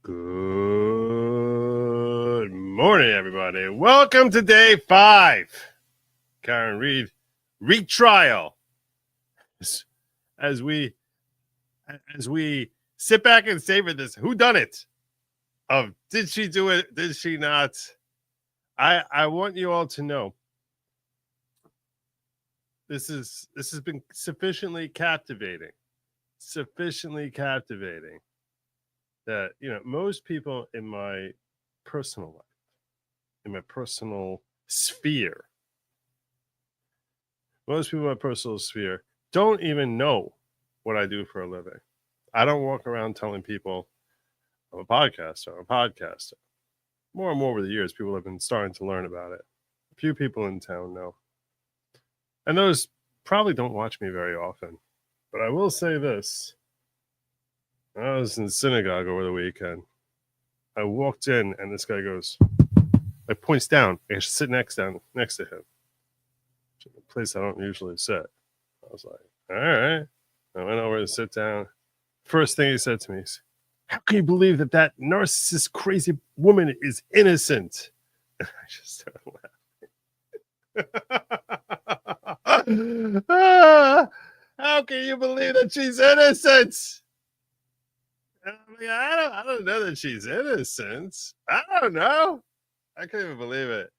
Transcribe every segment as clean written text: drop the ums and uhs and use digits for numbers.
Good morning, everybody. Welcome to day 5. Karen Reed retrial. As we sit back and savor this whodunit of did she do it? Did she not? I want you all to know this has been sufficiently captivating that most people in my personal life, in my personal sphere, don't even know what I do for a living. I don't walk around telling people I'm a podcaster. More and more over the years, people have been starting to learn about it. A few people in town know. And those probably don't watch me very often. But I will say this. I was in synagogue over the weekend. I walked in and this guy goes, points down. I should sit next to him, a place I don't usually sit. I was like, all right. I went over to sit down. First thing he said to me is, how can you believe that narcissist crazy woman is innocent? And I just started laughing. How can you believe that she's innocent? I don't know that she's innocent. I don't know. I can't even believe it.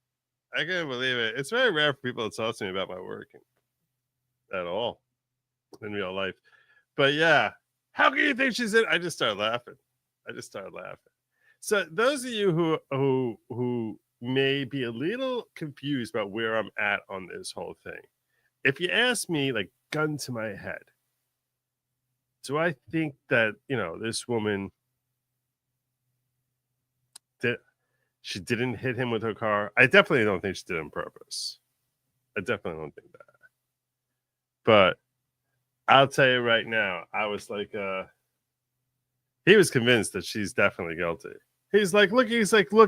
It's very rare for people to talk to me about my work at all in real life. But yeah, how can you think she's in? I just started laughing. So those of you who may be a little confused about where I'm at on this whole thing, if you ask me, like, gun to my head, do I think that this woman she didn't hit him with her car? I definitely don't think she did it on purpose. I definitely don't think that. But I'll tell you right now, I was like, he was convinced that she's definitely guilty. He's like, look,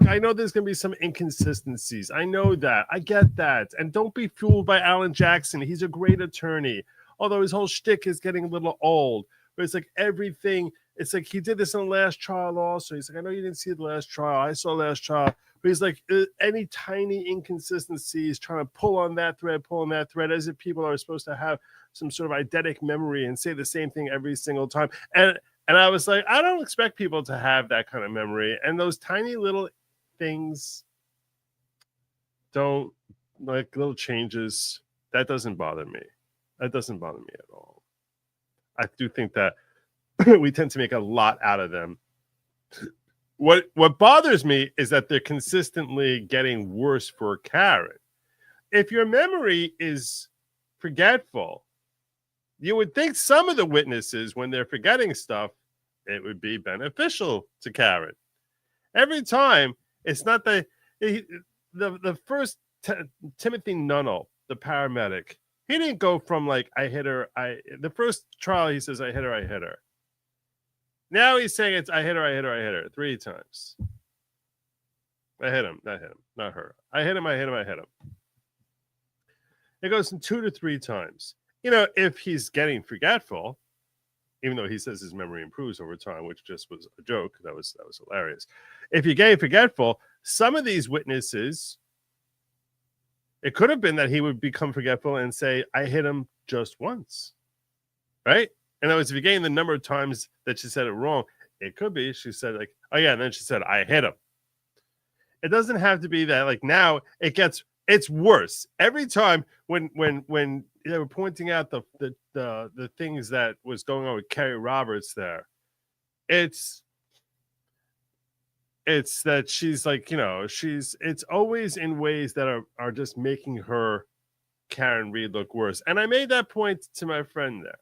I know there's going to be some inconsistencies. I know that. I get that. And don't be fooled by Alan Jackson. He's a great attorney. Although his whole shtick is getting a little old. But it's like everything. It's like he did this in the last trial also. He's like, I know you didn't see the last trial. I saw the last trial. But he's like, any tiny inconsistencies, trying to pull on that thread, as if people are supposed to have some sort of eidetic memory and say the same thing every single time. And I was like, I don't expect people to have that kind of memory. And those tiny little things don't, like little changes, that doesn't bother me. That doesn't bother me at all. I do think that we tend to make a lot out of them. What bothers me is that they're consistently getting worse for Karen. If your memory is forgetful, you would think some of the witnesses, when they're forgetting stuff, it would be beneficial to Karen. Every time, it's not the first Timothy Nunnall, the paramedic. He didn't go from like, I hit her. The first trial, he says, I hit her. Now he's saying it's I hit her 3 times. I hit him, not her. I hit him. It goes from 2 to 3 times. If he's getting forgetful, even though he says his memory improves over time, which just was a joke, that was hilarious. If you're getting forgetful, some of these witnesses, it could have been that he would become forgetful and say, I hit him just once, right? And that was, if you're getting the number of times that she said it wrong, it could be she said like, oh yeah, and then she said, I hit him. It doesn't have to be that. Like now, it's worse every time when they were pointing out the things that was going on with Carrie Roberts there. It's that she's like, it's always in ways that are just making her, Karen Reed, look worse. And I made that point to my friend there.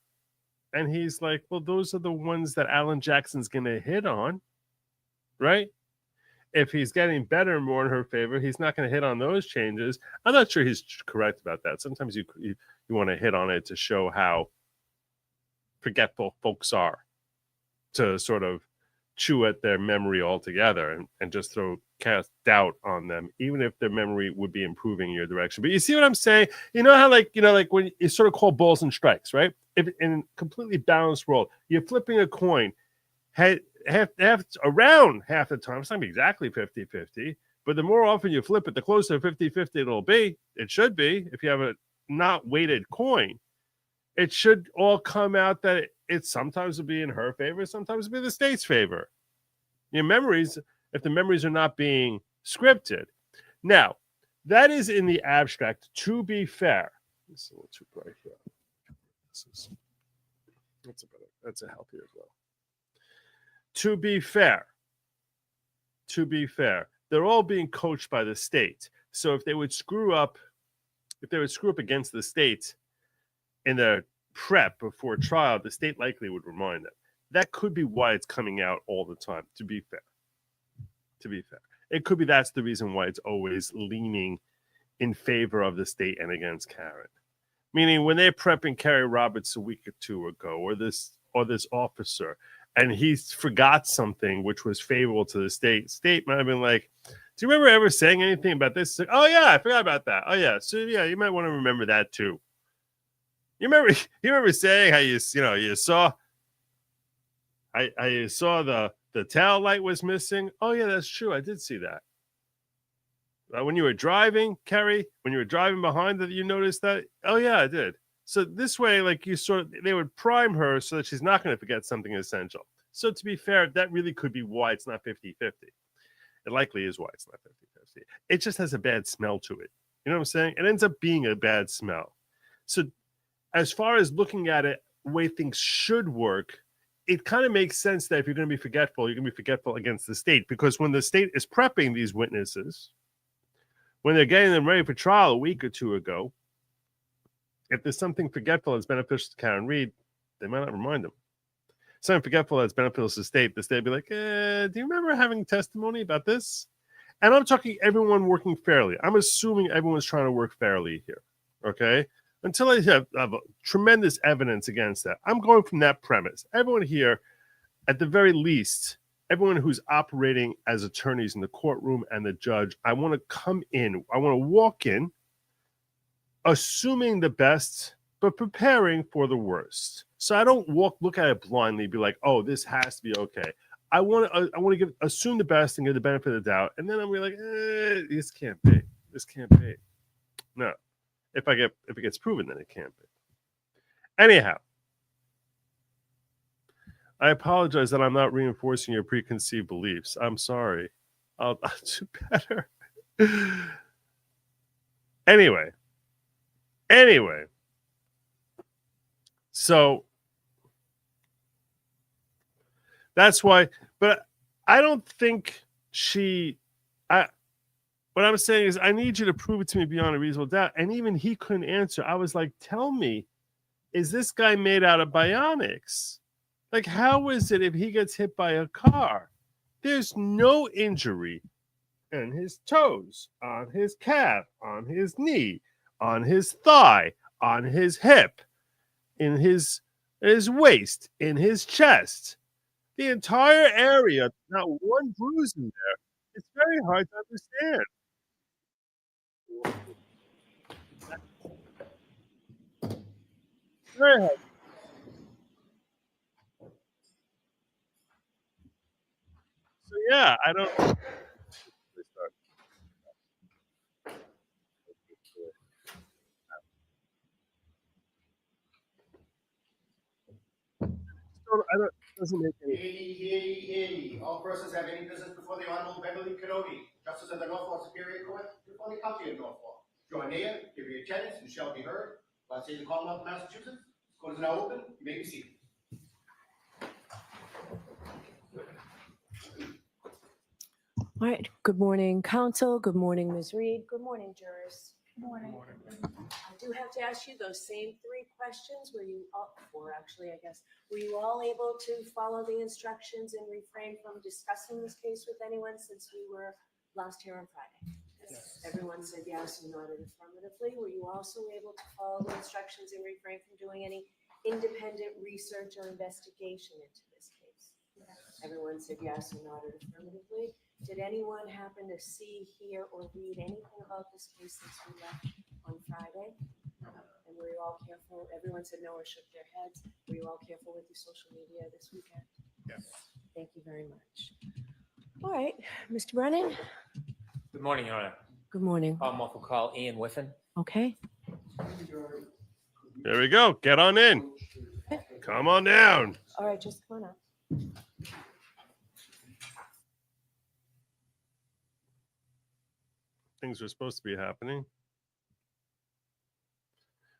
And he's like, well, those are the ones that Alan Jackson's going to hit on, right? If he's getting better and more in her favor, he's not going to hit on those changes. I'm not sure he's correct about that. Sometimes you want to hit on it to show how forgetful folks are, to sort of chew at their memory altogether and just cast doubt on them, even if their memory would be improving in your direction. But you see what I'm saying? You know how like when you sort of call balls and strikes, right? If in a completely balanced world, you're flipping a coin, around half the time. It's not exactly 50-50, but the more often you flip it, the closer to 50-50 it'll be. It should be. If you have a not weighted coin, it should all come out that it sometimes will be in her favor, sometimes will be the state's favor. Your memories, if the memories are not being scripted. Now, that is in the abstract. To be fair, this is a little too bright here. That's a healthier as well. To be fair, they're all being coached by the state. So if they would screw up against the state in their prep before trial, the state likely would remind them. That could be why it's coming out all the time. To be fair, it could be that's the reason why it's always leaning in favor of the state and against Karen. Meaning, when they're prepping Carrie Roberts a week or two ago, or this officer, and he forgot something which was favorable to the state might have been like, do you remember ever saying anything about this? Like, oh yeah, I forgot about that. Oh yeah, so yeah, you might want to remember that too. You remember saying how you saw the tail light was missing? Oh yeah, that's true. I did see that. When you were driving, Kerry, when you were driving behind that, you noticed that? Oh yeah, I did. So this way, like they would prime her so that she's not going to forget something essential. So to be fair, that really could be why it's not 50-50. It likely is why it's not 50-50. It just has a bad smell to it. You know what I'm saying? It ends up being a bad smell. So as far as looking at it, the way things should work, it kind of makes sense that if you're going to be forgetful, you're going to be forgetful against the state. Because when the state is prepping these witnesses, when they're getting them ready for trial a week or two ago, if there's something forgetful that's beneficial to Karen Reed, they might not remind them. Something forgetful that's beneficial to the state will be like, do you remember having testimony about this? And I'm talking everyone working fairly. I'm assuming everyone's trying to work fairly here, okay? Until I have tremendous evidence against that. I'm going from that premise. Everyone here, at the very least, everyone who's operating as attorneys in the courtroom and the judge, I want to come in. I want to walk in, assuming the best, but preparing for the worst. So I don't look at it blindly, be like, "Oh, this has to be okay." I want to assume the best and give the benefit of the doubt, and then I'm like, "This can't be. This can't be." No, if it gets proven, then it can't be. Anyhow, I apologize that I'm not reinforcing your preconceived beliefs. I'm sorry. I'll do better. Anyway. So that's why, but I don't think what I'm saying is I need you to prove it to me beyond a reasonable doubt. And even he couldn't answer. I was like, tell me, is this guy made out of bionics? Like, how is it if he gets hit by a car? There's no injury in his toes, on his calf, on his knee, on his thigh, on his hip, in his waist, in his chest. The entire area, not one bruise in there. It's very hard to understand. Very hard. So yeah, I don't. It doesn't make any. 80. All persons have any business before the Honorable Beverly Cannoni, Justice of the Norfolk Superior Court, before the County of Norfolk. Draw near, give your attendance, and shall be heard. By the state of the Commonwealth of Massachusetts, this court is now open. You may be seated. All right. Good morning, counsel. Good morning, Ms. Reed. Good morning, jurors. Good morning. I do have to ask you those same three questions. Were you all, four actually, I guess. Were you all able to follow the instructions and refrain from discussing this case with anyone since we were last here on Friday? Yes. Everyone said yes and nodded affirmatively. Were you also able to follow the instructions and refrain from doing any independent research or investigation into this case? Yes. Everyone said yes and nodded affirmatively. Did anyone happen to see, hear, or read anything about this case since we left on Friday? And were you all careful? Everyone said no or shook their heads. Were you all careful with your social media this weekend? Yes. Thank you very much. All right, Mr. Brennan. Good morning, Your Honor. Good morning. Commonwealth will call Ian Whiffen. Okay. There we go. Get on in. Come on down. All right, just come on up. Things are supposed to be happening.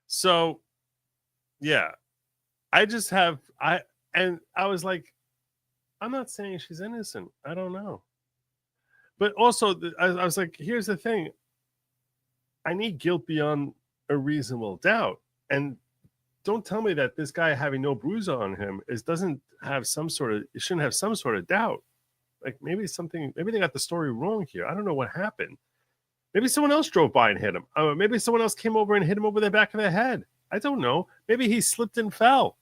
So, yeah, I was like, I'm not saying she's innocent. I don't know. But also, I was like, here's the thing. I need guilt beyond a reasonable doubt. And don't tell me that this guy having no bruise on him shouldn't have some sort of doubt. Like maybe they got the story wrong here. I don't know what happened. Maybe someone else drove by and hit him. Maybe someone else came over and hit him over the back of the head. I don't know. Maybe he slipped and fell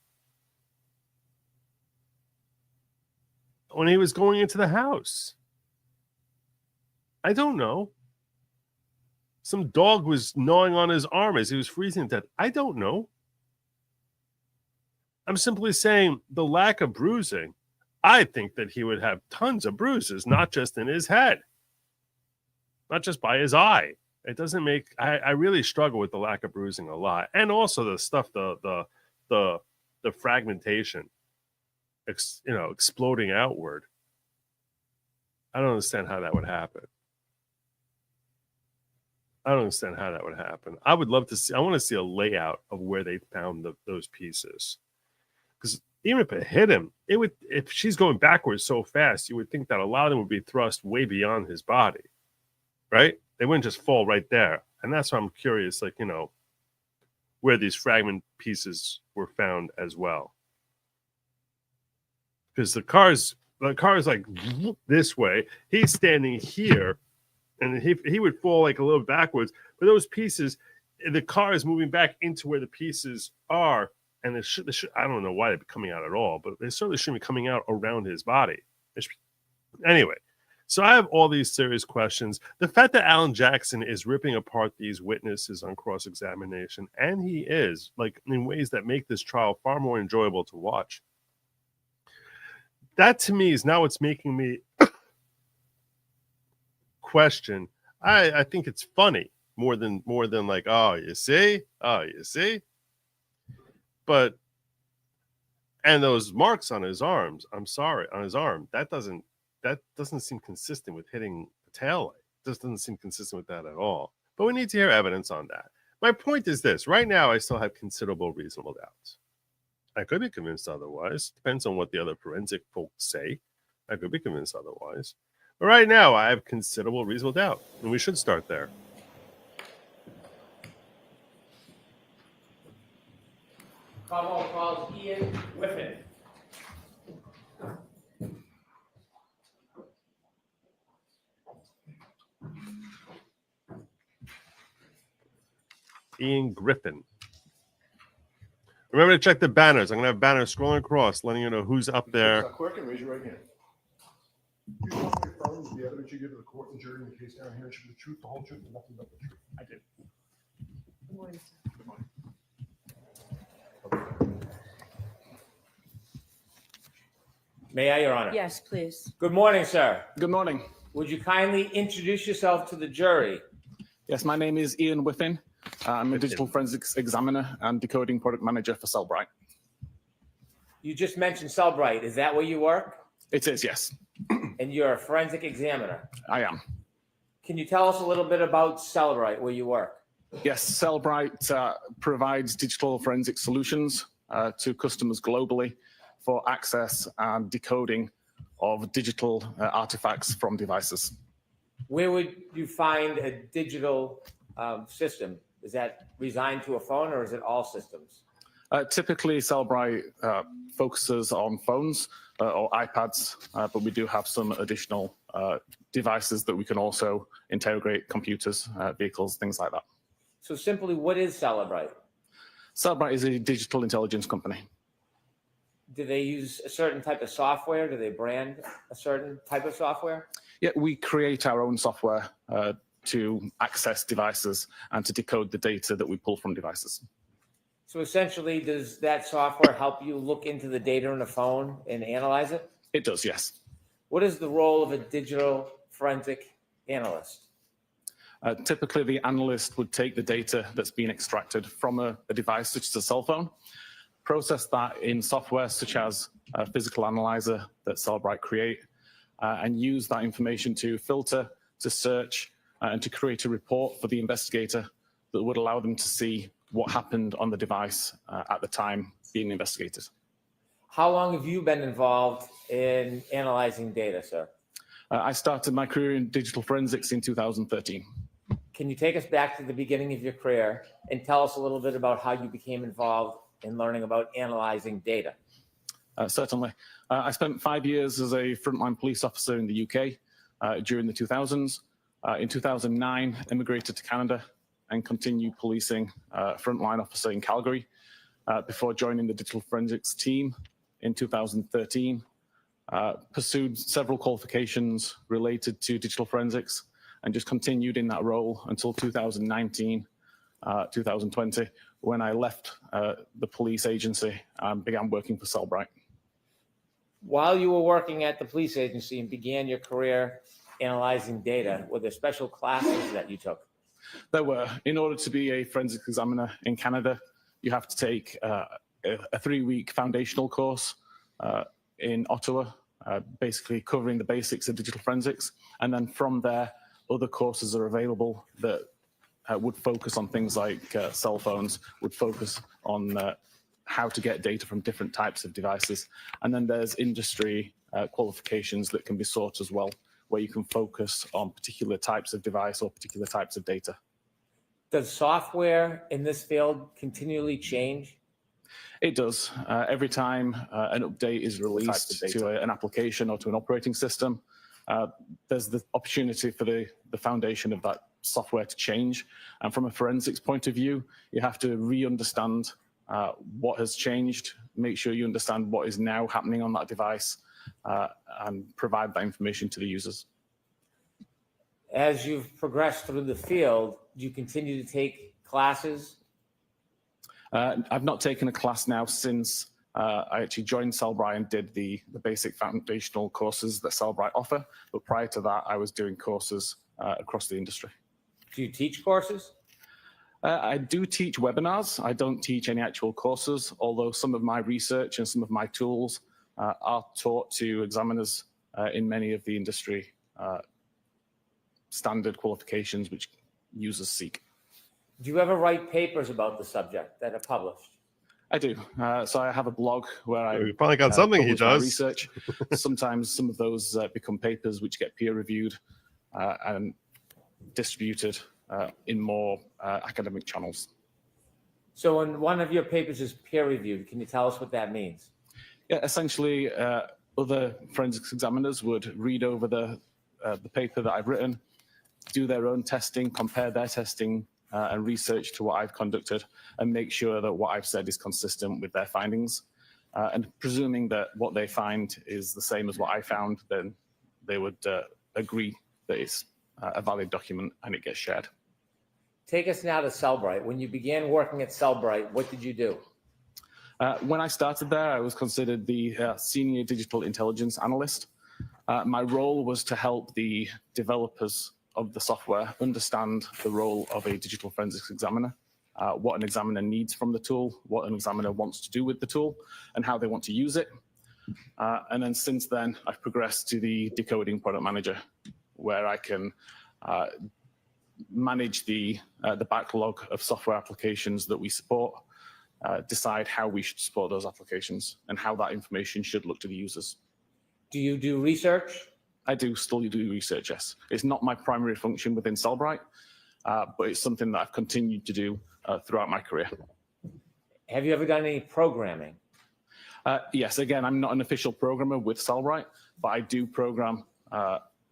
when he was going into the house. I don't know. Some dog was gnawing on his arm as he was freezing to death. I don't know. I'm simply saying the lack of bruising. I think that he would have tons of bruises, not just in his head, not just by his eye. It doesn't make. I really struggle with the lack of bruising a lot, and also the stuff, the fragmentation, exploding outward. I don't understand how that would happen. I would love to see. I want to see a layout of where they found those pieces. Because even if it hit him, if she's going backwards so fast, you would think that a lot of them would be thrust way beyond his body, right? They wouldn't just fall right there. And that's why I'm curious, where these fragment pieces were found as well. Because the car's like this way. He's standing here, and he would fall like a little backwards. But those pieces, the car is moving back into where the pieces are. And I don't know why they're coming out at all, but they certainly shouldn't be coming out around his body. Anyway, so I have all these serious questions. The fact that Alan Jackson is ripping apart these witnesses on cross-examination, and he is, in ways that make this trial far more enjoyable to watch. That to me is now what's making me question. I think it's funny more than like, oh, you see? But, and those marks on his arms, on his arm, that doesn't seem consistent with hitting the tail light. This doesn't seem consistent with that at all. But we need to hear evidence on that. My point is this. Right now, I still have considerable reasonable doubts. I could be convinced otherwise. Depends on what the other forensic folks say. I could be convinced otherwise. But right now, I have considerable reasonable doubt. And we should start there. Commonwealth calls Ian Whiffen. Ian Griffin. Remember to check the banners. I'm going to have banners scrolling across, letting you know who's up there. Quick and raise your right hand. You want your phone with the evidence you give to the court and jury in the case down here should be the truth, the whole truth, and nothing but the truth. I did. Good morning, sir. Good morning. May I, Your Honor? Yes, please. Good morning, sir. Good morning. Would you kindly introduce yourself to the jury? Yes, my name is Ian Whiffen. I'm a digital forensics examiner and decoding product manager for Cellbrite. You just mentioned Cellbrite. Is that where you work? It is, yes. And you're a forensic examiner. I am. Can you tell us a little bit about Cellbrite, where you work? Yes, Cellbrite provides digital forensic solutions to customers globally for access and decoding of digital artifacts from devices. Where would you find a digital system? Is that resigned to a phone, or is it all systems? Typically, Cellbrite focuses on phones or iPads, but we do have some additional devices that we can also interrogate: computers, vehicles, things like that. So simply, what is Cellbrite? Cellbrite is a digital intelligence company. Do they use a certain type of software? Do they brand a certain type of software? Yeah, we create our own software to access devices and to decode the data that we pull from devices. So essentially, does that software help you look into the data on the phone and analyze it? It does, yes. What is the role of a digital forensic analyst? Typically, the analyst would take the data that's been extracted from a device such as a cell phone, process that in software such as a physical analyzer that Cellbrite create, and use that information to filter, to search, and to create a report for the investigator that would allow them to see what happened on the device at the time being investigated. How long have you been involved in analyzing data, sir? I started my career in digital forensics in 2013. Can you take us back to the beginning of your career and tell us a little bit about how you became involved in learning about analyzing data? Certainly. I spent 5 years as a frontline police officer in the UK during the 2000s. In 2009, immigrated to Canada and continued policing frontline officer in Calgary before joining the digital forensics team in 2013. Pursued several qualifications related to digital forensics and just continued in that role until 2019, 2020, when I left the police agency and began working for Cellbrite. While you were working at the police agency and began your career analyzing data, were there special classes that you took? There were. In order to be a forensic examiner in Canada, you have to take a 3-week foundational course in Ottawa, basically covering the basics of digital forensics. And then from there, other courses are available that would focus on things like cell phones, would focus on how to get data from different types of devices. And then there's industry qualifications that can be sought as well, where you can focus on particular types of device or particular types of data. Does software in this field continually change? It does. Every time an update is released to an application or to an operating system, there's the opportunity for the foundation of that software to change. And from a forensics point of view, you have to re-understand what has changed, make sure you understand what is now happening on that device, and provide that information to the users. As you've progressed through the field, do you continue to take classes? I've not taken a class now since I actually joined Cellbrite and did the basic foundational courses that Cellbrite offer. But prior to that, I was doing courses across the industry. Do you teach courses? I do teach webinars. I don't teach any actual courses, although some of my research and some of my tools are taught to examiners in many of the industry standard qualifications which users seek. Do you ever write papers about the subject that are published? I do. So I have a blog where I We finally got something he publish my does. research. Sometimes some of those become papers which get peer reviewed and distributed in more academic channels. So when one of your papers is peer reviewed, can you tell us what that means? Yeah, essentially, other forensics examiners would read over the paper that I've written, do their own testing, compare their testing and research to what I've conducted, and make sure that what I've said is consistent with their findings. And presuming that what they find is the same as what I found, then they would agree that it's a valid document and it gets shared. Take us now to Cellbrite. When you began working at Cellbrite, what did you do? When I started there, I was considered the senior digital intelligence analyst. My role was to help the developers of the software understand the role of a digital forensics examiner, what an examiner needs from the tool, what an examiner wants to do with the tool, and how they want to use it. And then since then, I've progressed to the decoding product manager, where I can manage the backlog of software applications that we support, decide how we should support those applications, and how that information should look to the users. Do you do research? I do still do research, yes. It's not my primary function within Cellbrite, but it's something that I've continued to do throughout my career. Have you ever done any programming? Yes, again, I'm not an official programmer with Cellbrite, but I do program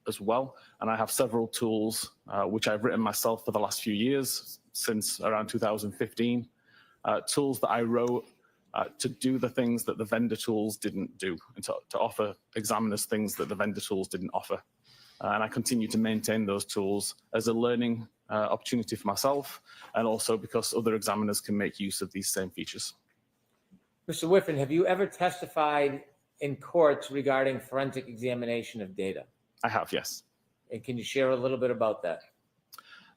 as well. And I have several tools which I've written myself for the last few years, since around 2015. Tools that I wrote to do the things that the vendor tools didn't do, and to offer examiners things that the vendor tools didn't offer. And I continue to maintain those tools as a learning opportunity for myself, and also because other examiners can make use of these same features. Mr. Whiffen, have you ever testified in courts regarding forensic examination of data? I have, yes. And can you share a little bit about that?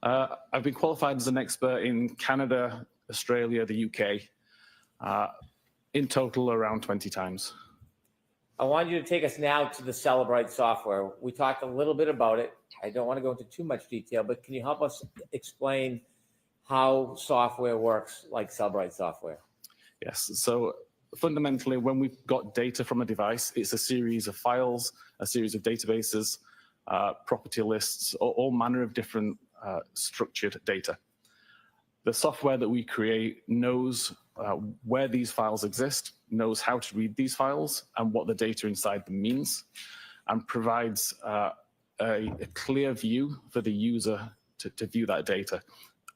I've been qualified as an expert in Canada, Australia, the UK, in total around 20 times. I want you to take us now to the Celebrite software. We talked a little bit about it. I don't want to go into too much detail, but can you help us explain how software works like Celebrite software? Yes, so fundamentally, when we've got data from a device, it's a series of files, a series of databases, property lists, all manner of different structured data. The software that we create knows where these files exist, knows how to read these files and what the data inside them means, and provides a clear view for the user to view that data.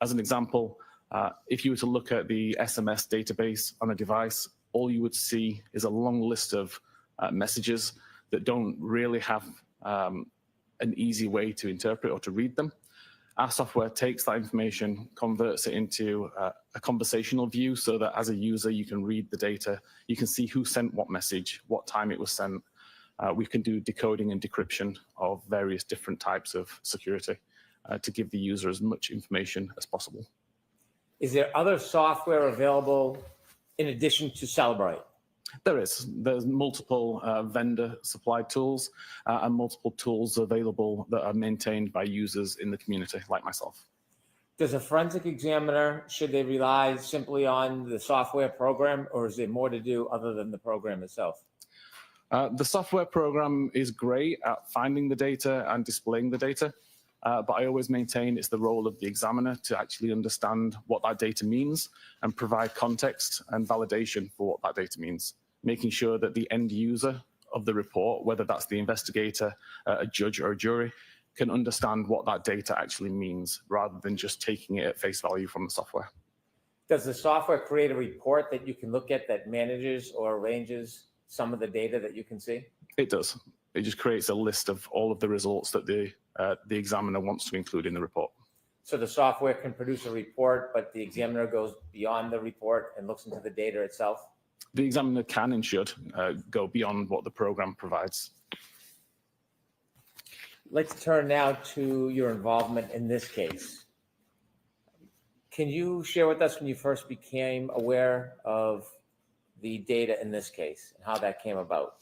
As an example, if you were to look at the SMS database on a device, all you would see is a long list of messages that don't really have an easy way to interpret or to read them. Our software takes that information, converts it into a conversational view so that as a user, you can read the data, you can see who sent what message, what time it was sent. We can do decoding and decryption of various different types of security to give the user as much information as possible. Is there other software available in addition to Celebrite? There's multiple vendor supplied tools and multiple tools available that are maintained by users in the community, like myself. Does a forensic examiner, should they rely simply on the software program, or is there more to do other than the program itself? The software program is great at finding the data and displaying the data, but I always maintain it's the role of the examiner to actually understand what that data means and provide context and validation for what that data means, making sure that the end user of the report, whether that's the investigator, a judge or a jury, can understand what that data actually means rather than just taking it at face value from the software. Does the software create a report that you can look at that manages or arranges some of the data that you can see? It does. It just creates a list of all of the results that the examiner wants to include in the report. So the software can produce a report, but the examiner goes beyond the report and looks into the data itself? The examiner can and should go beyond what the program provides. Let's turn now to your involvement in this case. Can you share with us when you first became aware of the data in this case and how that came about?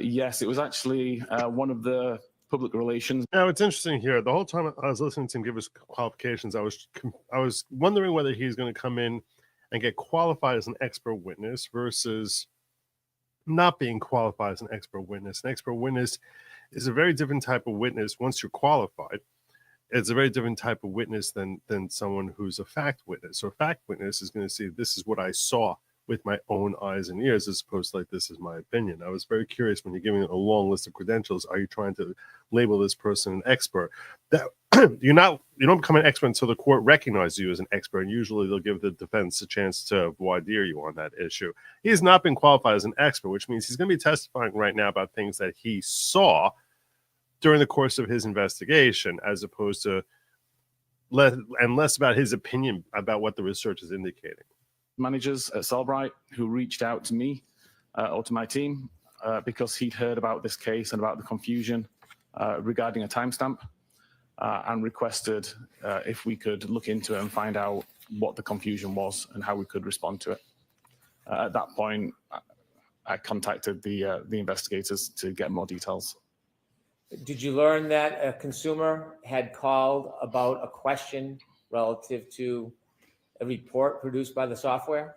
Yes, it was actually one of the public relations. Now, it's interesting here. The whole time I was listening to him give his qualifications, I was wondering whether he's going to come in and get qualified as an expert witness versus not being qualified as an expert witness. An expert witness is a very different type of witness once you're qualified. It's a very different type of witness than someone who's a fact witness. So a fact witness is going to say, this is what I saw with my own eyes and ears, as opposed to like, this is my opinion. I was very curious when you're giving a long list of credentials, are you trying to label this person an expert? That you don't become an expert until the court recognizes you as an expert, and usually they'll give the defense a chance to voir dire you on that issue. He has not been qualified as an expert, which means he's going to be testifying right now about things that he saw during the course of his investigation, as opposed to less about his opinion about what the research is indicating. Managers at Celebrite who reached out to me or to my team because he'd heard about this case and about the confusion regarding a timestamp and requested if we could look into it and find out what the confusion was and how we could respond to it. At that point, I contacted the investigators to get more details. Did you learn that a consumer had called about a question relative to a report produced by the software?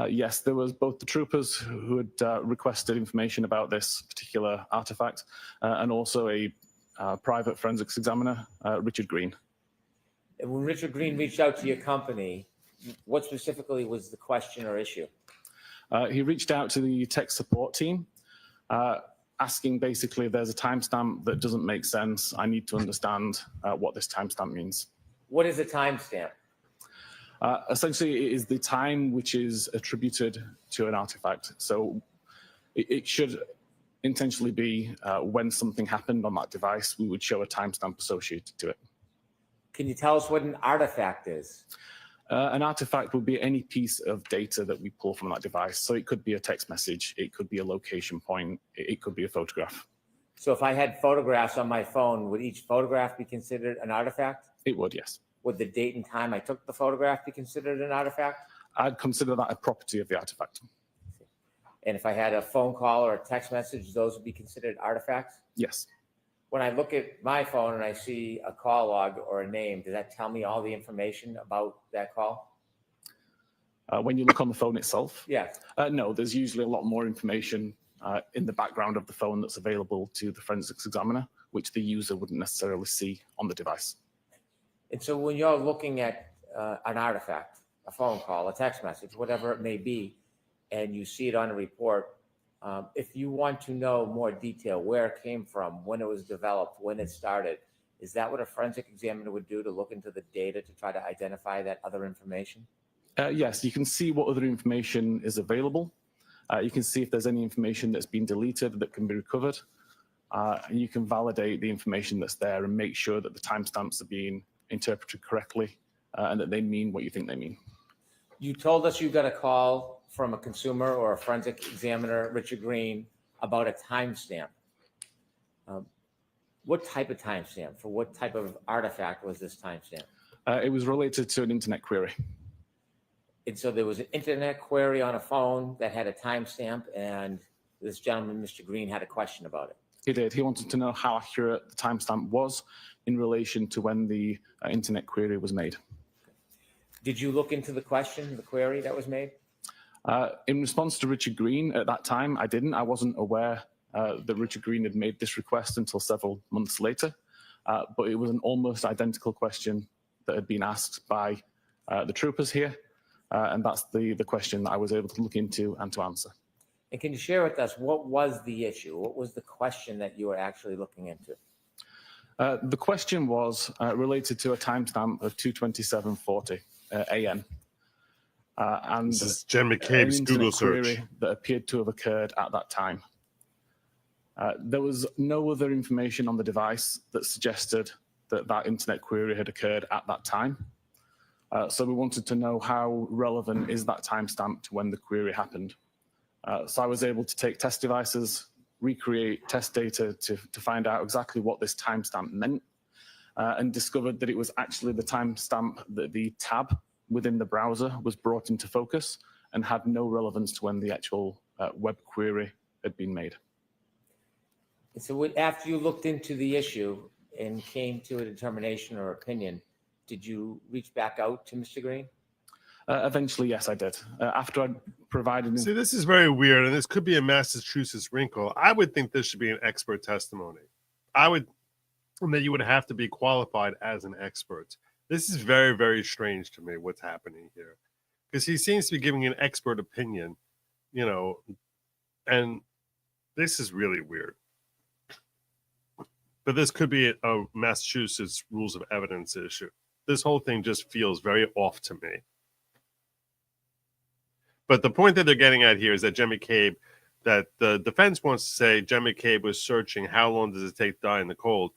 Yes, there was both the troopers who had requested information about this particular artifact and also a private forensics examiner, Richard Green. And when Richard Green reached out to your company, what specifically was the question or issue? He reached out to the tech support team, asking basically, there's a timestamp that doesn't make sense. I need to understand what this timestamp means. What is a timestamp? Essentially, it is the time which is attributed to an artifact. So it should intentionally be when something happened on that device, we would show a timestamp associated to it. Can you tell us what an artifact is? An artifact would be any piece of data that we pull from that device. So it could be a text message, it could be a location point, it could be a photograph. So if I had photographs on my phone, would each photograph be considered an artifact? It would, yes. Would the date and time I took the photograph be considered an artifact? I'd consider that a property of the artifact. And if I had a phone call or a text message, those would be considered artifacts? Yes. When I look at my phone and I see a call log or a name, does that tell me all the information about that call? When you look on the phone itself? Yes. No, there's usually a lot more information in the background of the phone that's available to the forensics examiner, which the user wouldn't necessarily see on the device. And so when you're looking at an artifact, a phone call, a text message, whatever it may be, and you see it on a report, if you want to know more detail, where it came from, when it was developed, when it started, is that what a forensic examiner would do, to look into the data to try to identify that other information? Yes, you can see what other information is available. You can see if there's any information that's been deleted that can be recovered. And you can validate the information that's there and make sure that the timestamps are being interpreted correctly and that they mean what you think they mean. You told us you got a call from a consumer or a forensic examiner, Richard Green, about a timestamp. What type of timestamp? For what type of artifact was this timestamp? It was related to an internet query. And so there was an internet query on a phone that had a timestamp, and this gentleman, Mr. Green, had a question about it. He did. He wanted to know how accurate the timestamp was in relation to when the internet query was made. Did you look into the question, the query that was made? In response to Richard Green at that time, I didn't. I wasn't aware that Richard Green had made this request until several months later. But it was an almost identical question that had been asked by the troopers here. And that's the question that I was able to look into and to answer. And can you share with us, what was the issue? What was the question that you were actually looking into? The question was related to a timestamp of 2:27:40 a.m. And This is Jen McCabe's an Google internet search. query that appeared to have occurred at that time. There was no other information on the device that suggested that that internet query had occurred at that time. So we wanted to know how relevant is that timestamp to when the query happened. So I was able to take test devices, recreate test data to find out exactly what this timestamp meant, and discovered that it was actually the timestamp that the tab within the browser was brought into focus and had no relevance to when the actual web query had been made. And so after you looked into the issue and came to a determination or opinion, did you reach back out to Mr. Green? Eventually, yes, I did. After I provided... See, this is very weird, and this could be a Massachusetts wrinkle. I would think this should be an expert testimony. And that you would have to be qualified as an expert. This is very, very strange to me, what's happening here. Because he seems to be giving an expert opinion, you know, and this is really weird. But this could be a Massachusetts rules of evidence issue. This whole thing just feels very off to me. But the point that they're getting at here is that Jen McCabe, that the defense wants to say Jen McCabe was searching how long does it take to die in the cold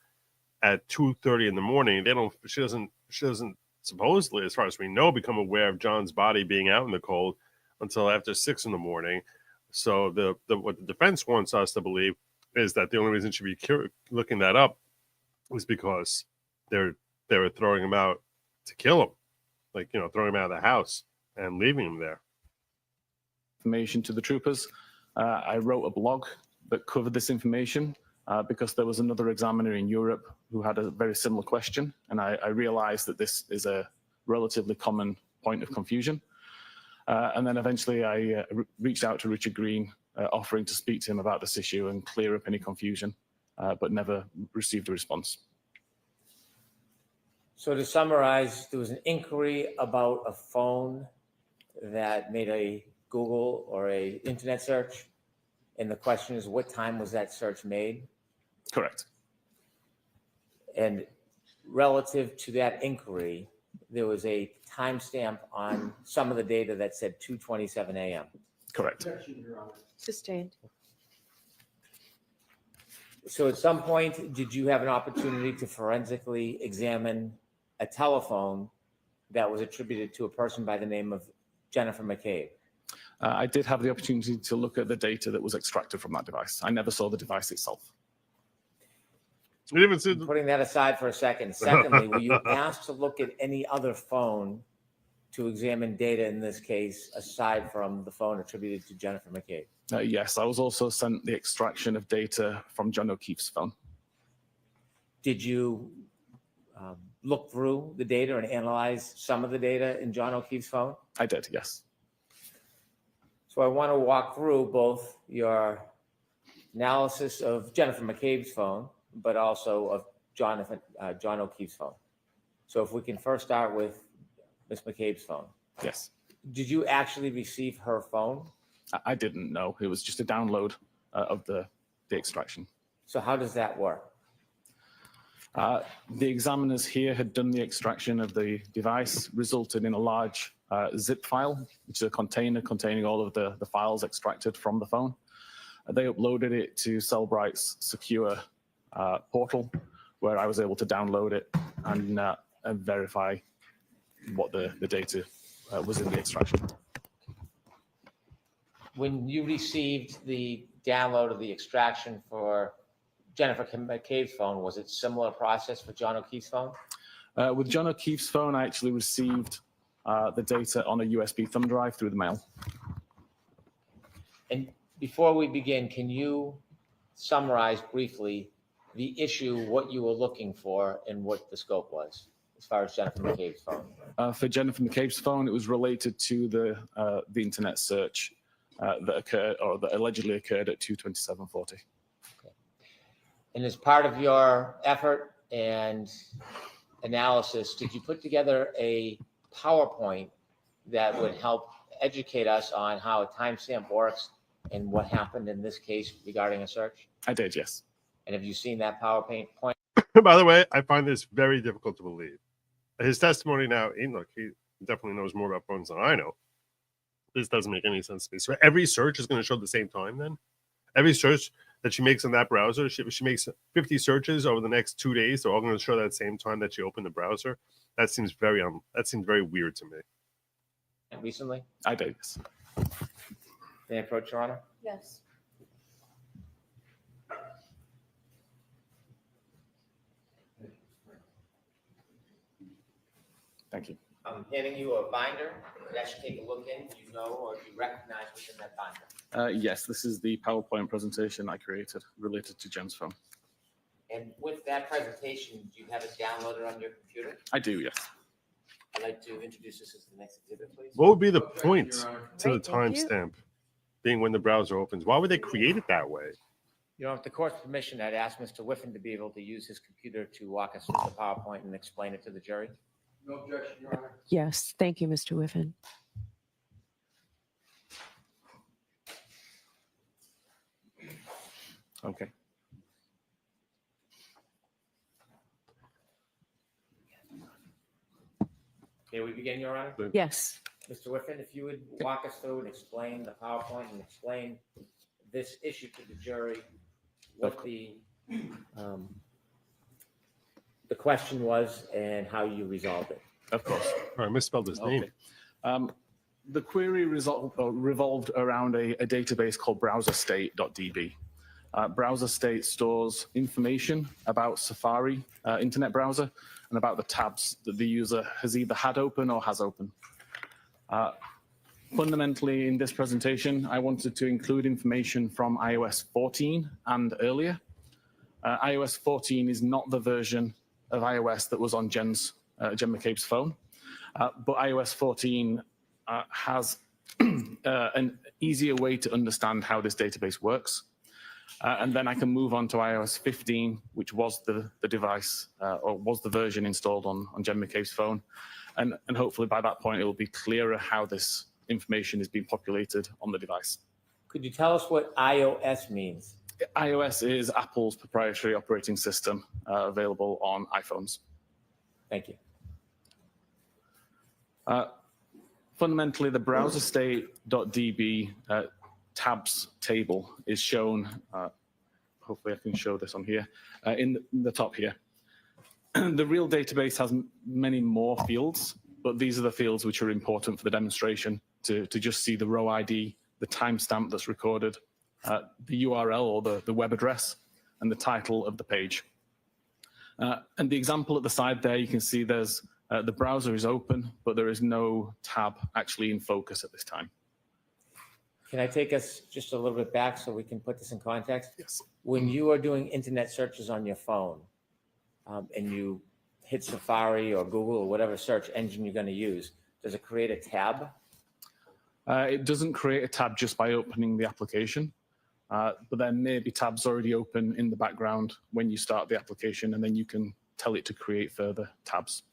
at 2:30 in the morning. She doesn't supposedly, as far as we know, become aware of John's body being out in the cold until after 6 in the morning. So what the defense wants us to believe is that the only reason she'd be looking that up is because they were throwing him out to kill him, like, you know, throwing him out of the house and leaving him there. Information to the troopers. I wrote a blog that covered this information because there was another examiner in Europe who had a very similar question, and I realized that this is a relatively common point of confusion. And then eventually I reached out to Richard Green, offering to speak to him about this issue and clear up any confusion, but never received a response. So to summarize, there was an inquiry about a phone that made a Google or a internet search. And the question is, what time was that search made? Correct. And relative to that inquiry, there was a timestamp on some of the data that said 2:27 a.m. Correct. Sustained. So at some point, did you have an opportunity to forensically examine a telephone that was attributed to a person by the name of Jennifer McCabe? I did have the opportunity to look at the data that was extracted from that device. I never saw the device itself. We didn't even see the, Putting that aside for a second. Secondly, were you asked to look at any other phone to examine data in this case, aside from the phone attributed to Jennifer McCabe? Yes, I was also sent the extraction of data from John O'Keefe's phone. Did you look through the data and analyze some of the data in John O'Keefe's phone? I did, yes. So I want to walk through both your analysis of Jennifer McCabe's phone, but also of John O'Keefe's phone. So if we can first start with Ms. McCabe's phone. Yes. Did you actually receive her phone? I didn't know. It was just a download of the extraction. So how does that work? The examiners here had done the extraction of the device, resulted in a large zip file, which is a container containing all of the files extracted from the phone. They uploaded it to Cellbright's secure portal, where I was able to download it and verify what the data was in the extraction. When you received the download of the extraction for Jennifer McCabe's phone, was it similar process for John O'Keefe's phone? With John O'Keefe's phone, I actually received the data on a USB thumb drive through the mail. And before we begin, can you summarize briefly the issue, what you were looking for, and what the scope was as far as Jennifer McCabe's phone? For Jennifer McCabe's phone, it was related to the internet search that occurred, or that allegedly occurred at 2:27:40. And as part of your effort and analysis, did you put together a PowerPoint that would help educate us on how a timestamp works and what happened in this case regarding a search? I did, yes. And have you seen that PowerPoint point? by the way, I find this very difficult to believe. His testimony now, look, he definitely knows more about phones than I know. This doesn't make any sense to me. So every search is going to show the same time then? Every search that she makes in that browser, she makes 50 searches over the next 2 days. They're all going to show that same time that she opened the browser. That seems very weird to me. Recently? I did, yes. May I approach, Your Honor? Yes. Thank you. I'm handing you a binder that you take a look in. Do you know or do you recognize what's in that binder? Yes, this is the PowerPoint presentation I created related to Jen's phone. And with that presentation, do you have it downloaded on your computer? I do, yes. I'd like to introduce this as the next exhibit, please. What would be the point to the Great, thank you. timestamp being when the browser opens? Why would they create it that way? You know, with the court's permission, I'd ask Mr. Whiffen to be able to use his computer to walk us through the PowerPoint and explain it to the jury. No objection, Your Honor. Yes, thank you, Mr. Whiffen. Okay. May we begin, Your Honor? Yes. Mr. Whiffen, if you would walk us through and explain the PowerPoint and explain this issue to the jury, what the question was and how you resolved it. Of course. All right, misspelled his name. The query revolved around a database called browserstate.db. Browserstate stores information about Safari internet browser and about the tabs that the user has either had open or has open. Fundamentally, in this presentation, I wanted to include information from iOS 14 and earlier. iOS 14 is not the version of iOS that was on Jen McCabe's phone, but iOS 14 has an easier way to understand how this database works. And then I can move on to iOS 15, which was the device or was the version installed on Jen McCabe's phone. And hopefully by that point, it will be clearer how this information is being populated on the device. Could you tell us what iOS means? iOS is Apple's proprietary operating system available on iPhones. Thank you. Fundamentally, the browserstate.db tabs table is shown, hopefully I can show this on here, in the top here. The real database has many more fields, but these are the fields which are important for the demonstration to just see the row ID, the timestamp that's recorded, the URL or the web address, and the title of the page. And the example at the side there, you can see there's the browser is open, but there is no tab actually in focus at this time. Can I take us just a little bit back so we can put this in context? Yes. When you are doing internet searches on your phone and you hit Safari or Google or whatever search engine you're going to use, does it create a tab? It doesn't create a tab just by opening the application, but there may be tabs already open in the background when you start the application, and then you can tell it to create further tabs.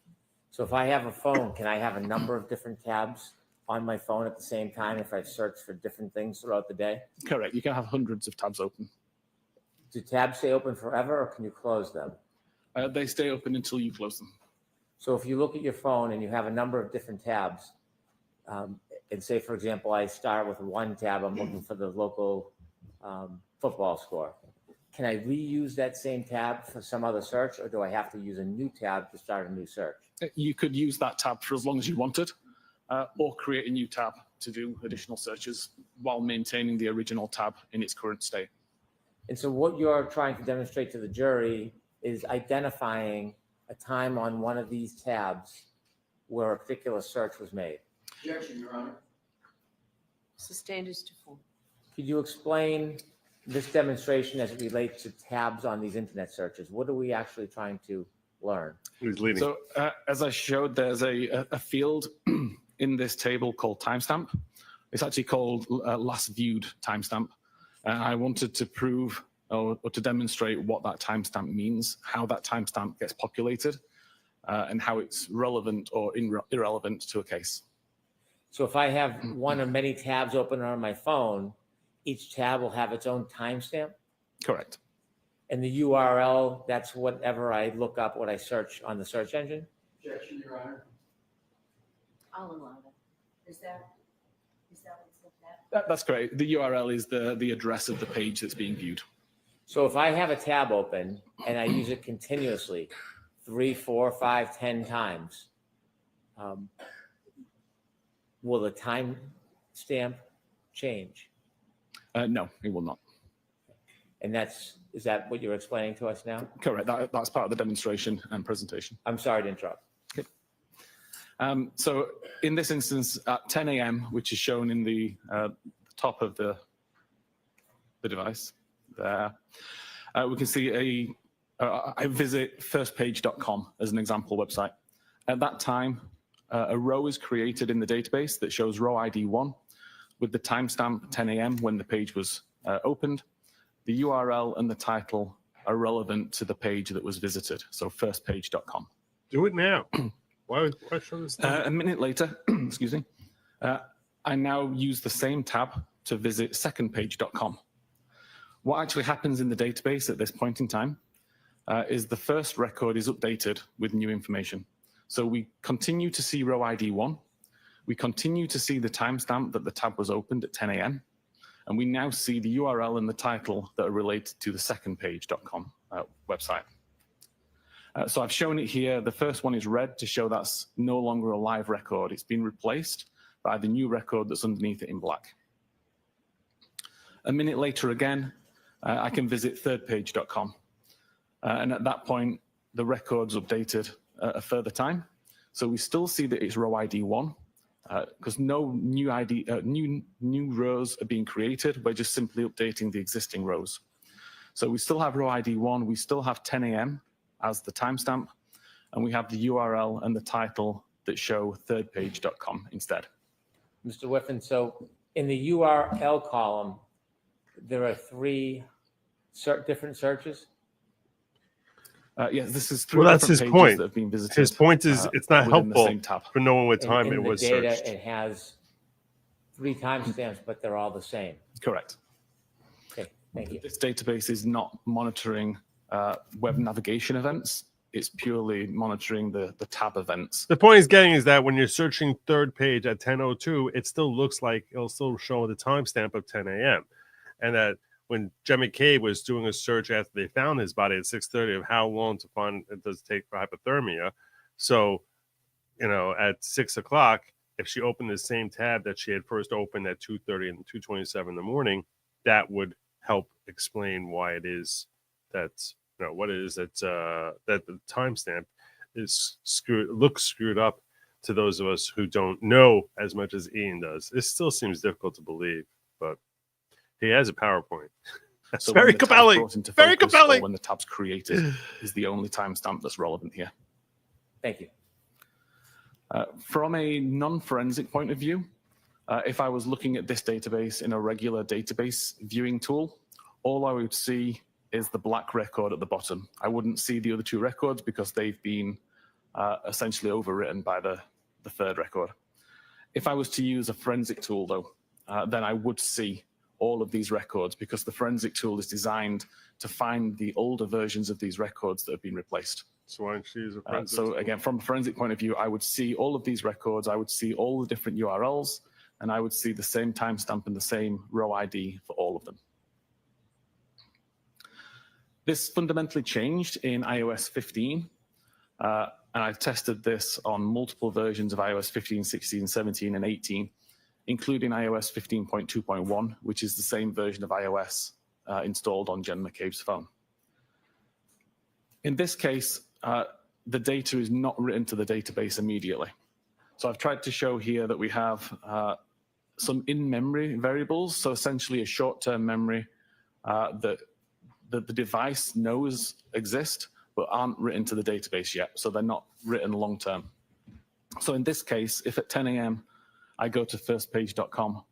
So if I have a phone, can I have a number of different tabs on my phone at the same time if I've searched for different things throughout the day? Correct. You can have hundreds of tabs open. Do tabs stay open forever or can you close them? They stay open until you close them. So if you look at your phone and you have a number of different tabs, and say, for example, I start with one tab, I'm looking for the local football score. Can I reuse that same tab for some other search, or do I have to use a new tab to start a new search? You could use that tab for as long as you wanted, or create a new tab to do additional searches while maintaining the original tab in its current state. And so what you're trying to demonstrate to the jury is identifying a time on one of these tabs where a particular search was made. Objection, Your Honor. Sustained as to form. Could you explain this demonstration as it relates to tabs on these internet searches? What are we actually trying to learn? Who's leading? So as I showed, there's a field in this table called timestamp. It's actually called last viewed timestamp. I wanted to prove or to demonstrate what that timestamp means, how that timestamp gets populated, and how it's relevant or irrelevant to a case. So if I have one or many tabs open on my phone, each tab will have its own timestamp? Correct. And the URL, that's whatever I look up, what I search on the search engine? Objection, Your Honor. I'll allow that. Is that what's looked at? That's great. The URL is the address of the page that's being viewed. So if I have a tab open and I use it continuously, 3, 4, 5, 10 times, will the time stamp change? No, it will not. And is that what you're explaining to us now? Correct. That's part of the demonstration and presentation. I'm sorry to interrupt. Okay. So in this instance, at 10 a.m., which is shown in the top of the device there, we can see I visit firstpage.com as an example website. At that time, a row is created in the database that shows row ID 1 with the timestamp 10 a.m. when the page was opened. The URL and the title are relevant to the page that was visited, so firstpage.com. Do it now. Why show this? A minute later, excuse me, I now use the same tab to visit secondpage.com. What actually happens in the database at this point in time is the first record is updated with new information. So we continue to see row ID 1. We continue to see the timestamp that the tab was opened at 10 a.m. And we now see the URL and the title that are related to the secondpage.com website. So I've shown it here. The first one is red to show that's no longer a live record. It's been replaced by the new record that's underneath it in black. A minute later again, I can visit thirdpage.com. And at that point, the record's updated a further time. So we still see that it's row ID 1 because no new rows are being created. We're just simply updating the existing rows. So we still have row ID 1. We still have 10 a.m. as the timestamp, and we have the URL and the title that show thirdpage.com instead. Mr. Whiffen, so in the URL column, there are 3 different searches? Yes, this is 3 Well, that's different his pages point. that have been visited. His point is it's not within the helpful same tab. for knowing what time in it was the data, searched. it has 3 timestamps, but they're all the same. Correct. Okay, thank you. This database is not monitoring web navigation events. It's purely monitoring the tab events. The point he's getting is that when you're searching third page at 10:02, it still looks like it'll still show the timestamp of 10 a.m. And that when Jimmy Cave was doing a search after they found his body at 6:30 of how long to find it does take for hypothermia. So at 6 o'clock, if she opened the same tab that she had first opened at 2:30 and 2:27 in the morning, that would help explain why it is that what it is that that the timestamp is looks screwed up to those of us who don't know as much as Ian does. It still seems difficult to believe, but he has a PowerPoint. That's So very when the tab's compelling. brought into Very focus, compelling. Or when the tab's created is the only timestamp that's relevant here. Thank you. From a non-forensic point of view, if I was looking at this database in a regular database viewing tool, all I would see is the black record at the bottom. I wouldn't see the other two records because they've been essentially overwritten by the third record. If I was to use a forensic tool, though, then I would see all of these records because the forensic tool is designed to find the older versions of these records that have been replaced. So why don't you use a forensic So tool? again, from a forensic point of view, I would see all of these records, I would see all the different URLs, and I would see the same timestamp and the same row ID for all of them. This fundamentally changed in iOS 15, and I've tested this on multiple versions of iOS 15, 16, 17, and 18, including iOS 15.2.1, which is the same version of iOS installed on Jen McCabe's phone. In this case, the data is not written to the database immediately. So I've tried to show here that we have some in-memory variables, so essentially a short-term memory that the device knows exist, but aren't written to the database yet, so they're not written long-term. So in this case, if at 10 a.m. I go to firstpage.com,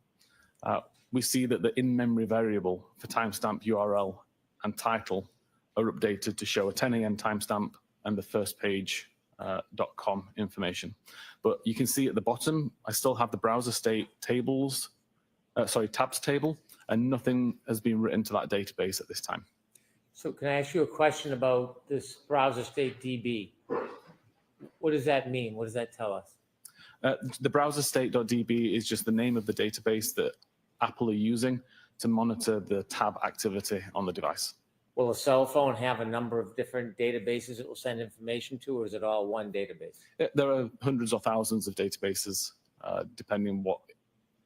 we see that the in-memory variable for timestamp URL and title are updated to show a 10 a.m. timestamp and the firstpage.com information. But you can see at the bottom, I still have the browser state tabs table, and nothing has been written to that database at this time. So can I ask you a question about this browser state DB? What does that mean? What does that tell us? The browser state.db is just the name of the database that Apple are using to monitor the tab activity on the device. Will a cell phone have a number of different databases it will send information to, or is it all one database? There are hundreds or thousands of databases, depending on what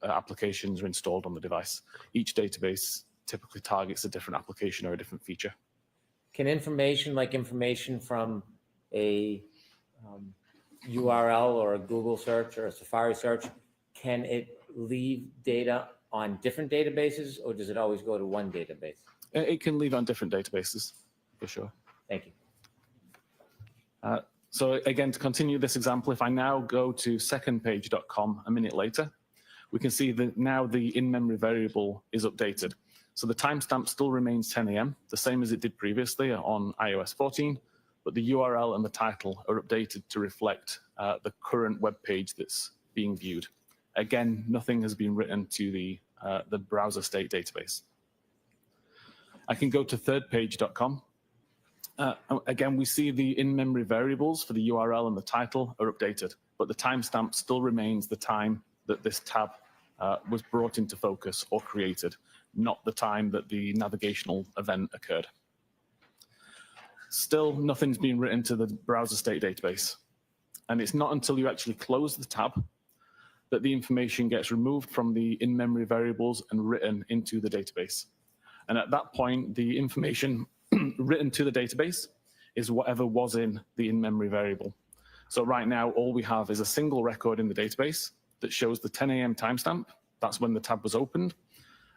applications are installed on the device. Each database typically targets a different application or a different feature. Can information from a URL or a Google search or a Safari search, can it leave data on different databases, or does it always go to one database? It can leave on different databases, for sure. Thank you. So again, to continue this example, if I now go to secondpage.com a minute later, we can see that now the in-memory variable is updated. So the timestamp still remains 10 a.m., the same as it did previously on iOS 14, but the URL and the title are updated to reflect the current web page that's being viewed. Again, nothing has been written to the browser state database. I can go to thirdpage.com. Again, we see the in-memory variables for the URL and the title are updated, but the timestamp still remains the time that this tab was brought into focus or created, not the time that the navigational event occurred. Still, nothing's been written to the browser state database. And it's not until you actually close the tab that the information gets removed from the in-memory variables and written into the database. And at that point, the information written to the database is whatever was in the in-memory variable. So right now, all we have is a single record in the database that shows the 10 a.m. timestamp. That's when the tab was opened.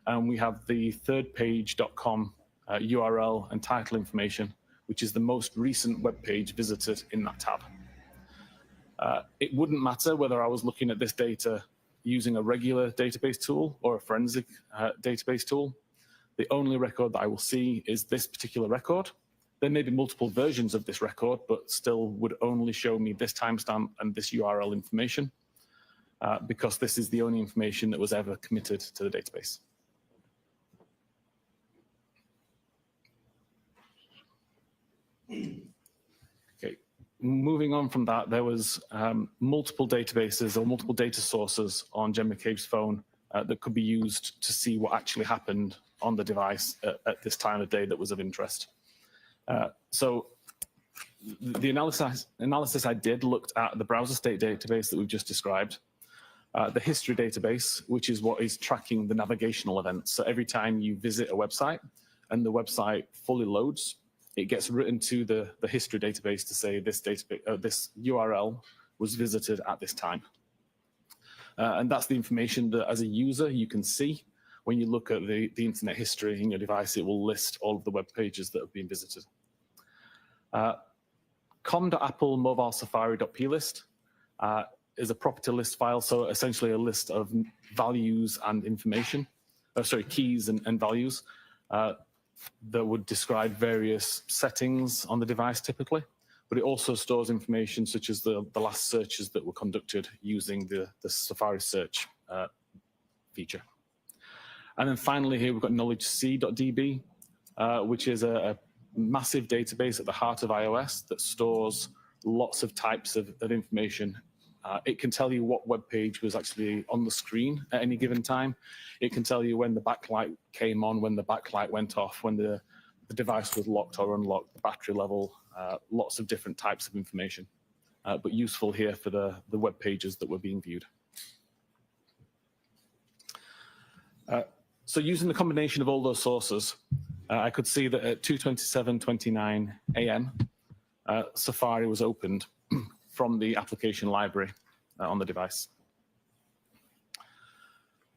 And we have the thirdpage.com URL and title information, which is the most recent web page visited in that tab. It wouldn't matter whether I was looking at this data using a regular database tool or a forensic database tool. The only record that I will see is this particular record. There may be multiple versions of this record, but still would only show me this timestamp and this URL information because this is the only information that was ever committed to the database. Okay, moving on from that, there was multiple databases or multiple data sources on Jen McCabe's phone that could be used to see what actually happened on the device at this time of day that was of interest. So The analysis I did looked at the browser state database that we've just described, the history database, which is what is tracking the navigational events. So every time you visit a website and the website fully loads, it gets written to the history database to say this URL was visited at this time. And that's the information that as a user you can see. When you look at the internet history in your device, it will list all of the web pages that have been visited. com.apple mobile safari.plist is a property list file, so essentially a list of values and information, keys and values that would describe various settings on the device typically, but it also stores information such as the last searches that were conducted using the Safari search feature. And then finally here we've got knowledgec.db, which is a massive database at the heart of iOS that stores lots of types of information. It can tell you what web page was actually on the screen at any given time. It can tell you when the backlight came on, when the backlight went off, when the device was locked or unlocked, the battery level, lots of different types of information, but useful here for the web pages that were being viewed. So using the combination of all those sources, I could see that at 2:27:29 a.m., Safari was opened from the application library on the device.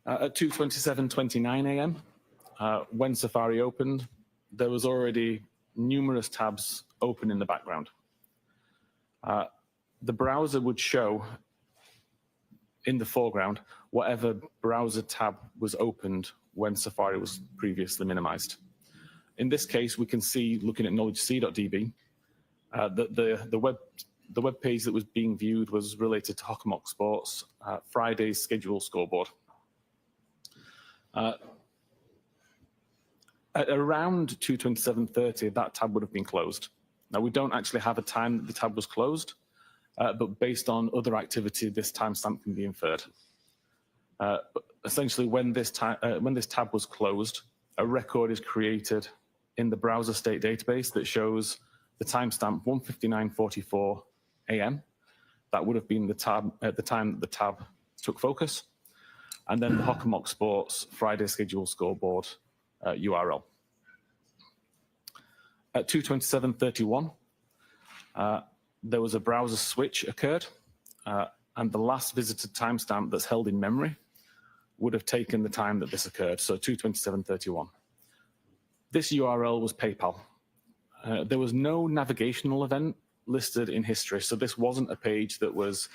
At 2:27:29 a.m., when Safari opened, there was already numerous tabs open in the background. The browser would show in the foreground whatever browser tab was opened when Safari was previously minimized. In this case, we can see, looking at knowledgec.db, that the web page that was being viewed was related to Hockomock Sports, Friday's schedule scoreboard. At around 2:27:30, that tab would have been closed. Now, we don't actually have a time that the tab was closed, but based on other activity, this timestamp can be inferred. But essentially, when this tab was closed, a record is created in the browser state database that shows the timestamp 1:59:44 a.m. That would have been the tab at the time that the tab took focus, and then the Hockomock Sports Friday schedule scoreboard URL. At 2:27:31, there was a browser switch occurred, and the last visited timestamp that's held in memory would have taken the time that this occurred, so 2:27:31. This URL was PayPal. There was no navigational event listed in history, so this wasn't a page that was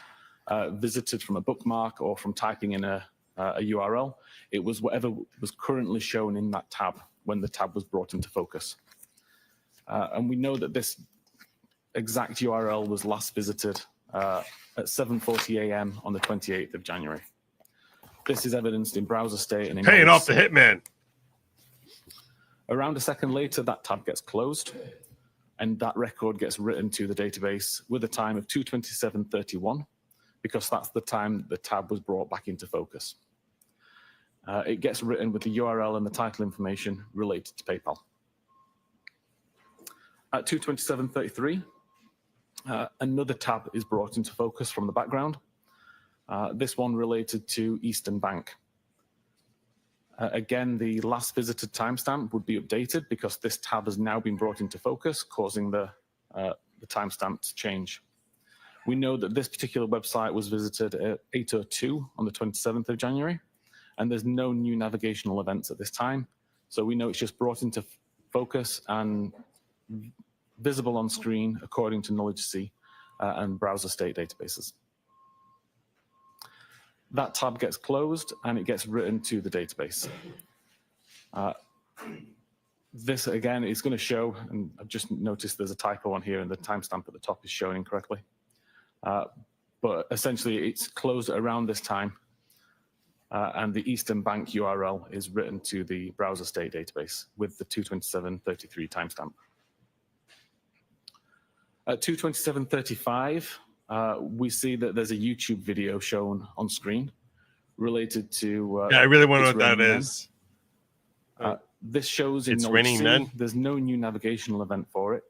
visited from a bookmark or from typing in a URL. It was whatever was currently shown in that tab when the tab was brought into focus. And we know that this exact URL was last visited at 7:40 a.m. on the 28th of January. This is evidenced in browser state and in Paying off the hitman. Around a second later, that tab gets closed, and that record gets written to the database with a time of 2:27:31, because that's the time the tab was brought back into focus. It gets written with the URL and the title information related to PayPal. At 2:27:33, another tab is brought into focus from the background. This one related to Eastern Bank. Again, the last visited timestamp would be updated because this tab has now been brought into focus, causing the timestamp to change. We know that this particular website was visited at 8:02 on the 27th of January, and there's no new navigational events at this time. So we know it's just brought into focus and visible on screen according to knowledgec and browser state databases. That tab gets closed and it gets written to the database. This again is going to show, and I've just noticed there's a typo on here and the timestamp at the top is shown incorrectly. But essentially it's closed at around this time, and the Eastern Bank URL is written to the browser state database with the 2:27:33 timestamp. At 2:27:35, we see that there's a YouTube video shown on screen related to. Yeah, I really want to know what that is. This shows in It's raining men. There's no new navigational event for it.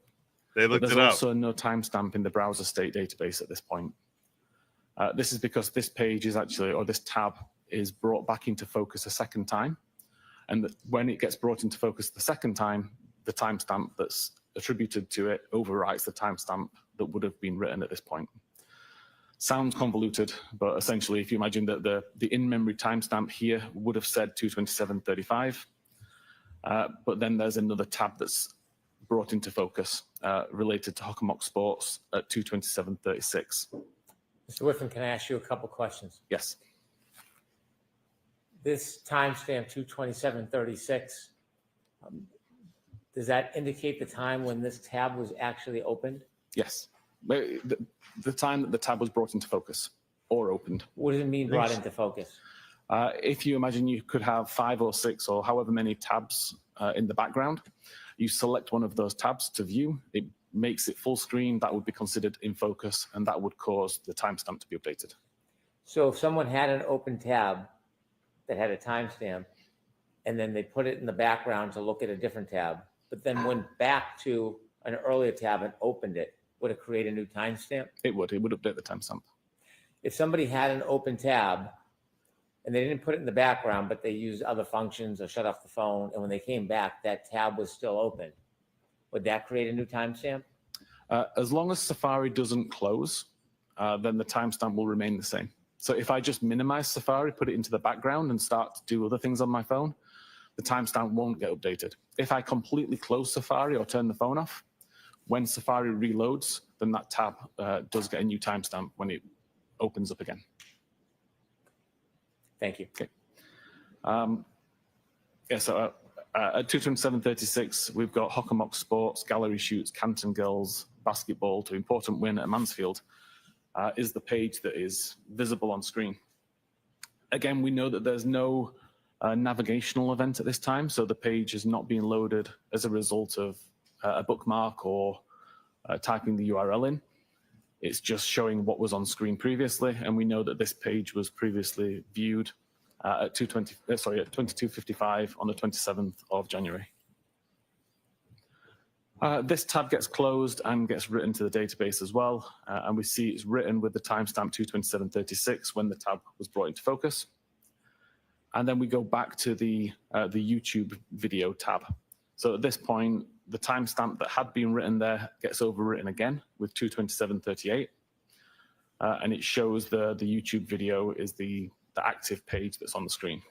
They But looked there's it up. also no timestamp in the browser state database at this point. This is because this page is actually, or this tab is brought back into focus a second time. And when it gets brought into focus the second time, the timestamp that's attributed to it overwrites the timestamp that would have been written at this point. Sounds convoluted, but essentially, if you imagine that the in-memory timestamp here would have said 227.35, but then there's another tab that's brought into focus related to Hockomock Sports at 227.36. Mr. Whiffen, can I ask you a couple questions? Yes. This timestamp 227.36, does that indicate the time when this tab was actually opened? Yes. The time that the tab was brought into focus or opened. What does it mean brought into focus? If you imagine you could have 5 or 6 or however many tabs in the background, you select one of those tabs to view, it makes it full screen, that would be considered in focus, and that would cause the timestamp to be updated. So if someone had an open tab that had a timestamp, and then they put it in the background to look at a different tab, but then went back to an earlier tab and opened it, would it create a new timestamp? It would update the timestamp. If somebody had an open tab and they didn't put it in the background, but they used other functions or shut off the phone, and when they came back, that tab was still open, would that create a new timestamp? As long as Safari doesn't close, then the timestamp will remain the same. So if I just minimize Safari, put it into the background and start to do other things on my phone, the timestamp won't get updated. If I completely close Safari or turn the phone off, when Safari reloads, then that tab does get a new timestamp when it opens up again. Thank you. Okay. So at 227.36, we've got Hockomock Sports, Gallery Shoots, Canton Girls, Basketball to important win at Mansfield is the page that is visible on screen. Again, we know that there's no navigational event at this time, so the page is not being loaded as a result of a bookmark or typing the URL in. It's just showing what was on screen previously, and we know that this page was previously viewed at 22:55 on the 27th of January. This tab gets closed and gets written to the database as well, and we see it's written with the timestamp 227.36 when the tab was brought into focus. And then we go back to the YouTube video tab. So at this point, the timestamp that had been written there gets overwritten again with 227.38, and it shows the YouTube video is the active page that's on the screen.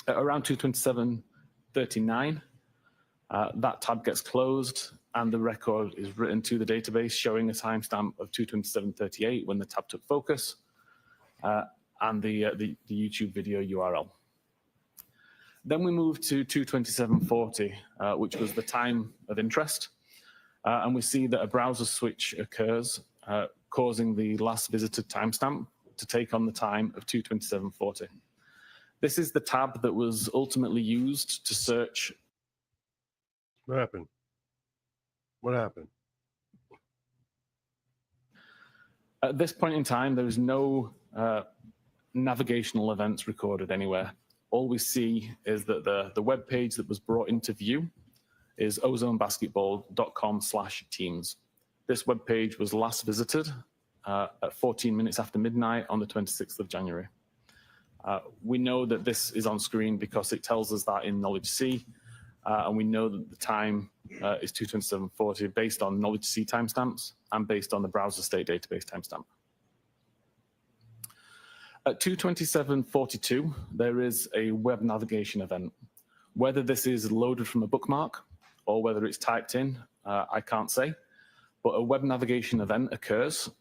At around 227.39, that tab gets closed and the record is written to the database showing a timestamp of 227.38 when the tab took focus and the YouTube video URL. Then we move to 227.40, which was the time of interest. And we see that a browser switch occurs, causing the last visited timestamp to take on the time of 227.40. This is the tab that was ultimately used to search. What happened? What happened? At this point in time, there is no navigational events recorded anywhere. All we see is that the web page that was brought into view is ozonebasketball.com/teams. This web page was last visited at 14 minutes after midnight on the 26th of January. We know that this is on screen because it tells us that in Knowledge C, and we know that the time is 227.40 based on Knowledge C timestamps and based on the browser state database timestamp. At 227.42, there is a web navigation event. Whether this is loaded from a bookmark or whether it's typed in, I can't say, but a web navigation event occurs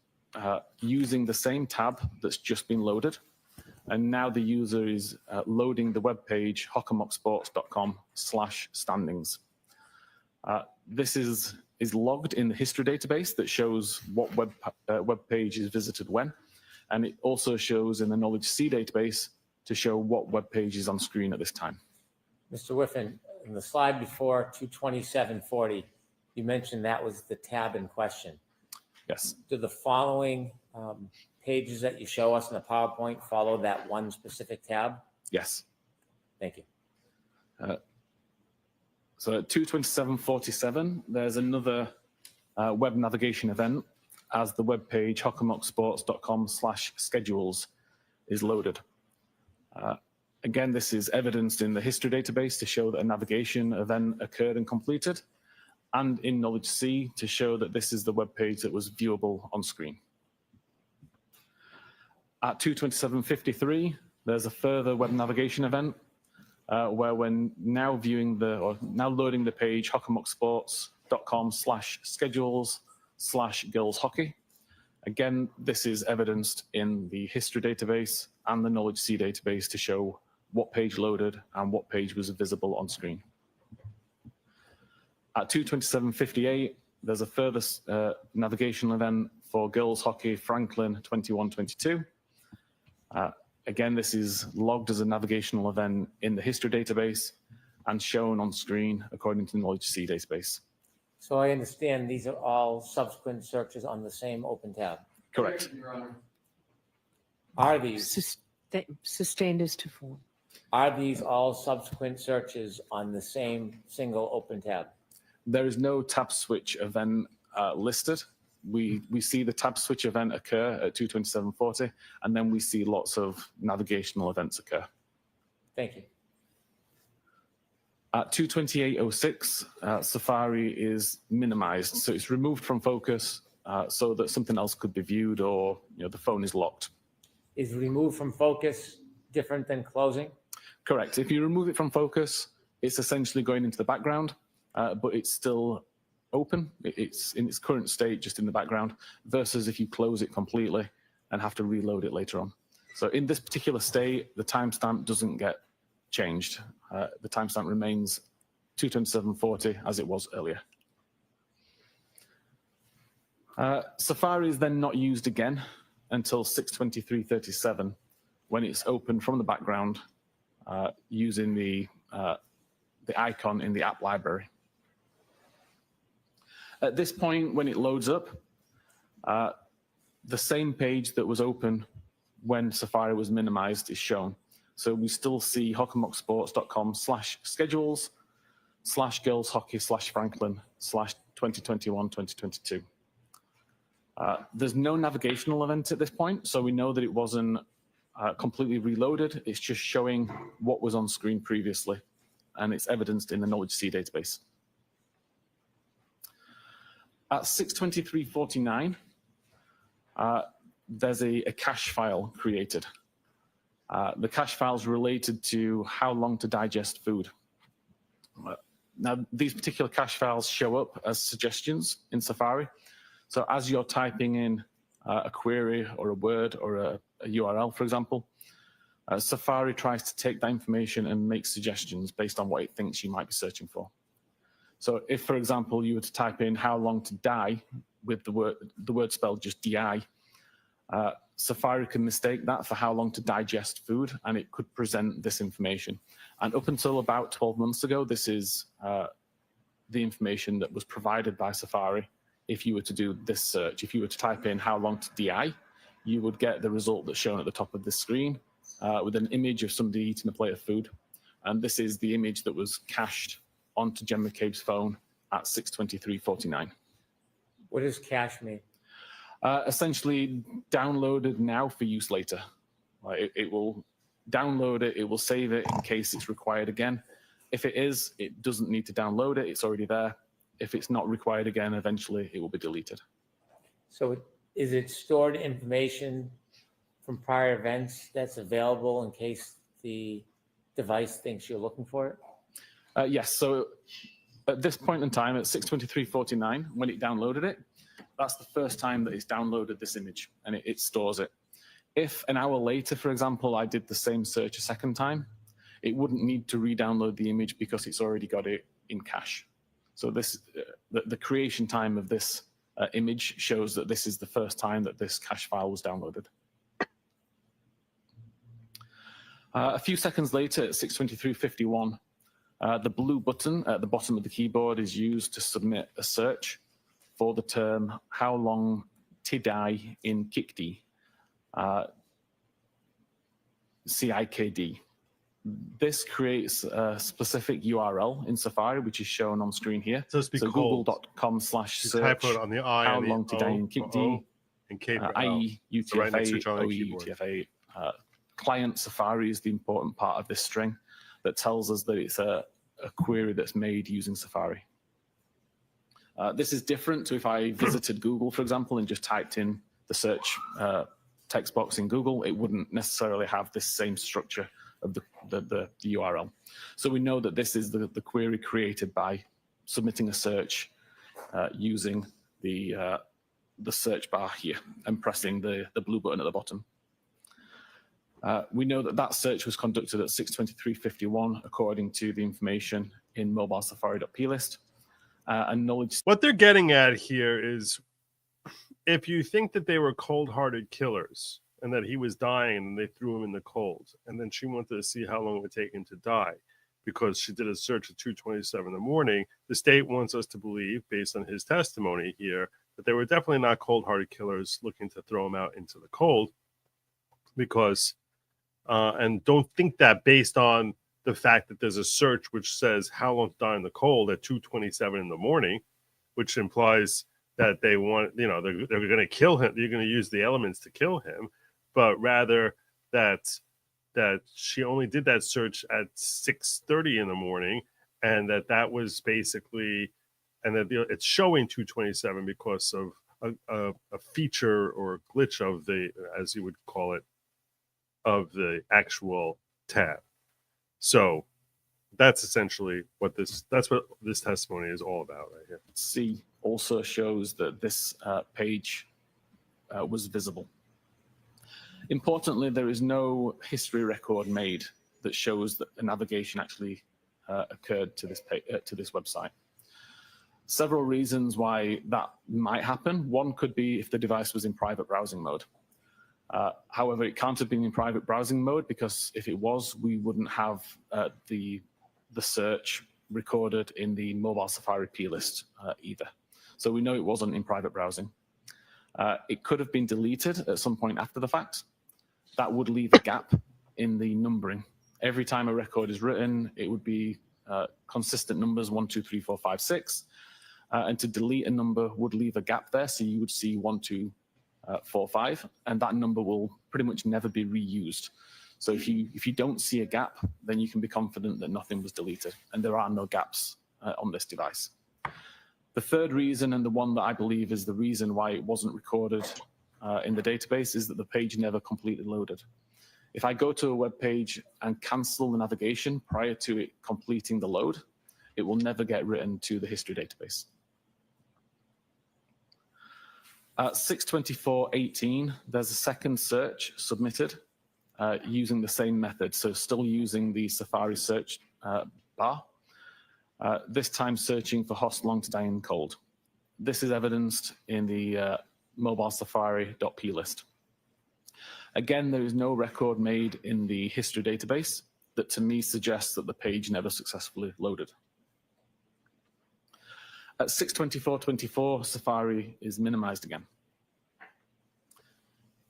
using the same tab that's just been loaded. And now the user is loading the web page hockomocksports.com/standings. This is logged in the history database that shows what web page is visited when. And it also shows in the Knowledge C database to show what web page is on screen at this time. Mr. Whiffen, in the slide before 227.40, you mentioned that was the tab in question. Yes. Do the following pages that you show us in the PowerPoint follow that one specific tab? Yes. Thank you. So at 227.47, there's another web navigation event as the web page hockamocksports.com/schedules is loaded. Again, this is evidenced in the history database to show that a navigation event occurred and completed, and in Knowledge C to show that this is the web page that was viewable on screen. At 2:27:53, there's a further web navigation event where we're now now loading the page hockamocksports.com/schedules/girls hockey. Again, this is evidenced in the history database and the Knowledge C database to show what page loaded and what page was visible on screen. At 2:27:58, there's a further navigation event for girls hockey Franklin 21-22. Again, this is logged as a navigational event in the history database and shown on screen according to the Knowledge C database. So I understand these are all subsequent searches on the same open tab. Correct. Your Honor. Are these Sustained as to form. are these all subsequent searches on the same single open tab? There is no tab switch event listed. We see the tab switch event occur at 2:27:40, and then we see lots of navigational events occur. Thank you. At 2:28:06, Safari is minimized, so it's removed from focus so that something else could be viewed, or the phone is locked. Is removed from focus different than closing? Correct. If you remove it from focus, it's essentially going into the background, but it's still open. It's in its current state, just in the background, versus if you close it completely and have to reload it later on. So in this particular state, the timestamp doesn't get changed. The timestamp remains 2:27:40 as it was earlier. Safari is then not used again until 6:23:37, when it's opened from the background using the icon in the app library. At this point, when it loads up, the same page that was open when Safari was minimized is shown. So we still see hockamocksports.com/schedules/girls hockey/Franklin/2021-2022. There's no navigational event at this point, so we know that it wasn't completely reloaded. It's just showing what was on screen previously, and it's evidenced in the Knowledge C database. At 6:23:49, there's a cache file created. The cache file is related to how long to digest food. Now, these particular cache files show up as suggestions in Safari. So as you're typing in a query or a word or a URL, for example, Safari tries to take that information and make suggestions based on what it thinks you might be searching for. So if, for example, you were to type in how long to die with the word spelled just DI, Safari can mistake that for how long to digest food, and it could present this information. And up until about 12 months ago, this is the information that was provided by Safari. If you were to do this search, if you were to type in how long to DI, you would get the result that's shown at the top of the screen with an image of somebody eating a plate of food. And this is the image that was cached onto Jen McCabe's phone at 6:23:49. What does cache mean? Essentially downloaded now for use later. It will download it, it will save it in case it's required again. If it is, it doesn't need to download it, it's already there. If it's not required again, eventually it will be deleted. So is it stored information from prior events that's available in case the device thinks you're looking for it? Yes, so at this point in time, at 6:23:49, when it downloaded it, that's the first time that it's downloaded this image, and it stores it. If an hour later, for example, I did the same search a second time, it wouldn't need to re-download the image because it's already got it in cache. So this, the creation time of this image shows that this is the first time that this cache file was downloaded. A few seconds later, at 6:23:51, the blue button at the bottom of the keyboard is used to submit a search for the term how long tidai in CICD, CIKD. This creates a specific URL in Safari, which is shown on screen here. So it's be So cold. google.com/search Type it on the I how and the long to die in O, KICD, and K for L. IE, So right next to UTF-8, each other on the OE, keyboard. UTF-8. Client Safari is the important part of this string that tells us that it's a query that's made using Safari. This is different to if I visited Google, for example, and just typed in the search text box in Google. It wouldn't necessarily have this same structure of the URL. So we know that this is the query created by submitting a search using the search bar here and pressing the blue button at the bottom. We know that that search was conducted at 6:23:51 according to the information in mobile safari.plist. And knowledge. What they're getting at here is, if you think that they were cold-hearted killers and that he was dying and they threw him in the cold, and then she wanted to see how long it would take him to die because she did a search at 2:27 in the morning, the state wants us to believe, based on his testimony here, that they were definitely not cold-hearted killers looking to throw him out into the cold, because and don't think that based on the fact that there's a search which says how long to die in the cold at 2:27 in the morning, which implies that they want, they're going to kill him. They're going to use the elements to kill him, but rather that she only did that search at 6:30 in the morning, and that was basically, and that it's showing 2:27 because of a feature or glitch of the, as you would call it, of the actual tab. So that's essentially what this testimony is all about right here. C also shows that this page was visible. Importantly, there is no history record made that shows that a navigation actually occurred to this website. Several reasons why that might happen. One could be if the device was in private browsing mode. However, it can't have been in private browsing mode, because if it was, we wouldn't have the search recorded in the mobile Safari plist either. So we know it wasn't in private browsing. It could have been deleted at some point after the fact. That would leave a gap in the numbering. Every time a record is written, it would be consistent numbers 1, 2, 3, 4, 5, 6. And to delete a number would leave a gap there. So you would see 1, 2, 4, 5, and that number will pretty much never be reused. So if you don't see a gap, then you can be confident that nothing was deleted, and there are no gaps on this device. The third reason, and the one that I believe is the reason why it wasn't recorded in the database, is that the page never completely loaded. If I go to a web page and cancel the navigation prior to it completing the load, it will never get written to the history database. At 6:24:18, there's a second search submitted using the same method, so still using the Safari search bar, this time searching for host long to die in cold. This is evidenced in the mobile safari.plist. Again, there is no record made in the history database that to me suggests that the page never successfully loaded. At 6:24:24, Safari is minimized again.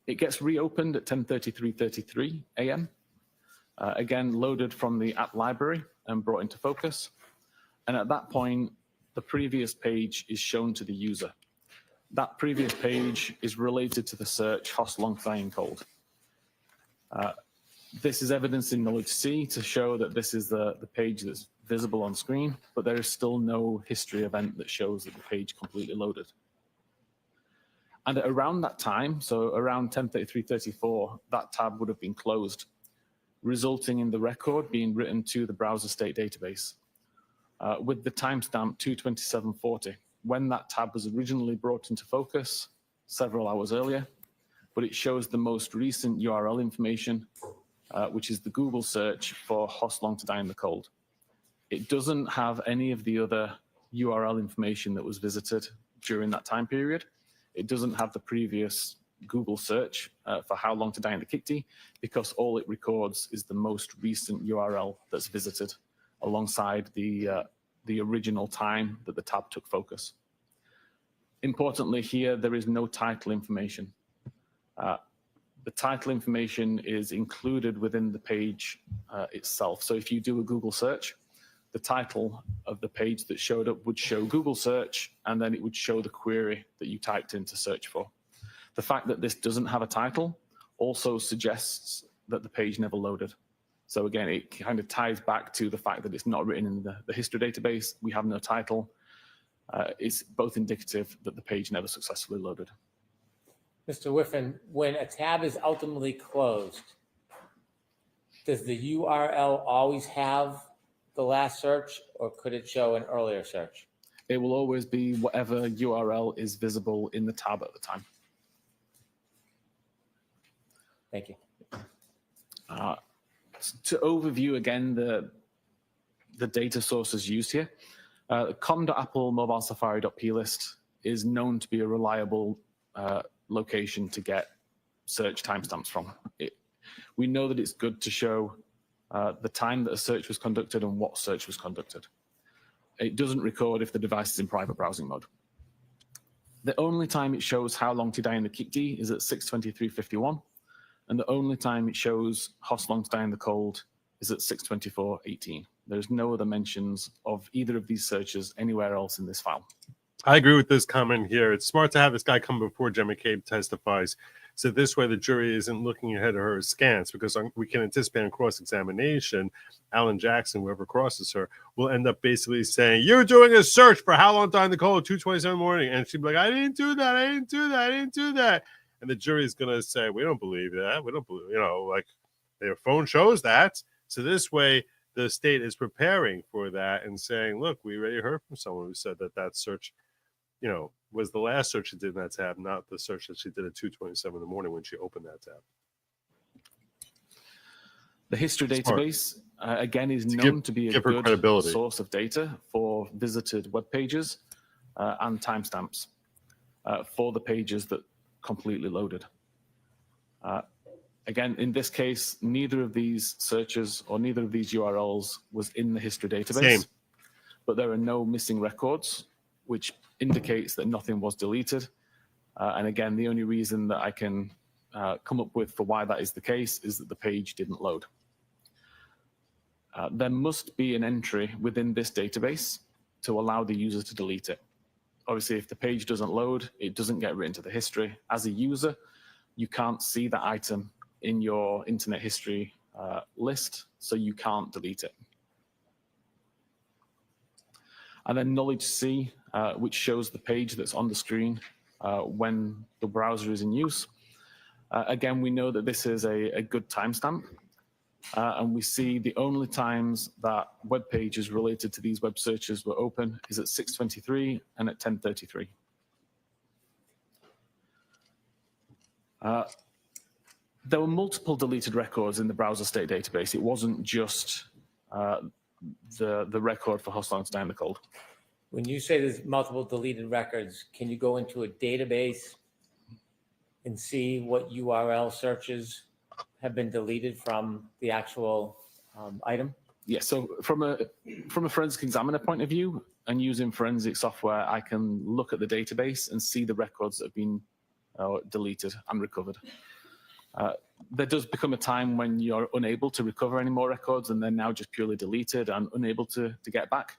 It gets reopened at 10:33:33 a.m. Again, loaded from the app library and brought into focus. And at that point, the previous page is shown to the user. That previous page is related to the search host long to die in cold. This is evidence in Knowledge C to show that this is the page that's visible on screen, but there is still no history event that shows that the page completely loaded. And at around that time, so around 10:33:34, that tab would have been closed, resulting in the record being written to the browser state database with the timestamp 2:27:40, when that tab was originally brought into focus several hours earlier, but it shows the most recent URL information, which is the Google search for host long to die in the cold. It doesn't have any of the other URL information that was visited during that time period. It doesn't have the previous Google search for how long to die in the KICD, because all it records is the most recent URL that's visited alongside the original time that the tab took focus. Importantly here, there is no title information. the title information is included within the page itself. So if you do a Google search, the title of the page that showed up would show Google search, and then it would show the query that you typed in to search for. The fact that this doesn't have a title also suggests that the page never loaded. So again, it kind of ties back to the fact that it's not written in the history database. We have no title. It's both indicative that the page never successfully loaded. Mr. Whiffen, when a tab is ultimately closed, does the URL always have the last search, or could it show an earlier search? It will always be whatever URL is visible in the tab at the time. Thank you. To overview again the data sources used here, com.apple mobile safari.plist is known to be a reliable location to get search timestamps from. We know that it's good to show the time that a search was conducted and what search was conducted. It doesn't record if the device is in private browsing mode. The only time it shows how long to die in the KICD is at 6:23:51, and the only time it shows how long to die in the cold is at 6:24:18. There's no other mentions of either of these searches anywhere else in this file. I agree with this comment here. It's smart to have this guy come before Jen McCabe testifies. So this way the jury isn't looking ahead of her askance, because we can anticipate in cross-examination, Alan Jackson, whoever crosses her, will end up basically saying, you're doing a search for how long time to call at 2:27 in the morning. And she'd be like, I didn't do that. I didn't do that. I didn't do that. And the jury is going to say, we don't believe that. We don't believe, like their phone shows that. So this way the state is preparing for that and saying, look, we already heard from someone who said that search, was the last search she did in that tab, not the search that she did at 2:27 in the morning when she opened that tab. The history Smart. database, again, is known to be a good source of data for visited web pages and timestamps for the pages that completely loaded. Again, in this case, neither of these searches or neither of these URLs was in the history database, but there are no missing records, which indicates that nothing was deleted. And again, the only reason that I can come up with for why that is the case is that the page didn't load. There must be an entry within this database to allow the user to delete it. Obviously, if the page doesn't load, it doesn't get written to the history. As a user, you can't see that item in your internet history list, so you can't delete it. And then knowledge C, which shows the page that's on the screen when the browser is in use. Again, we know that this is a good timestamp, and we see the only times that web pages related to these web searches were open is at 6:23 and at 10:33. There were multiple deleted records in the browser state database. It wasn't just the record for Hostile to Die in the Cold. When you say there's multiple deleted records, can you go into a database and see what URL searches have been deleted from the actual item? Yeah, so from a forensic examiner point of view and using forensic software, I can look at the database and see the records that have been deleted and recovered. There does become a time when you're unable to recover any more records and they're now just purely deleted and unable to get back.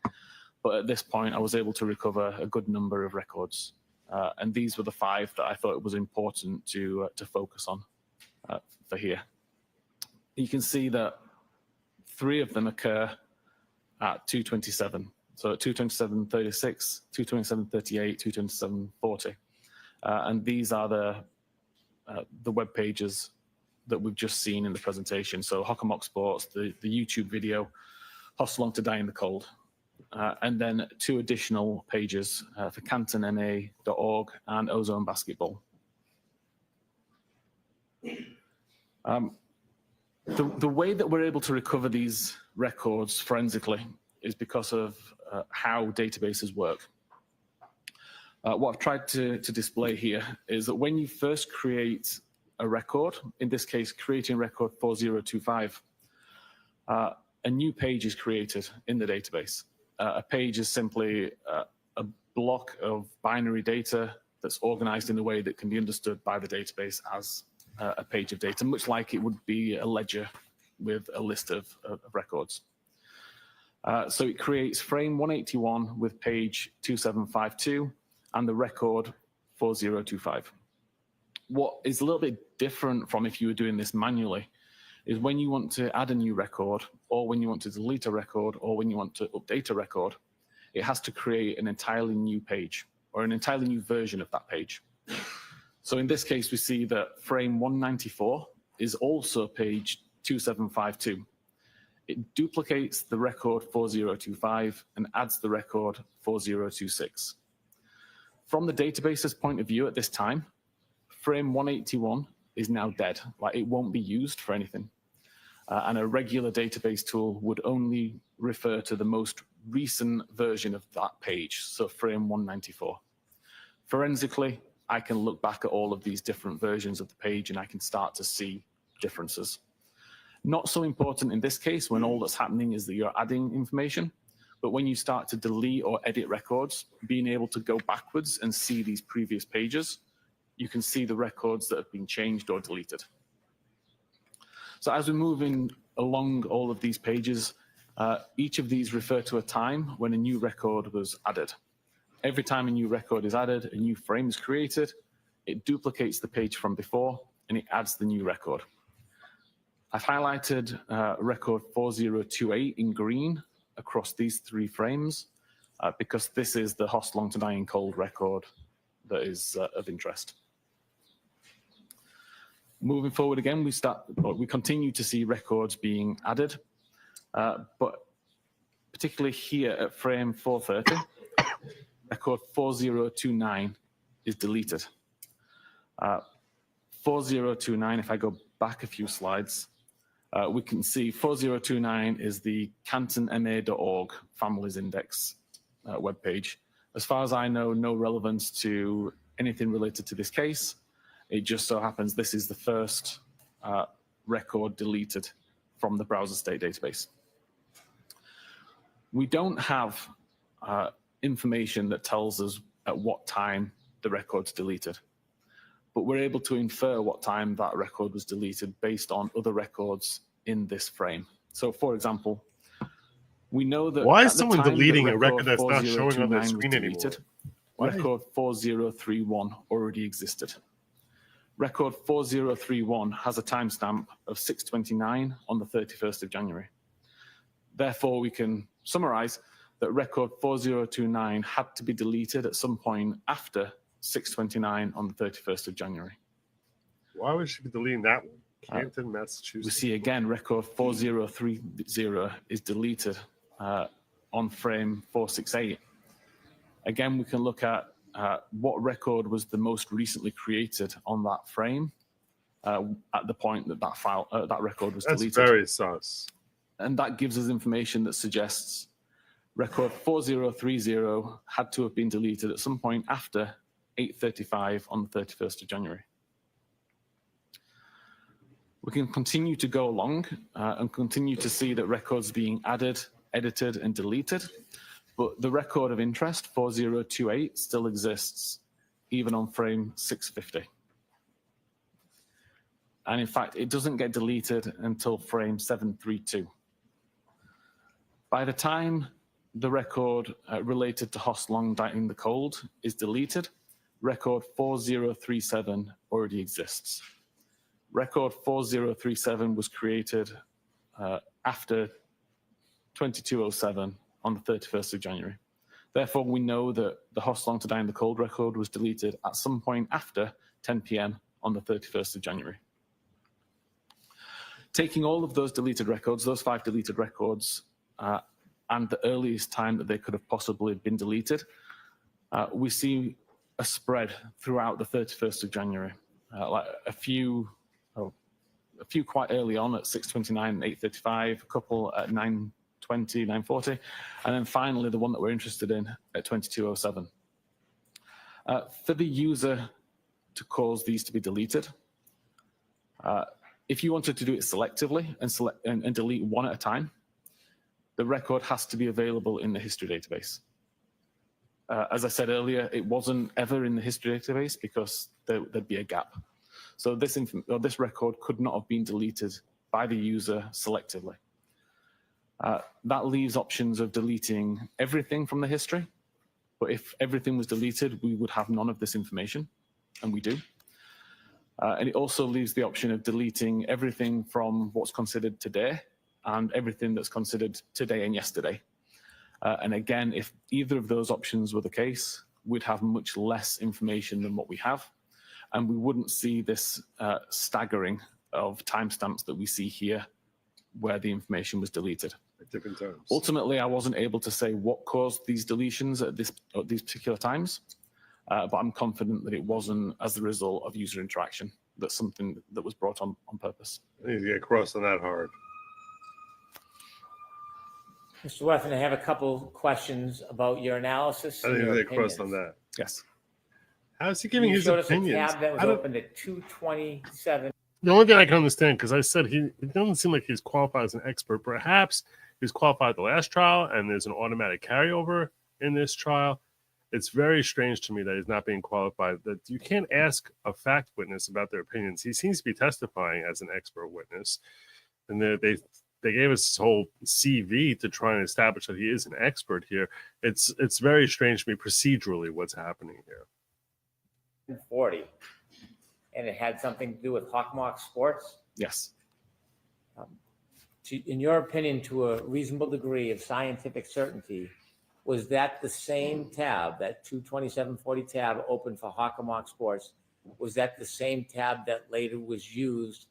But at this point, I was able to recover a good number of records. And these were the 5 that I thought it was important to focus on for here. You can see that 3 of them occur at 2:27. So at 2:27:36, 2:27:38, 2:27:40. And these are the web pages that we've just seen in the presentation. So Hockamock Sports, the YouTube video, Hostel to Die in the Cold. And then 2 additional pages for cantonma.org and Ozone Basketball. The way that we're able to recover these records forensically is because of how databases work. What I've tried to display here is that when you first create a record, in this case, creating record 4025, a new page is created in the database. A page is simply a block of binary data that's organized in a way that can be understood by the database as a page of data, much like it would be a ledger with a list of records. So it creates frame 181 with page 2752 and the record 4025. What is a little bit different from if you were doing this manually is when you want to add a new record, or when you want to delete a record, or when you want to update a record, it has to create an entirely new page or an entirely new version of that page. So in this case, we see that frame 194 is also page 2752. It duplicates the record 4025 and adds the record 4026. From the database's point of view at this time, frame 181 is now dead, like it won't be used for anything. And a regular database tool would only refer to the most recent version of that page, so frame 194. Forensically, I can look back at all of these different versions of the page and I can start to see differences. Not so important in this case when all that's happening is that you're adding information, but when you start to delete or edit records, being able to go backwards and see these previous pages, you can see the records that have been changed or deleted. So as we're moving along all of these pages, each of these refer to a time when a new record was added. Every time a new record is added, a new frame is created, it duplicates the page from before, and it adds the new record. I've highlighted record 4028 in green across these three frames because this is the host long to die in cold record that is of interest. Moving forward again, we continue to see records being added, but particularly here at frame 430, record 4029 is deleted. 4029, if I go back a few slides, we can see 4029 is the cantonma.org families index webpage. As far as I know, no relevance to anything related to this case. It just so happens this is the first record deleted from the browser state database. We don't have information that tells us at what time the record's deleted, but we're able to infer what time that record was deleted based on other records in this frame. So for example, we know that why is someone deleting a record that's not showing on the screen anymore? Record 4031 already existed. Record 4031 has a timestamp of 6:29 on the 31st of January. Therefore, we can summarize that record 4029 had to be deleted at some point after 6:29 on the 31st of January. Why would she be deleting that one? Canton, Massachusetts. We see again record 4030 is deleted on frame 468. Again, we can look at what record was the most recently created on that frame at the point that that record was deleted. That's very sus. And that gives us information that suggests record 4030 had to have been deleted at some point after 8:35 on the 31st of January. We can continue to go along and continue to see that records being added, edited, and deleted, but the record of interest, 4028, still exists, even on frame 650. And in fact, it doesn't get deleted until frame 732. By the time the record related to host long died in the cold is deleted, record 4037 already exists. Record 4037 was created after 2207 on the 31st of January. Therefore, we know that the host long to die in the cold record was deleted at some point after 10 p.m. on the 31st of January. Taking all of those deleted records, those 5 deleted records, and the earliest time that they could have possibly been deleted, we see a spread throughout the 31st of January. Like a few quite early on at 6:29 and 8:35, a couple at 9:20, 9:40, and then finally the one that we're interested in at 22:07. For the user to cause these to be deleted, if you wanted to do it selectively and delete one at a time, the record has to be available in the history database. As I said earlier, it wasn't ever in the history database because there'd be a gap. So this record could not have been deleted by the user selectively. That leaves options of deleting everything from the history. But if everything was deleted, we would have none of this information, and we do. And it also leaves the option of deleting everything from what's considered today and everything that's considered today and yesterday. And again, if either of those options were the case, we'd have much less information than what we have. And we wouldn't see this staggering of timestamps that we see here where the information was deleted. At different times. Ultimately, I wasn't able to say what caused these deletions at these particular times, but I'm confident that it wasn't as the result of user interaction. That's something that was brought on purpose. I need to get crossed on that hard. Mr. Wethen, I have a couple questions about your analysis. I and need to your get crossed on opinions. that. Yes. How is he giving You his showed us a opinions? tab that was I don't- opened at 2:27. The only thing I can understand, because I said it doesn't seem like he's qualified as an expert. Perhaps he's qualified the last trial, and there's an automatic carryover in this trial. It's very strange to me that he's not being qualified. That you can't ask a fact witness about their opinions. He seems to be testifying as an expert witness, and they gave us this whole CV to try and establish that he is an expert here. It's very strange to me procedurally what's happening here. 40, and it had something to do with Hawkmark Sports. Yes. In your opinion, to a reasonable degree of scientific certainty, was that the same tab, that 22740 tab open for Hawkmark Sports, was that the same tab that later was used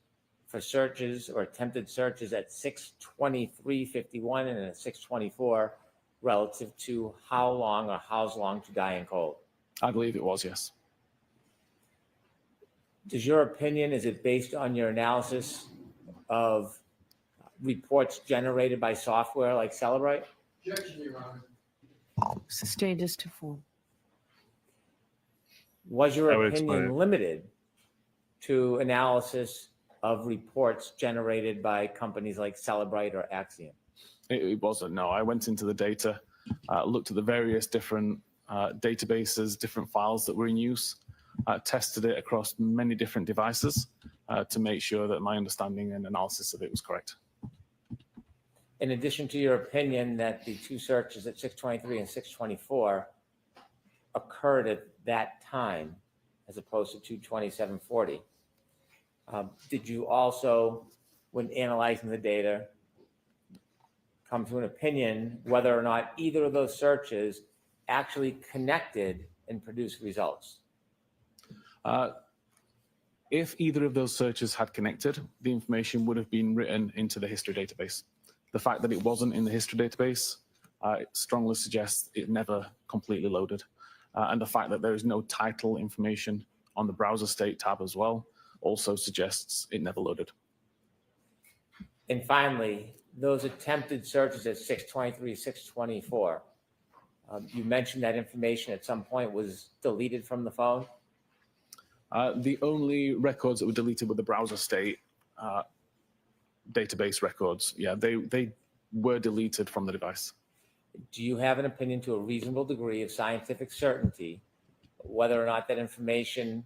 for searches or attempted searches at 6:23:51 and at 6:24 relative to how long or how's long to die in cold? I believe it was, yes. Does your opinion, is it based on your analysis of reports generated by software like Celebrite? Objection, Your Honor. Sustained as to form. Was your I would explain opinion it. limited to analysis of reports generated by companies like Celebrite or Axiom? It wasn't, no. I went into the data, looked at the various different databases, different files that were in use, tested it across many different devices to make sure that my understanding and analysis of it was correct. In addition to your opinion that the two searches at 6:23 and 6:24 occurred at that time as opposed to 2:27:40, did you also, when analyzing the data, come to an opinion whether or not either of those searches actually connected and produced results? If either of those searches had connected, the information would have been written into the history database. The fact that it wasn't in the history database it strongly suggests it never completely loaded. And the fact that there is no title information on the browser state tab as well also suggests it never loaded. And finally, those attempted searches at 6:23, 6:24, you mentioned that information at some point was deleted from the phone. The only records that were deleted were the browser state database records. Yeah, they were deleted from the device. Do you have an opinion to a reasonable degree of scientific certainty whether or not that information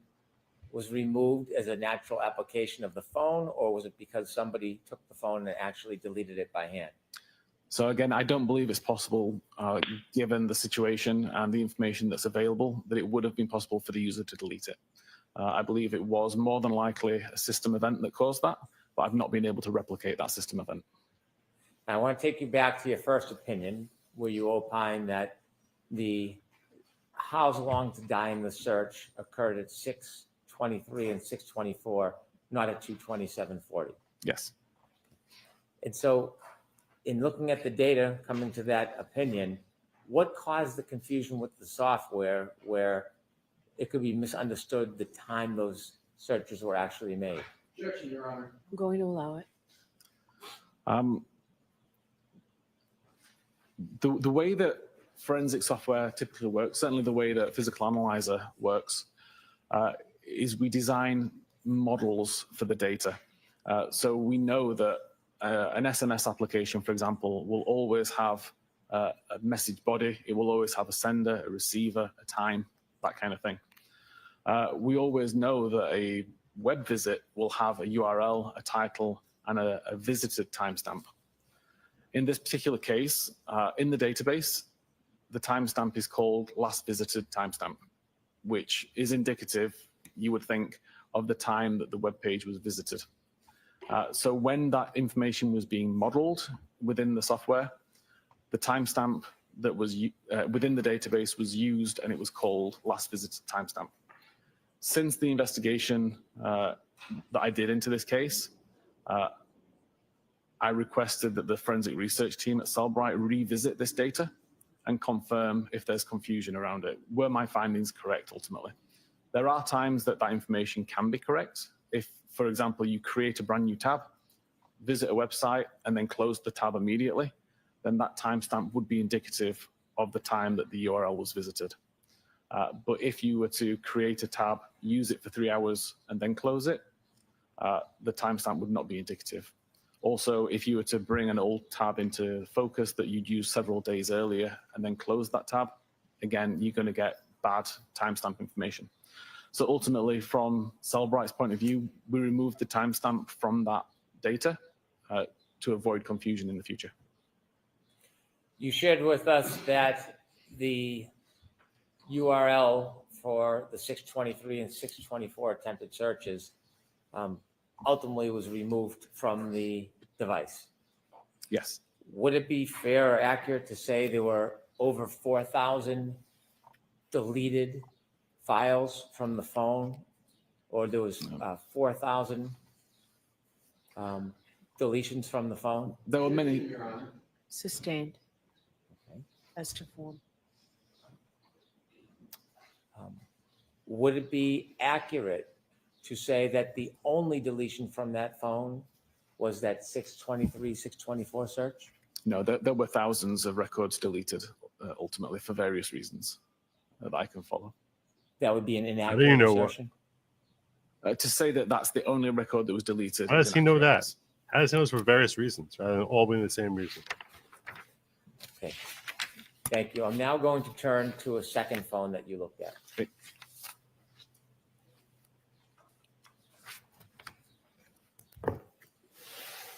was removed as a natural application of the phone, or was it because somebody took the phone and actually deleted it by hand? So again, I don't believe it's possible, given the situation and the information that's available, that it would have been possible for the user to delete it. I believe it was more than likely a system event that caused that, but I've not been able to replicate that system event. I want to take you back to your first opinion, where you opine that the how's long to die in the search occurred at 6:23 and 6:24, not at 2:27:40. Yes. And so in looking at the data coming to that opinion, what caused the confusion with the software where it could be misunderstood the time those searches were actually made? Objection, Your Honor. I'm going to allow it. The way that forensic software typically works, certainly the way that Physical Analyzer works, is we design models for the data. So we know that an SMS application, for example, will always have a message body. It will always have a sender, a receiver, a time, that kind of thing. We always know that a web visit will have a URL, a title, and a visited timestamp. In this particular case, in the database, the timestamp is called last visited timestamp, which is indicative, you would think, of the time that the web page was visited. So when that information was being modeled within the software, the timestamp that was within the database was used, and it was called last visited timestamp. Since the investigation that I did into this case, I requested that the forensic research team at Cellbrite revisit this data and confirm if there's confusion around it. Were my findings correct ultimately? There are times that that information can be correct. If, for example, you create a brand new tab, visit a website, and then close the tab immediately, then that timestamp would be indicative of the time that the URL was visited. But if you were to create a tab, use it for 3 hours, and then close it, the timestamp would not be indicative. Also, if you were to bring an old tab into focus that you'd used several days earlier and then close that tab, again, you're going to get bad timestamp information. So ultimately, from Cellbrite's point of view, we removed the timestamp from that data to avoid confusion in the future. You shared with us that the URL for the 623 and 624 attempted searches ultimately was removed from the device. Yes. Would it be fair or accurate to say there were over 4,000 deleted files from the phone, or there was 4,000 deletions from the phone? There were many. Sustained. Okay. As to form. Would it be accurate to say that the only deletion from that phone was that 623, 624 search? No, there were thousands of records deleted ultimately for various reasons that I can follow. That would be an inaccurate How do you know assertion. To say that that's the only record that was deleted. How does is he know inaccurate. that? How does he know it's for various reasons, rather than all being the same reason? Okay. Thank you. I'm now going to turn to a second phone that you looked at. Okay.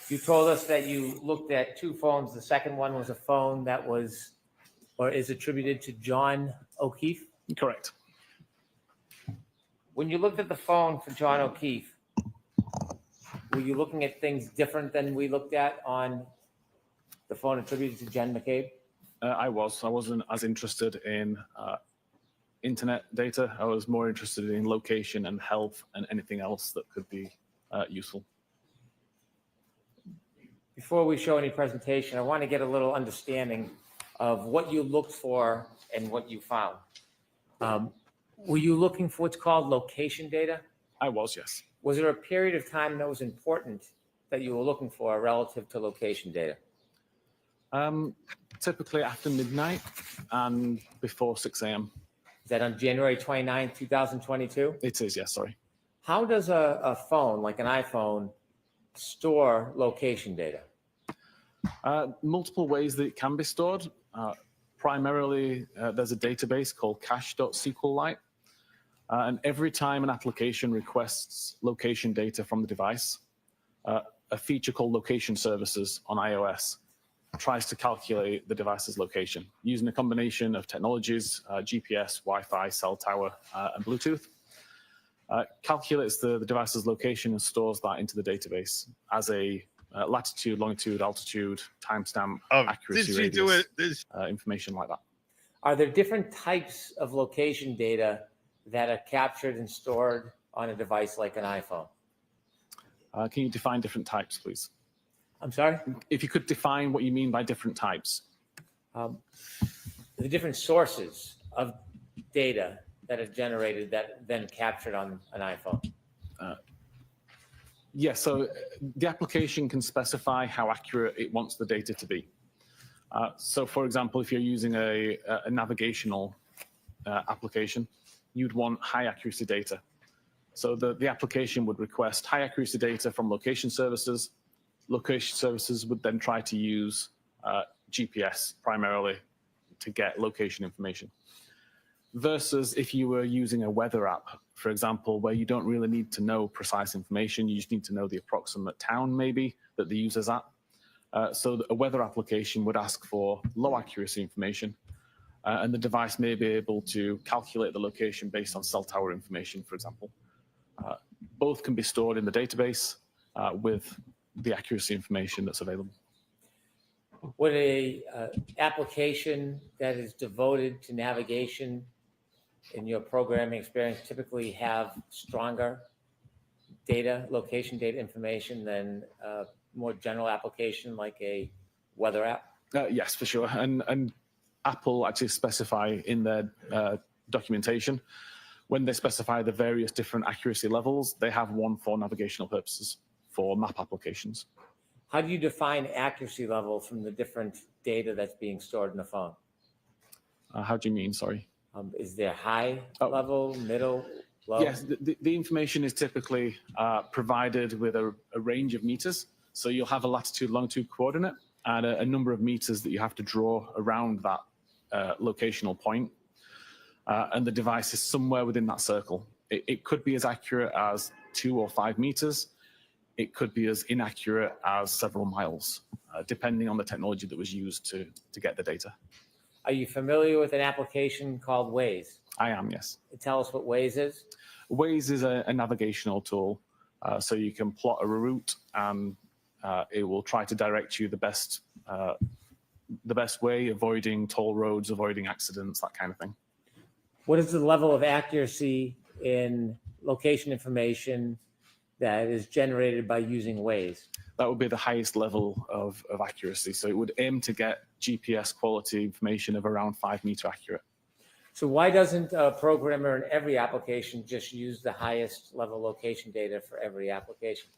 You told us that you looked at two phones. The second one was a phone that was or is attributed to John O'Keefe. Correct. When you looked at the phone for John O'Keefe, were you looking at things different than we looked at on the phone attributed to Jen McCabe? I wasn't as interested in internet data. I was more interested in location and health and anything else that could be useful. Before we show any presentation, I want to get a little understanding of what you looked for and what you found. Were you looking for what's called location data? I was, yes. Was there a period of time that was important that you were looking for relative to location data? Typically after midnight and before 6 a.m. Is that on January 29, 2022? It is, yes, sorry. How does a phone, like an iPhone, store location data? Multiple ways that it can be stored. Primarily, there's a database called cache.sqlite. And every time an application requests location data from the device, a feature called location services on iOS tries to calculate the device's location using a combination of technologies, GPS, Wi-Fi, cell tower, and Bluetooth. Calculates the device's location and stores that into the database as a latitude, longitude, altitude, timestamp, accuracy, did you radius, do it? information like that. Are there different types of location data that are captured and stored on a device like an iPhone? Can you define different types, please? I'm sorry? If you could define what you mean by different types. The different sources of data that are generated that then captured on an iPhone. Yes, so the application can specify how accurate it wants the data to be. So for example, if you're using a navigational application, you'd want high accuracy data. So the application would request high accuracy data from location services. Location services would then try to use GPS primarily to get location information. Versus if you were using a weather app, for example, where you don't really need to know precise information. You just need to know the approximate town maybe that the user's at. So a weather application would ask for low accuracy information, and the device may be able to calculate the location based on cell tower information, for example. Both can be stored in the database with the accuracy information that's available. Would a application that is devoted to navigation in your programming experience typically have stronger data, location data information than a more general application like a weather app? Yes, for sure. And Apple actually specify in their documentation, when they specify the various different accuracy levels, they have one for navigational purposes for map applications. How do you define accuracy level from the different data that's being stored in the phone? How do you mean, sorry? Is there high level, middle, low? Yes, the information is typically provided with a range of meters. So you'll have a latitude, longitude coordinate and a number of meters that you have to draw around that locational point. And the device is somewhere within that circle. It could be as accurate as 2 or 5 meters. It could be as inaccurate as several miles, depending on the technology that was used to get the data. Are you familiar with an application called Waze? I am, yes. Tell us what Waze is. Waze is a navigational tool. So you can plot a route and it will try to direct you the best way, avoiding toll roads, avoiding accidents, that kind of thing. What is the level of accuracy in location information that is generated by using Waze? That would be the highest level of accuracy. So it would aim to get GPS quality information of around 5 meter accurate. So why doesn't a programmer in every application just use the highest level location data for every application?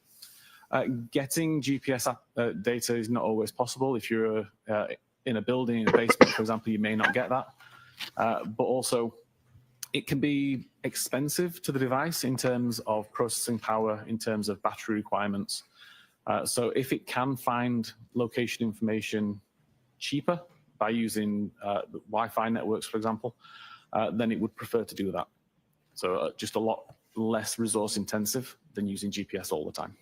Getting GPS data is not always possible. If you're in a building, in a basement, for example, you may not get that. But also, it can be expensive to the device in terms of processing power, in terms of battery requirements. So if it can find location information cheaper by using Wi-Fi networks, for example, then it would prefer to do that. So just a lot less resource intensive than using GPS all the time.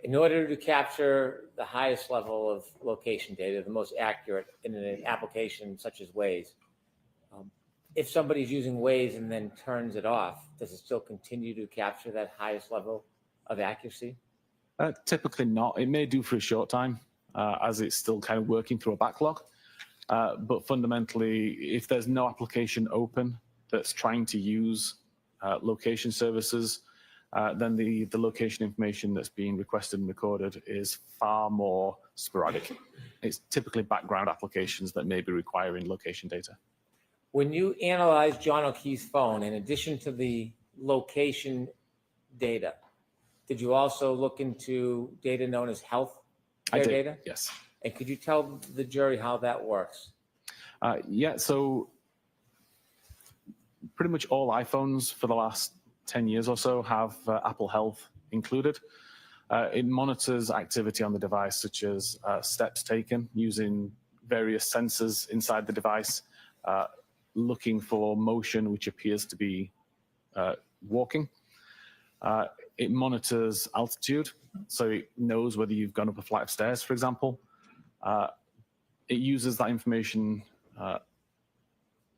In order to capture the highest level of location data, the most accurate in an application such as Waze, if somebody's using Waze and then turns it off, does it still continue to capture that highest level of accuracy? Typically not. It may do for a short time as it's still kind of working through a backlog. But fundamentally, if there's no application open that's trying to use location services, then the location information that's being requested and recorded is far more sporadic. It's typically background applications that may be requiring location data. When you analyze John O'Keefe's phone, in addition to the location data, did you also look into data known as health care data? Yes. And could you tell the jury how that works? Yeah, so pretty much all iPhones for the last 10 years or so have Apple Health included. It monitors activity on the device, such as steps taken using various sensors inside the device, looking for motion which appears to be walking. It monitors altitude, so it knows whether you've gone up a flight of stairs, for example. It uses that information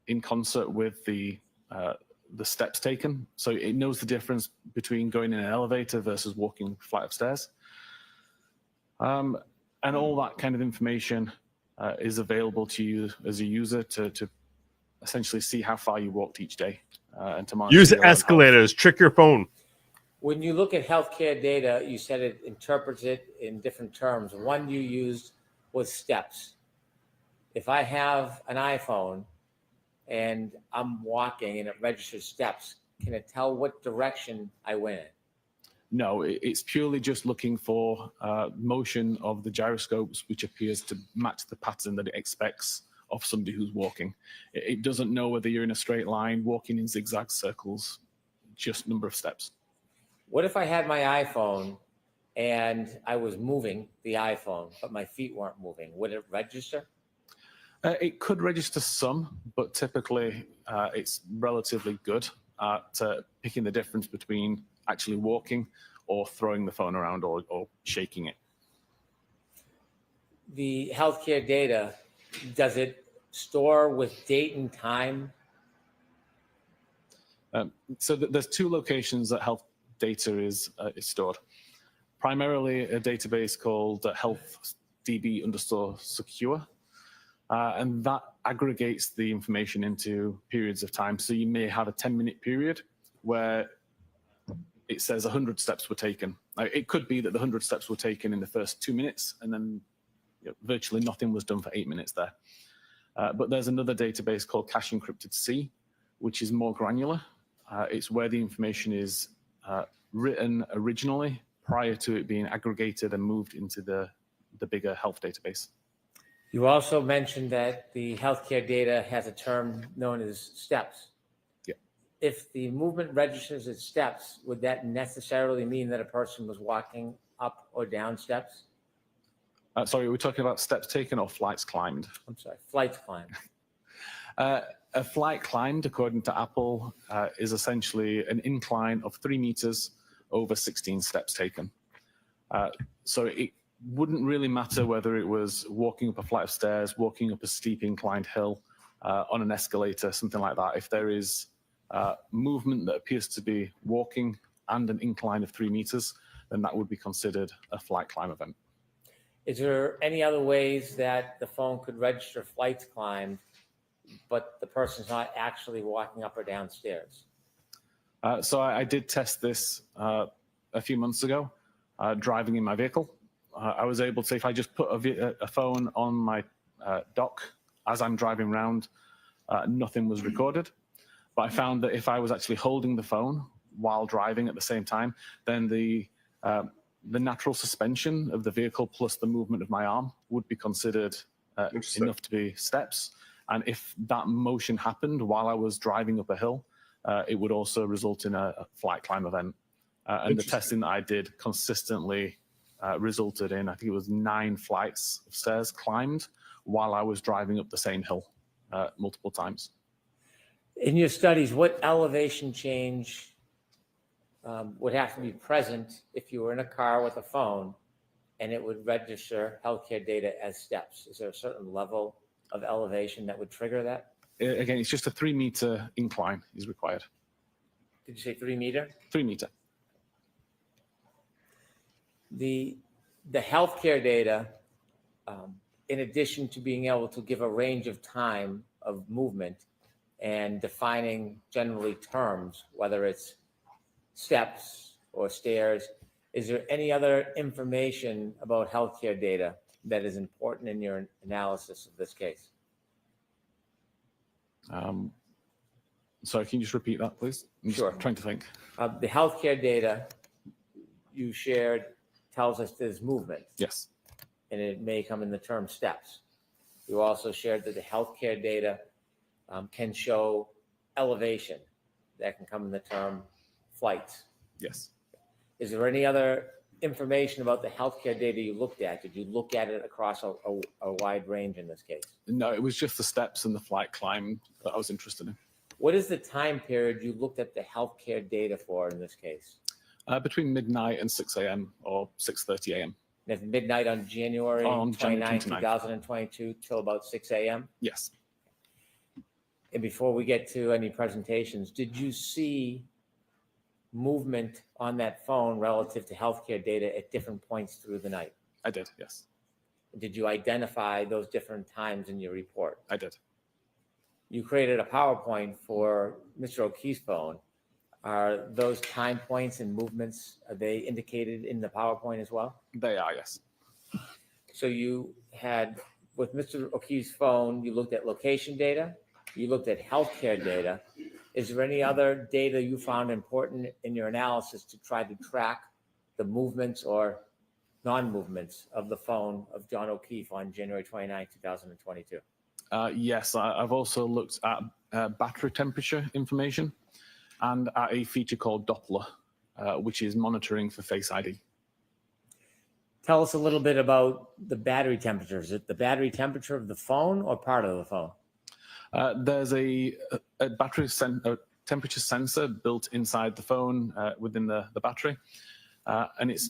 in concert with the steps taken, so it knows the difference between going in an elevator versus walking a flight of stairs. And all that kind of information is available to you as a user to essentially see how far you walked each day and to monitor. Use escalators, trick your phone. When you look at healthcare data, you said it interprets it in different terms. One you used was steps. If I have an iPhone and I'm walking and it registers steps, can it tell what direction I went in? No, it's purely just looking for motion of the gyroscopes, which appears to match the pattern that it expects of somebody who's walking. It doesn't know whether you're in a straight line, walking in zigzag circles, just number of steps. What if I had my iPhone and I was moving the iPhone, but my feet weren't moving? Would it register? It could register some, but typically it's relatively good at picking the difference between actually walking or throwing the phone around or shaking it. The healthcare data, does it store with date and time? So there's two locations that health data is stored. Primarily a database called healthdb_secure, and that aggregates the information into periods of time. So you may have a 10-minute period where it says 100 steps were taken. It could be that the 100 steps were taken in the first 2 minutes, and then virtually nothing was done for 8 minutes there. But there's another database called Cache Encrypted C, which is more granular. It's where the information is written originally prior to it being aggregated and moved into the bigger health database. You also mentioned that the healthcare data has a term known as steps. Yeah. If the movement registers as steps, would that necessarily mean that a person was walking up or down steps? Sorry, we're talking about steps taken or flights climbed? I'm sorry, flights climbed. A flight climbed, according to Apple, is essentially an incline of 3 meters over 16 steps taken. So it wouldn't really matter whether it was walking up a flight of stairs, walking up a steep inclined hill, on an escalator, something like that. If there is movement that appears to be walking and an incline of 3 meters, then that would be considered a flight climb event. Is there any other ways that the phone could register flights climbed, but the person's not actually walking up or down stairs? So I did test this a few months ago, driving in my vehicle. I was able to, if I just put a phone on my dock as I'm driving around, nothing was recorded. But I found that if I was actually holding the phone while driving at the same time, then the natural suspension of the vehicle plus the movement of my arm would be considered enough to be steps. And if that motion happened while I was driving up a hill, it would also result in a flight climb event. And the testing that I did consistently resulted in, I think it was 9 flights of stairs climbed while I was driving up the same hill multiple times. In your studies, what elevation change would have to be present if you were in a car with a phone and it would register healthcare data as steps? Is there a certain level of elevation that would trigger that? Again, it's just a 3 meter incline is required. Did you say 3 meter? 3 meter. The healthcare data, in addition to being able to give a range of time of movement and defining generally terms, whether it's steps or stairs, is there any other information about healthcare data that is important in your analysis of this case? Sorry, can you just repeat that, please? I'm Sure. Trying to think. The healthcare data you shared tells us there's movement, Yes. and it may come in the term steps. You also shared that the healthcare data can show elevation. That can come in the term flights. Yes. Is there any other information about the healthcare data you looked at? Did you look at it across a wide range in this case? No, it was just the steps and the flight climb that I was interested in. What is the time period you looked at the healthcare data for in this case? Between midnight and 6 a.m. or 6:30 a.m. That's midnight on January On 29, January 2022 till about 6 a.m.? Yes. And before we get to any presentations, did you see movement on that phone relative to healthcare data at different points through the night? I did, yes. Did you identify those different times in your report? I did. You created a PowerPoint for Mr. O'Keefe's phone. Are those time points and movements, are they indicated in the PowerPoint as well? They are, yes. So you had, with Mr. O'Keefe's phone, you looked at location data, you looked at healthcare data. Is there any other data you found important in your analysis to try to track the movements or non-movements of the phone of John O'Keefe on January 29, 2022? Yes, I've also looked at battery temperature information and at a feature called Doppler, which is monitoring for Face ID. Tell us a little bit about the battery temperature. Is it the battery temperature of the phone or part of the phone? There's a battery temperature sensor built inside the phone within the battery. And it's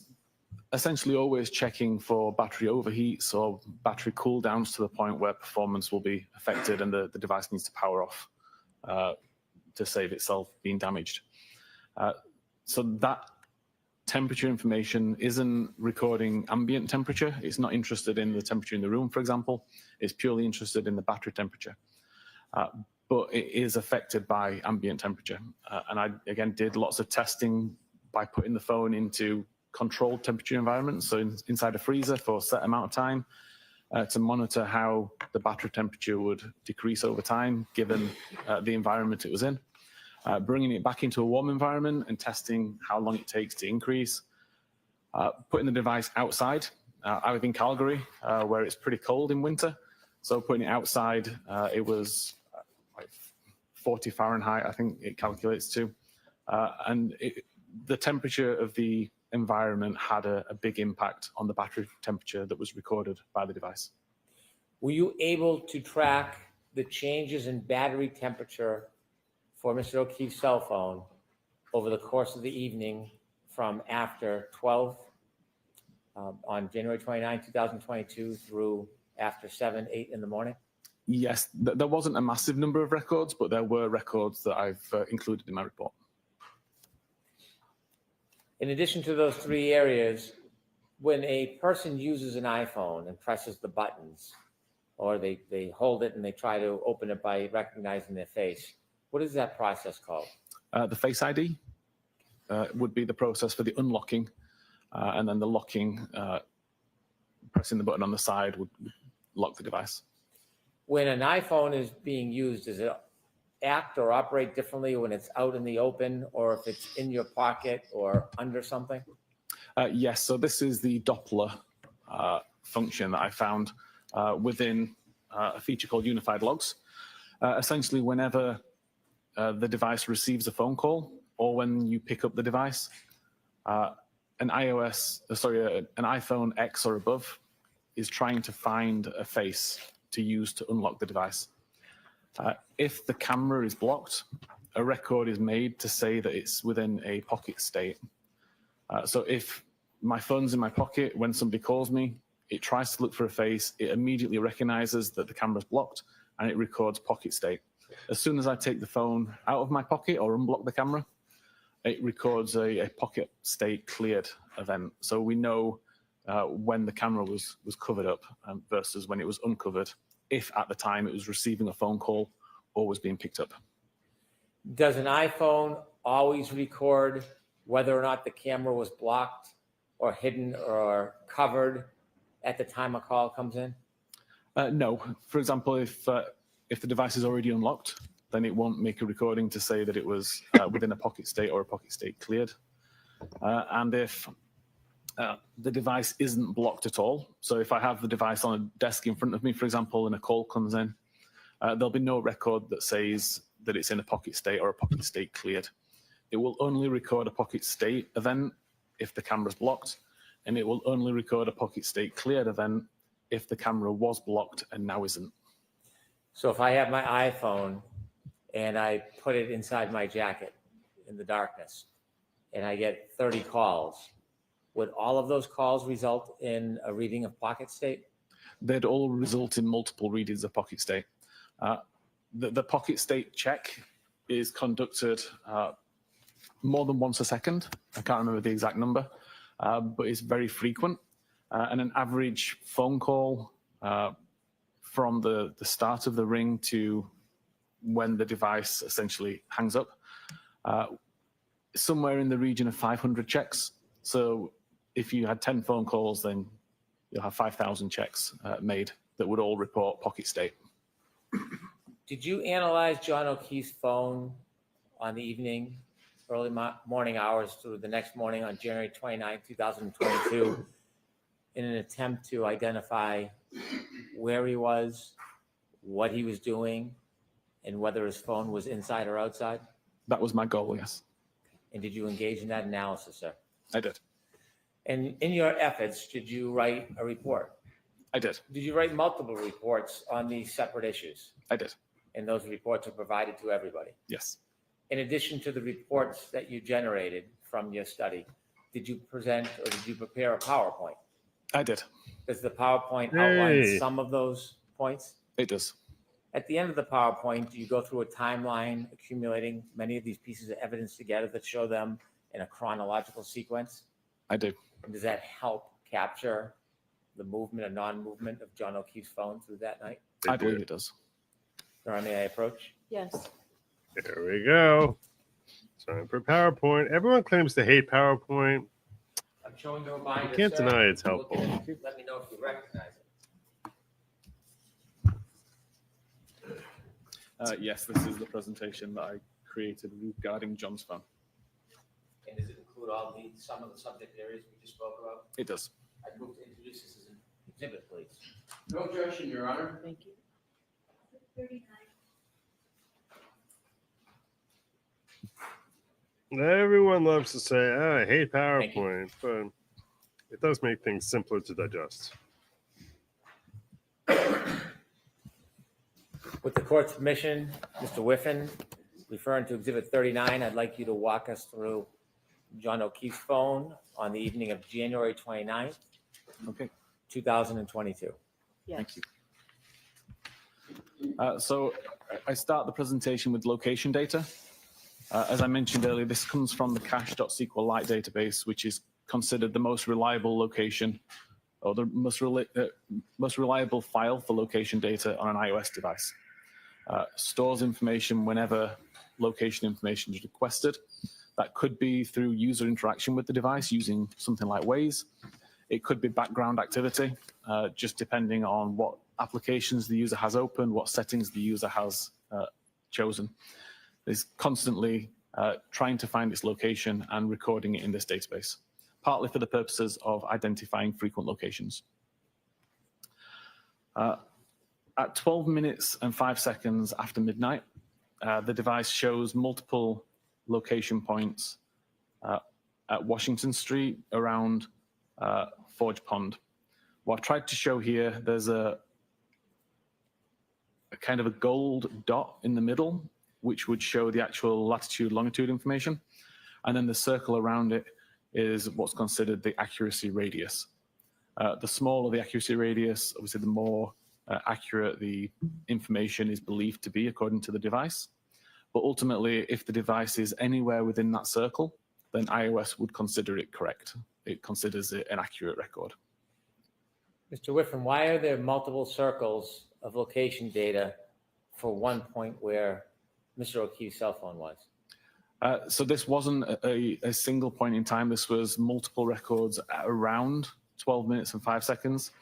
essentially always checking for battery overheats or battery cool downs to the point where performance will be affected and the device needs to power off to save itself being damaged. So that temperature information isn't recording ambient temperature. It's not interested in the temperature in the room, for example. It's purely interested in the battery temperature. But it is affected by ambient temperature. And I, again, did lots of testing by putting the phone into controlled temperature environments, so inside a freezer for a set amount of time, to monitor how the battery temperature would decrease over time, given the environment it was in. Bringing it back into a warm environment and testing how long it takes to increase. Putting the device outside. I live in Calgary, where it's pretty cold in winter. So putting it outside, it was like 40 Fahrenheit, I think it calculates to. And the temperature of the environment had a big impact on the battery temperature that was recorded by the device. Were you able to track the changes in battery temperature for Mr. O'Keefe's cell phone over the course of the evening from after 12 on January 29, 2022 through after 7, 8 in the morning? Yes, there wasn't a massive number of records, but there were records that I've included in my report. In addition to those three areas, when a person uses an iPhone and presses the buttons, or they hold it and they try to open it by recognizing their face, what is that process called? The Face ID would be the process for the unlocking, and then the locking, pressing the button on the side would lock the device. When an iPhone is being used, does it act or operate differently when it's out in the open, or if it's in your pocket or under something? Yes, so this is the doppler function that I found within a feature called Unified Logs. Essentially, whenever the device receives a phone call, or when you pick up the device, an iPhone X or above is trying to find a face to use to unlock the device. If the camera is blocked, a record is made to say that it's within a pocket state. So if my phone's in my pocket, when somebody calls me, it tries to look for a face, it immediately recognizes that the camera's blocked, and it records pocket state. As soon as I take the phone out of my pocket or unblock the camera, it records a pocket state cleared event. So we know when the camera was covered up versus when it was uncovered, if at the time it was receiving a phone call or was being picked up. Does an iPhone always record whether or not the camera was blocked or hidden or covered at the time a call comes in? No. For example, if the device is already unlocked, then it won't make a recording to say that it was within a pocket state or a pocket state cleared. And if the device isn't blocked at all, so if I have the device on a desk in front of me, for example, and a call comes in, there'll be no record that says that it's in a pocket state or a pocket state cleared. It will only record a pocket state event if the camera's blocked, and it will only record a pocket state cleared event if the camera was blocked and now isn't. So if I have my iPhone and I put it inside my jacket in the darkness and I get 30 calls, would all of those calls result in a reading of pocket state? They'd all result in multiple readings of pocket state. The pocket state check is conducted more than once a second. I can't remember the exact number, but it's very frequent. And an average phone call from the start of the ring to when the device essentially hangs up, somewhere in the region of 500 checks. So if you had 10 phone calls, then you'll have 5,000 checks made that would all report pocket state. Did you analyze John O'Keefe's phone on the evening, early morning hours through the next morning on January 29, 2022, in an attempt to identify where he was, what he was doing, and whether his phone was inside or outside? That was my goal, yes. And did you engage in that analysis, sir? I did. And in your efforts, did you write a report? I did. Did you write multiple reports on these separate issues? I did. And those reports are provided to everybody? Yes. In addition to the reports that you generated from your study, did you present or did you prepare a PowerPoint? I did. Does the PowerPoint outline Hey. some of those points? It does. At the end of the PowerPoint, do you go through a timeline accumulating many of these pieces of evidence together that show them in a chronological sequence? I do. And does that help capture the movement or non-movement of John O'Keefe's phone through that night? I believe it does. Or may I approach? Yes. There we go. Time for PowerPoint. Everyone claims to hate PowerPoint. I'm showing you a binder. You can't sir. deny it's Look at helpful. it. Let me know if you recognize it. Yes, this is the presentation that I created regarding John's phone. And does it include some of the subject areas we just spoke about? It does. I'd move to introduce this as an exhibit, please. No objection, Your Honor. Thank you. Everyone loves to say, I hate Thank you. PowerPoint, but it does make things simpler to digest. With the court's permission, Mr. Whiffen, referring to Exhibit 39, I'd like you to walk us through John O'Keefe's phone on the evening of January 29th, Okay. 2022. Yes. Thank you. So I start the presentation with location data. As I mentioned earlier, this comes from the cache.sqlite database, which is considered the most reliable location or the most reliable file for location data on an iOS device. Stores information whenever location information is requested. That could be through user interaction with the device using something like Waze. It could be background activity, just depending on what applications the user has open, what settings the user has chosen. It's constantly trying to find its location and recording it in this database, partly for the purposes of identifying frequent locations. At 12 minutes and 5 seconds after midnight, the device shows multiple location points at Washington Street around Forge Pond. What I've tried to show here, there's a kind of a gold dot in the middle, which would show the actual latitude, longitude information. And then the circle around it is what's considered the accuracy radius. The smaller the accuracy radius, obviously the more accurate the information is believed to be according to the device. But ultimately, if the device is anywhere within that circle, then iOS would consider it correct. It considers it an accurate record. Mr. Whiffen, why are there multiple circles of location data for one point where Mr. O'Keefe's cell phone was? So this wasn't a single point in time. This was multiple records at around 12 minutes and 5 seconds.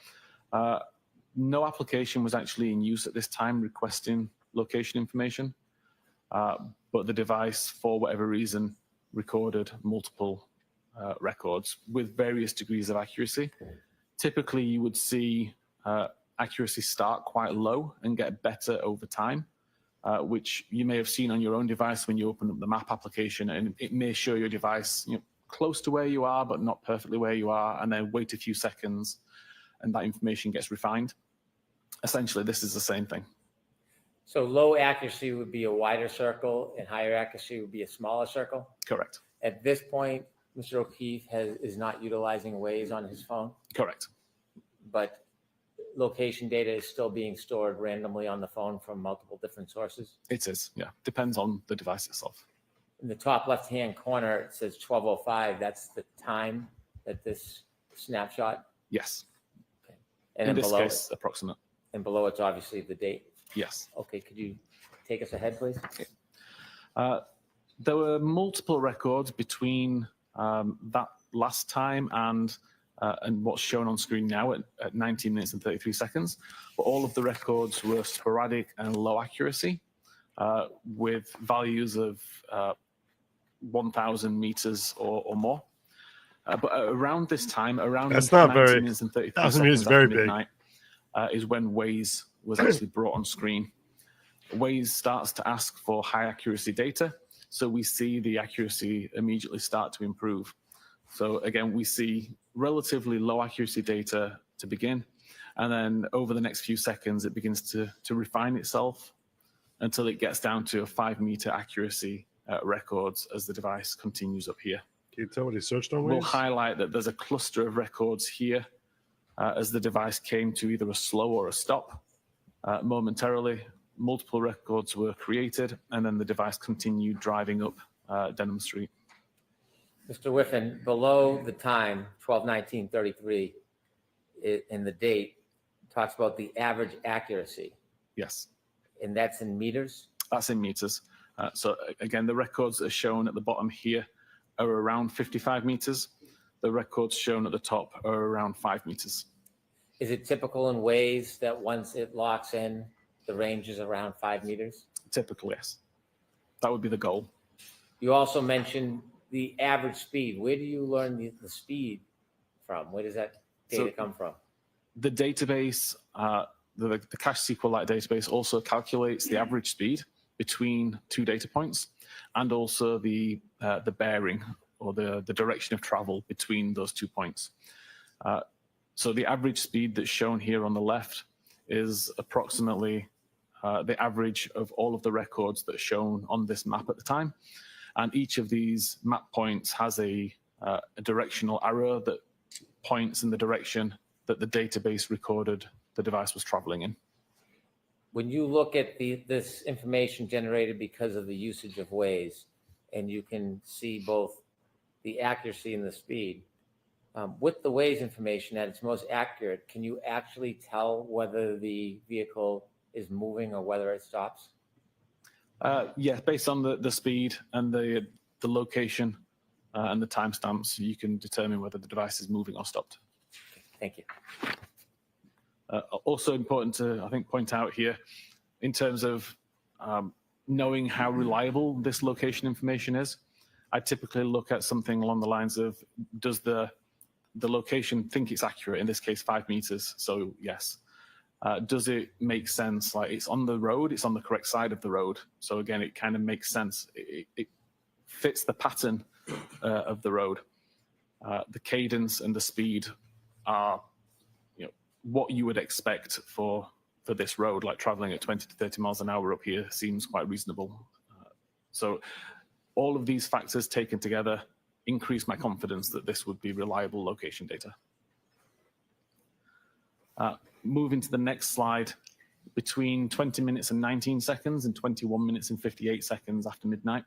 No application was actually in use at this time requesting location information, but the device, for whatever reason, recorded multiple records with various degrees of accuracy. Typically, you would see accuracy start quite low and get better over time, which you may have seen on your own device when you open up the map application, and it may show your device close to where you are, but not perfectly where you are, and then wait a few seconds, and that information gets refined. Essentially, this is the same thing. So low accuracy would be a wider circle and higher accuracy would be a smaller circle? Correct. At this point, Mr. O'Keefe is not utilizing Waze on his phone, Correct. but location data is still being stored randomly on the phone from multiple different sources. It is, yeah. Depends on the device itself. In the top left-hand corner, it says 12:05. That's the time that this snapshot. Yes. And In then this below, case, approximate. and below it's obviously the date. Yes. Okay, could you take us ahead, please? There were multiple records between that last time and what's shown on screen now at 19 minutes and 33 seconds. But all of the records were sporadic and low accuracy with values of 1,000 meters or more. But around this time, around That's not 19 very- minutes and 33 1,000 seconds meters is after very big. midnight, is when Waze was actually brought on screen. Waze starts to ask for high accuracy data, so we see the accuracy immediately start to improve. So again, we see relatively low accuracy data to begin, and then over the next few seconds, it begins to refine itself until it gets down to a 5 meter accuracy records as the device continues up here. Can you tell what he searched on? We'll Waze? highlight that there's a cluster of records here as the device came to either a slow or a stop. Momentarily, multiple records were created, and then the device continued driving up Denham Street. Mr. Whiffen, below the time, 12/19/33, in the date, talks about the average accuracy, Yes, and that's in meters? that's in meters. So again, the records that are shown at the bottom here are around 55 meters. The records shown at the top are around 5 meters. Is it typical in ways that once it locks in, the range is around 5 meters? Typically, yes. That would be the goal. You also mentioned the average speed. Where do you learn the speed from? Where does that data come from? The database, the cache SQLite database also calculates the average speed between 2 data points, and also the bearing or the direction of travel between those 2 points. So the average speed that's shown here on the left is approximately the average of all of the records that are shown on this map at the time. And each of these map points has a directional arrow that points in the direction that the database recorded the device was traveling in. When you look at this information generated because of the usage of Waze, and you can see both the accuracy and the speed, with the Waze information at its most accurate, can you actually tell whether the vehicle is moving or whether it stops? Yeah, based on the speed and the location and the timestamps, you can determine whether the device is moving or stopped. Thank you. Also important to, I think, point out here, in terms of knowing how reliable this location information is, I typically look at something along the lines of, does the location think it's accurate? In this case, 5 meters, so yes. Does it make sense? Like, it's on the road, it's on the correct side of the road. So again, it kind of makes sense. It fits the pattern of the road. The cadence and the speed are, what you would expect for this road, like traveling at 20 to 30 miles an hour up here seems quite reasonable. So all of these factors taken together increase my confidence that this would be reliable location data. Moving to the next slide, between 20 minutes and 19 seconds and 21 minutes and 58 seconds after midnight,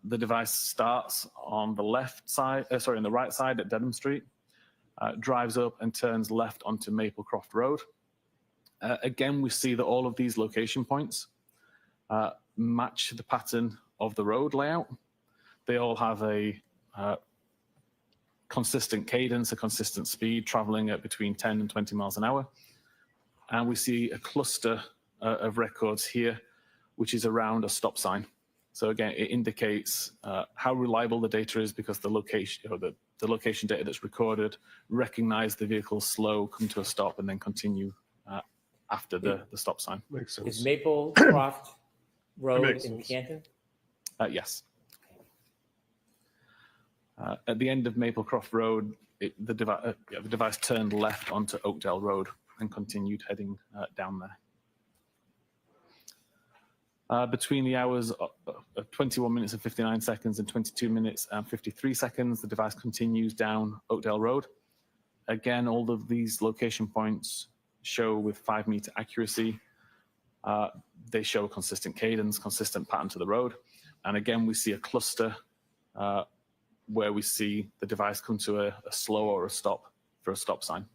the device starts on the left side, on the right side at Denham Street, drives up and turns left onto Maplecroft Road. Again, we see that all of these location points match the pattern of the road layout. They all have a consistent cadence, a consistent speed, traveling at between 10 and 20 miles an hour. And we see a cluster of records here, which is around a stop sign. So again, it indicates how reliable the data is, because the location, the location data that's recorded recognize the vehicle slow, come to a stop, and then continue after the stop sign. Makes sense. Is Maplecroft Road makes in sense. Canton? Yes. At the end of Maplecroft Road, the device turned left onto Oakdale Road and continued heading down there. Between the hours of 21 minutes and 59 seconds and 22 minutes and 53 seconds, the device continues down Oakdale Road. Again, all of these location points show with 5 meter accuracy. They show a consistent cadence, consistent pattern to the road. And again, we see a cluster where we see the device come to a slow or a stop for a stop sign.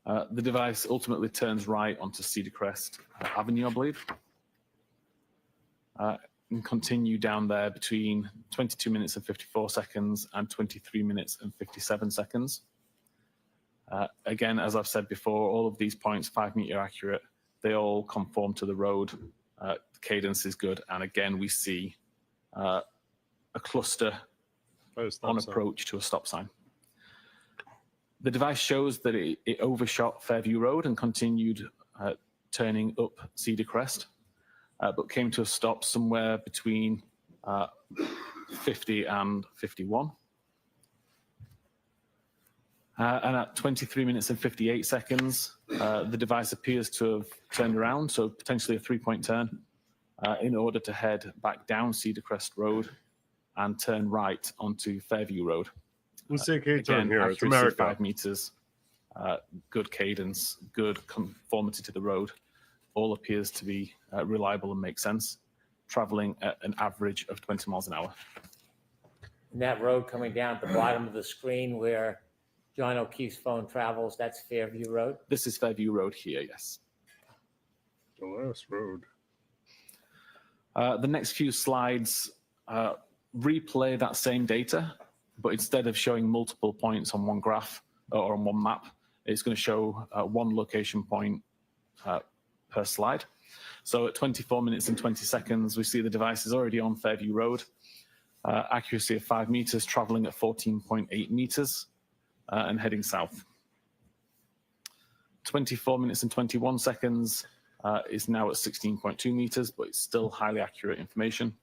The device ultimately turns right onto Cedar Crest Avenue, I believe, and continue down there between 22 minutes and 54 seconds and 23 minutes and 57 seconds. Again, as I've said before, all of these points, 5 meter accurate, they all conform to the road. The cadence is good. And again, we see a cluster on approach to a stop sign. The device shows that it overshot Fairview Road and continued turning up Cedar Crest, but came to a stop somewhere between 50 and 51. And at 23 minutes and 58 seconds, the device appears to have turned around, so potentially a 3-point turn, in order to head back down Cedar Crest Road and turn right onto Fairview Road. Let's take a turn Again, here. It's accuracy America. 5 meters, good cadence, good conformity to the road. All appears to be reliable and make sense, traveling at an average of 20 miles an hour. And that road coming down at the bottom of the screen where John O'Keefe's phone travels, that's Fairview Road? This is Fairview Road here, yes. The last road. The next few slides replay that same data, but instead of showing multiple points on one graph or on one map, it's going to show one location point per slide. So at 24 minutes and 20 seconds, we see the device is already on Fairview Road. Accuracy of 5 meters, traveling at 14.8 meters and heading south. 24 minutes and 21 seconds is now at 16.2 meters, but it's still highly accurate information.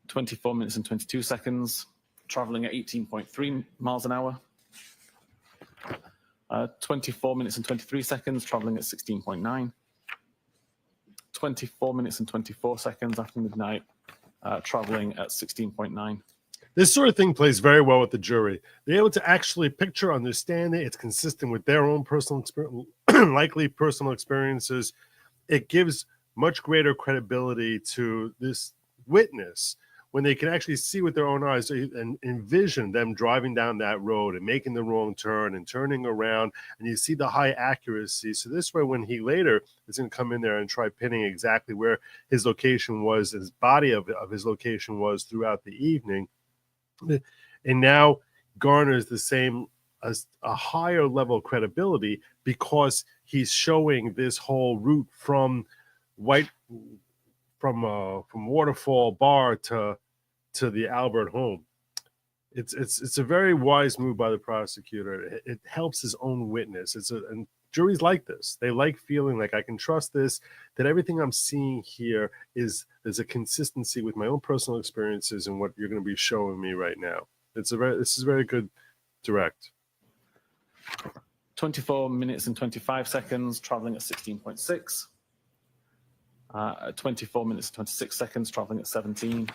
24 minutes and 22 seconds, traveling at 18.3 miles an hour. 24 minutes and 23 seconds, traveling at 16.9. 24 minutes and 24 seconds after midnight, traveling at 16.9. This sort of thing plays very well with the jury. They're able to actually picture, understand it. It's consistent with their own personal experience, likely personal experiences. It gives much greater credibility to this witness when they can actually see with their own eyes and envision them driving down that road and making the wrong turn and turning around, and you see the high accuracy. So this way, when he later is going to come in there and try pinning exactly where his location was, his body of his location was throughout the evening, and now garners the same a higher level of credibility because he's showing this whole route from Waterfall Bar to the Albert home. It's a very wise move by the prosecutor. It helps his own witness. And juries like this. They like feeling like I can trust this, that everything I'm seeing here there's a consistency with my own personal experiences and what you're going to be showing me right now. This is very good direct. 24 minutes and 25 seconds, traveling at 16.6. 24 minutes and 26 seconds, traveling at 17.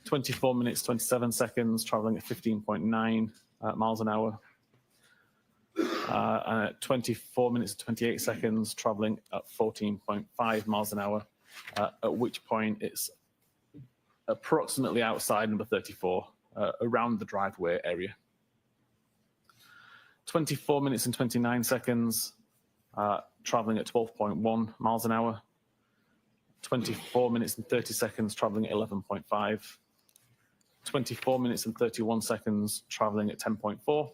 24 minutes, 27 seconds, traveling at 15.9 miles an hour. 24 minutes, 28 seconds, traveling at 14.5 miles an hour, at which point it's approximately outside number 34, around the driveway area. 24 minutes and 29 seconds, traveling at 12.1 miles an hour. 24 minutes and 30 seconds, traveling at 11.5. 24 minutes and 31 seconds, traveling at 10.4.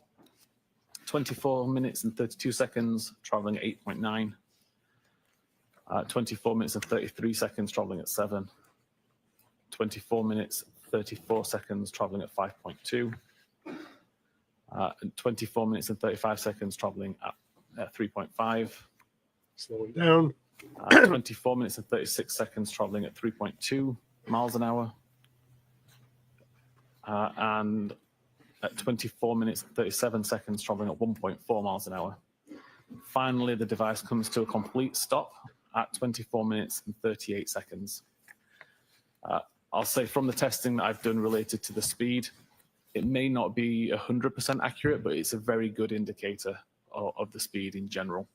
24 minutes and 32 seconds, traveling at 8.9. 24 minutes and 33 seconds, traveling at 7. 24 minutes, 34 seconds, traveling at 5.2. And 24 minutes and 35 seconds, traveling at 3.5. Slowing down. 24 minutes and 36 seconds, traveling at 3.2 miles an hour. And at 24 minutes and 37 seconds, traveling at 1.4 miles an hour. Finally, the device comes to a complete stop at 24 minutes and 38 seconds. I'll say from the testing that I've done related to the speed, it may not be 100% accurate, but it's a very good indicator of the speed in general.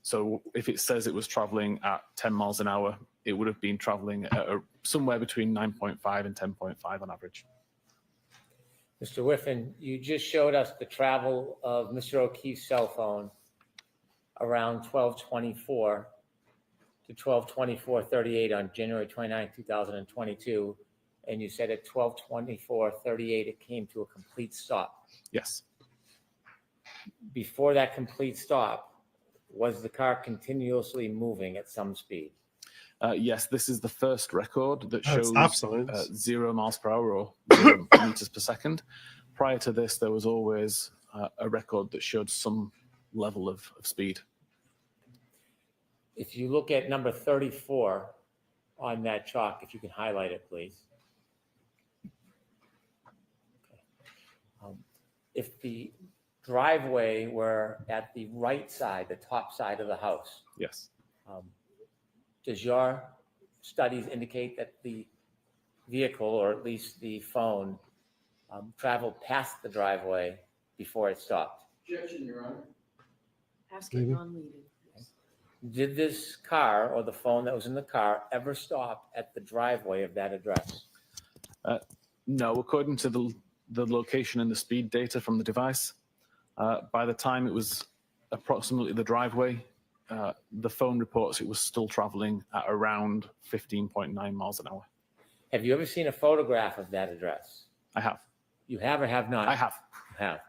So if it says it was traveling at 10 miles an hour, it would have been traveling at somewhere between 9.5 and 10.5 on average. Mr. Whiffen, you just showed us the travel of Mr. O'Keefe's cell phone around 12:24 to 12:24:38 on January 29, 2022. And you said at 12:24:38, it came to a complete stop. Yes. Before that complete stop, was the car continuously moving at some speed? Yes, this is the first record that shows Stop signs. 0 miles per hour or 0 meters per second. Prior to this, there was always a record that showed some level of speed. If you look at number 34 on that chalk, if you can highlight it, please. Okay. If the driveway were at the right side, the top side of the house, Yes. does your studies indicate that the vehicle, or at least the phone, traveled past the driveway before it stopped? Objection, Your Honor. Ask it non-leading, please. Did this car or the phone that was in the car ever stop at the driveway of that address? No, according to the location and the speed data from the device, by the time it was approximately the driveway, the phone reports it was still traveling at around 15.9 miles an hour. Have you ever seen a photograph of that address? I have. You have or have not? I have. You have.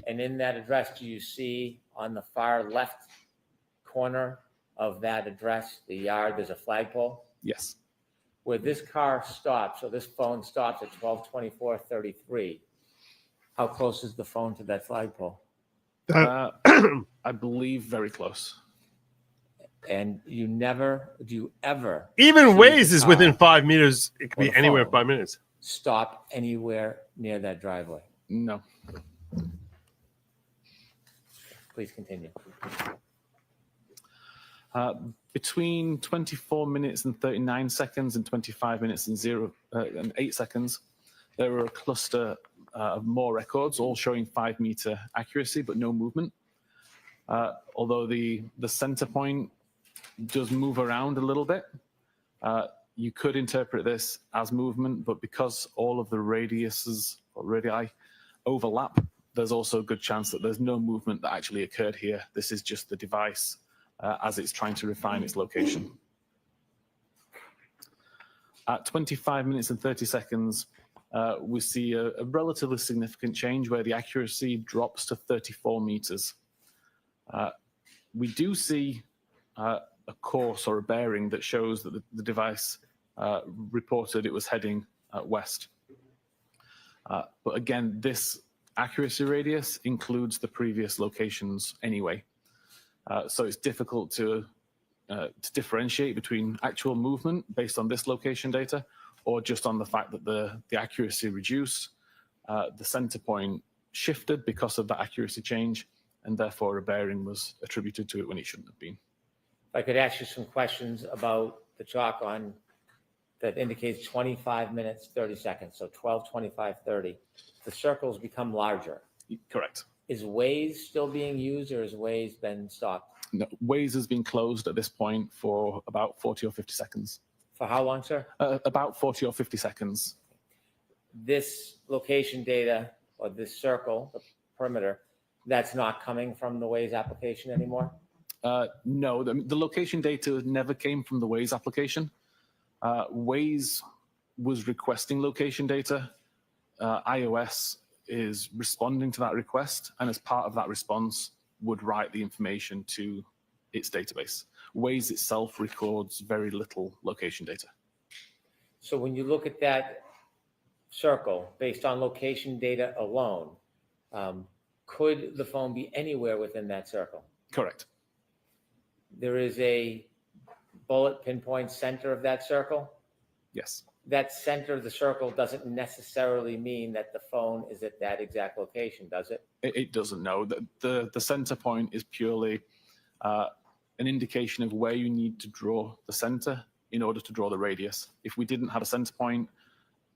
And in that address, do you see on the far left corner of that address, the yard, there's a flagpole? Yes. Where this car stops, or this phone stops at 12:24:33, how close is the phone to that flagpole? I believe very close. And do you ever Even see Waze the is car within 5 meters. It could or be the anywhere in phone 5 minutes. stop anywhere near that driveway? No. Please continue. Between 24 minutes and 39 seconds and 25 minutes and 8 seconds, there were a cluster of more records, all showing 5 meter accuracy, but no movement. Although the center point does move around a little bit, you could interpret this as movement, but because all of the radiuses or radii overlap, there's also a good chance that there's no movement that actually occurred here. This is just the device as it's trying to refine its location. At 25 minutes and 30 seconds, we see a relatively significant change where the accuracy drops to 34 meters. We do see a course or a bearing that shows that the device reported it was heading west. But again, this accuracy radius includes the previous locations anyway. So it's difficult to differentiate between actual movement based on this location data or just on the fact that the accuracy reduced, the center point shifted because of that accuracy change, and therefore a bearing was attributed to it when it shouldn't have been. If I could ask you some questions about the chalk on that indicates 25 minutes, 30 seconds, so 12:25:30. The circles become larger. Correct. Is Waze still being used, or has Waze been stopped? No, Waze has been closed at this point for about 40 or 50 seconds. For how long, sir? About 40 or 50 seconds. This location data, or this circle, the perimeter, that's not coming from the Waze application anymore? No, the location data never came from the Waze application. Waze was requesting location data. iOS is responding to that request, and as part of that response, would write the information to its database. Waze itself records very little location data. So when you look at that circle based on location data alone, could the phone be anywhere within that circle? Correct. There is a bullet pinpoint center of that circle. Yes. That center of the circle doesn't necessarily mean that the phone is at that exact location, does it? It doesn't know. The center point is purely an indication of where you need to draw the center in order to draw the radius. If we didn't have a center point,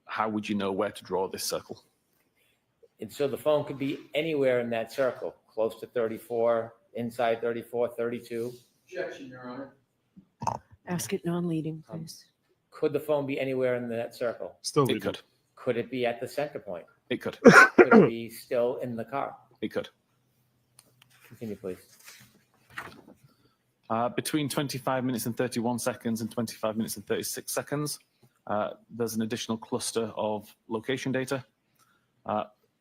how would you know where to draw this circle? And so the phone could be anywhere in that circle, close to 34, inside 34, 32. Objection, Your Honor. Ask it non-leading, please. Could the phone be anywhere in that circle? Still It leaving. could. Could it be at the center point? It could. Could it be still in the car? It could. Continue, please. Between 25 minutes and 31 seconds and 25 minutes and 36 seconds, there's an additional cluster of location data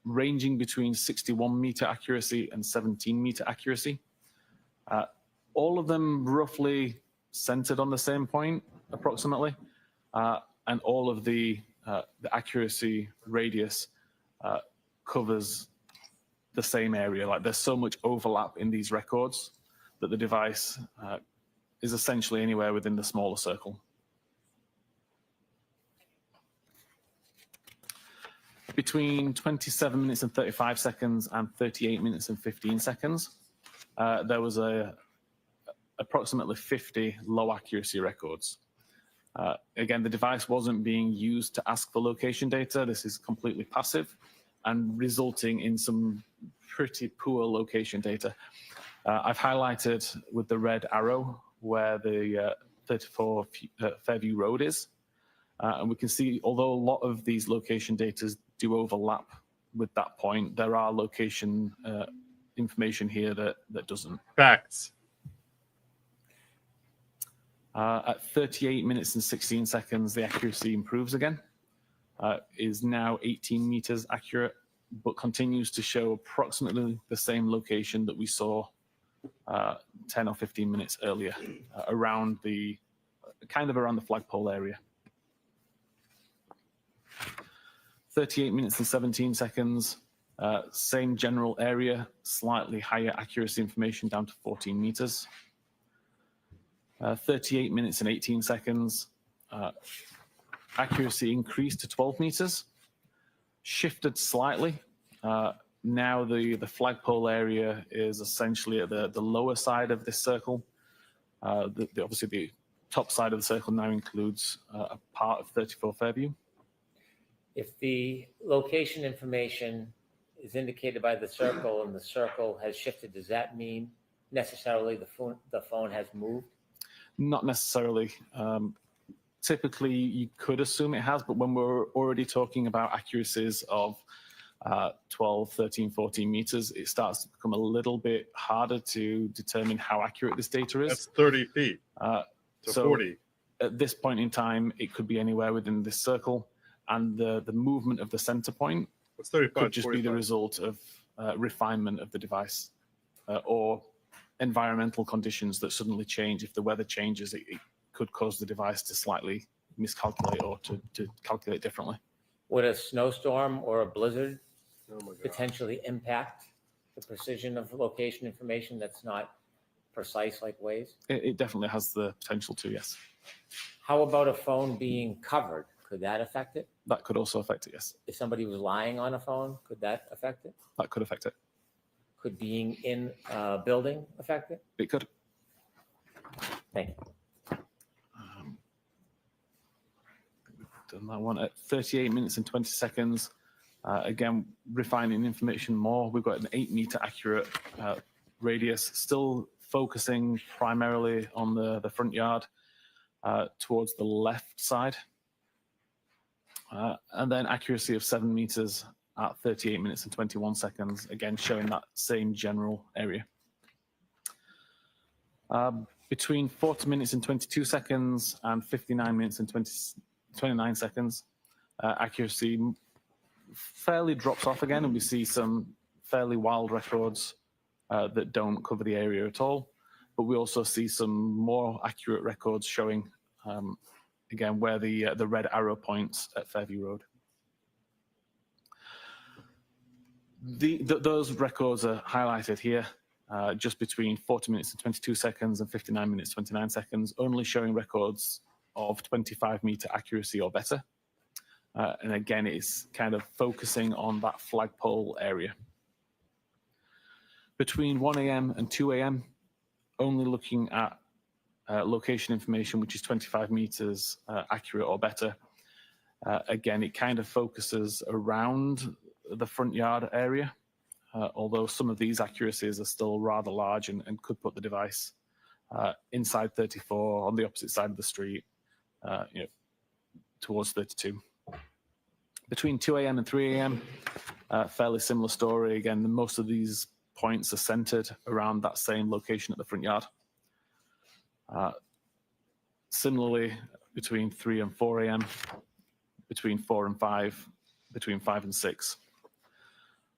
ranging between 61 meter accuracy and 17 meter accuracy. All of them roughly centered on the same point, approximately, and all of the accuracy radius covers the same area. Like there's so much overlap in these records that the device is essentially anywhere within the smaller circle. Between 27 minutes and 35 seconds and 38 minutes and 15 seconds, there was a approximately 50 low accuracy records. Again, the device wasn't being used to ask for location data. This is completely passive and resulting in some pretty poor location data. I've highlighted with the red arrow where the 34 Fairview Road is. And we can see, although a lot of these location data do overlap with that point, there are location information here that doesn't. Facts. At 38 minutes and 16 seconds, the accuracy improves again. Is now 18 meters accurate, but continues to show approximately the same location that we saw 10 or 15 minutes earlier, around the flagpole area. 38 minutes and 17 seconds, same general area, slightly higher accuracy information down to 14 meters. 38 minutes and 18 seconds, accuracy increased to 12 meters, shifted slightly. Now the flagpole area is essentially at the lower side of this circle. Obviously the top side of the circle now includes a part of 34 Fairview. If the location information is indicated by the circle and the circle has shifted, does that mean necessarily the phone has moved? Not necessarily. Typically, you could assume it has, but when we're already talking about accuracies of 12, 13, 14 meters, it starts to become a little bit harder to determine how accurate this data is. That's 30 feet to so 40. At this point in time, it could be anywhere within this circle, and the movement of the center point That's 35, could just 45. be the result of refinement of the device or environmental conditions that suddenly change. If the weather changes, it could cause the device to slightly miscalculate or to calculate differently. Would a snowstorm or a blizzard Oh my God. potentially impact the precision of location information that's not precise like Waze? It definitely has the potential to, yes. How about a phone being covered? Could that affect it? That could also affect it, yes. If somebody was lying on a phone, could that affect it? That could affect it. Could being in a building affect it? It could. Thank you. Done that one at 38 minutes and 20 seconds. Again, refining information more. We've got an 8 meter accurate radius, still focusing primarily on the front yard towards the left side. And then accuracy of 7 meters at 38 minutes and 21 seconds, again showing that same general area. Between 40 minutes and 22 seconds and 59 minutes and 29 seconds, accuracy fairly drops off again, and we see some fairly wild records that don't cover the area at all. But we also see some more accurate records showing, again, where the red arrow points at Fairview Road. Those records are highlighted here, just between 40 minutes and 22 seconds and 59 minutes, 29 seconds, only showing records of 25 meter accuracy or better. And again, it's kind of focusing on that flagpole area. Between 1 a.m. and 2 a.m., only looking at location information, which is 25 meters accurate or better. Again, it kind of focuses around the front yard area, although some of these accuracies are still rather large and could put the device inside 34 on the opposite side of the street, towards 32. Between 2 a.m. and 3 a.m., fairly similar story. Again, most of these points are centered around that same location at the front yard. Similarly, between 3 and 4 a.m., between 4 and 5, between 5 and 6.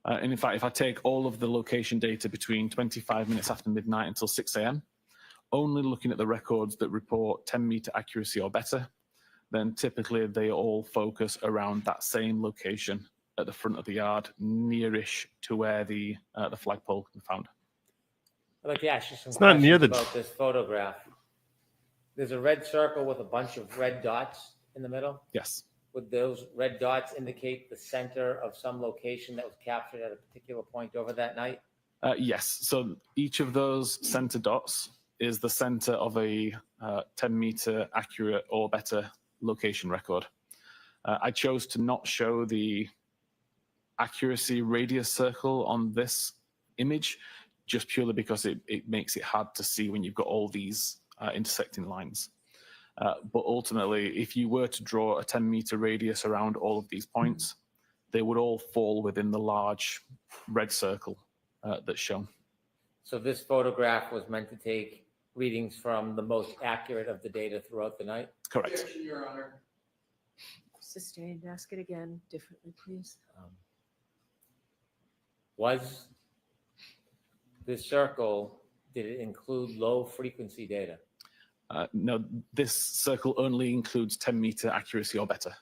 And in fact, if I take all of the location data between 25 minutes after midnight until 6 a.m., only looking at the records that report 10 meter accuracy or better, then typically they all focus around that same location at the front of the yard, nearish to where the flagpole can be found. I'd like to ask you some It's not near questions the- about this photograph. There's a red circle with a bunch of red dots in the middle. Yes. Would those red dots indicate the center of some location that was captured at a particular point over that night? Yes. So each of those center dots is the center of a 10-meter accurate or better location record. I chose to not show the accuracy radius circle on this image just purely because it makes it hard to see when you've got all these intersecting lines. But ultimately, if you were to draw a 10-meter radius around all of these points, they would all fall within the large red circle that's shown. So this photograph was meant to take readings from the most accurate of the data throughout the night? Correct. Objection, Your Honor. Sustained. Ask it again differently, please. Was this circle, did it include low frequency data? No, this circle only includes 10-meter accuracy or better.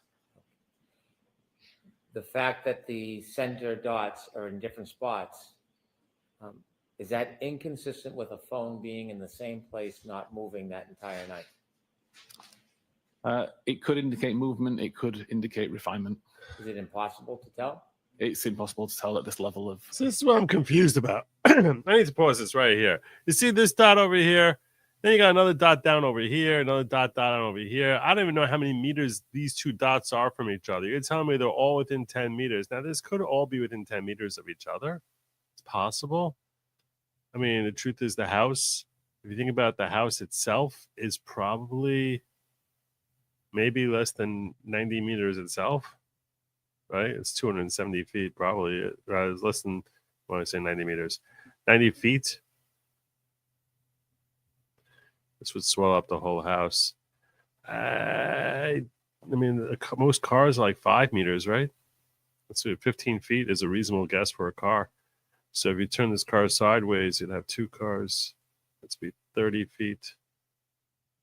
The fact that the center dots are in different spots, is that inconsistent with a phone being in the same place, not moving that entire night? It could indicate movement. It could indicate refinement. Is it impossible to tell? It's impossible to tell at this level of. So this is what I'm confused about. I need to pause this right here. You see this dot over here? Then you got another dot down over here, another dot down over here. I don't even know how many meters these two dots are from each other. You're telling me they're all within 10 meters. Now, this could all be within 10 meters of each other. It's possible. I mean, the truth is the house, if you think about the house itself, is probably maybe less than 90 meters itself, right? It's 270 feet, probably. It's less than, when I say 90 meters, 90 feet. This would swell up the whole house. I mean, most cars are like 5 meters, right? Let's see, 15 feet is a reasonable guess for a car. So if you turn this car sideways, you'd have 2 cars. Let's be 30 feet.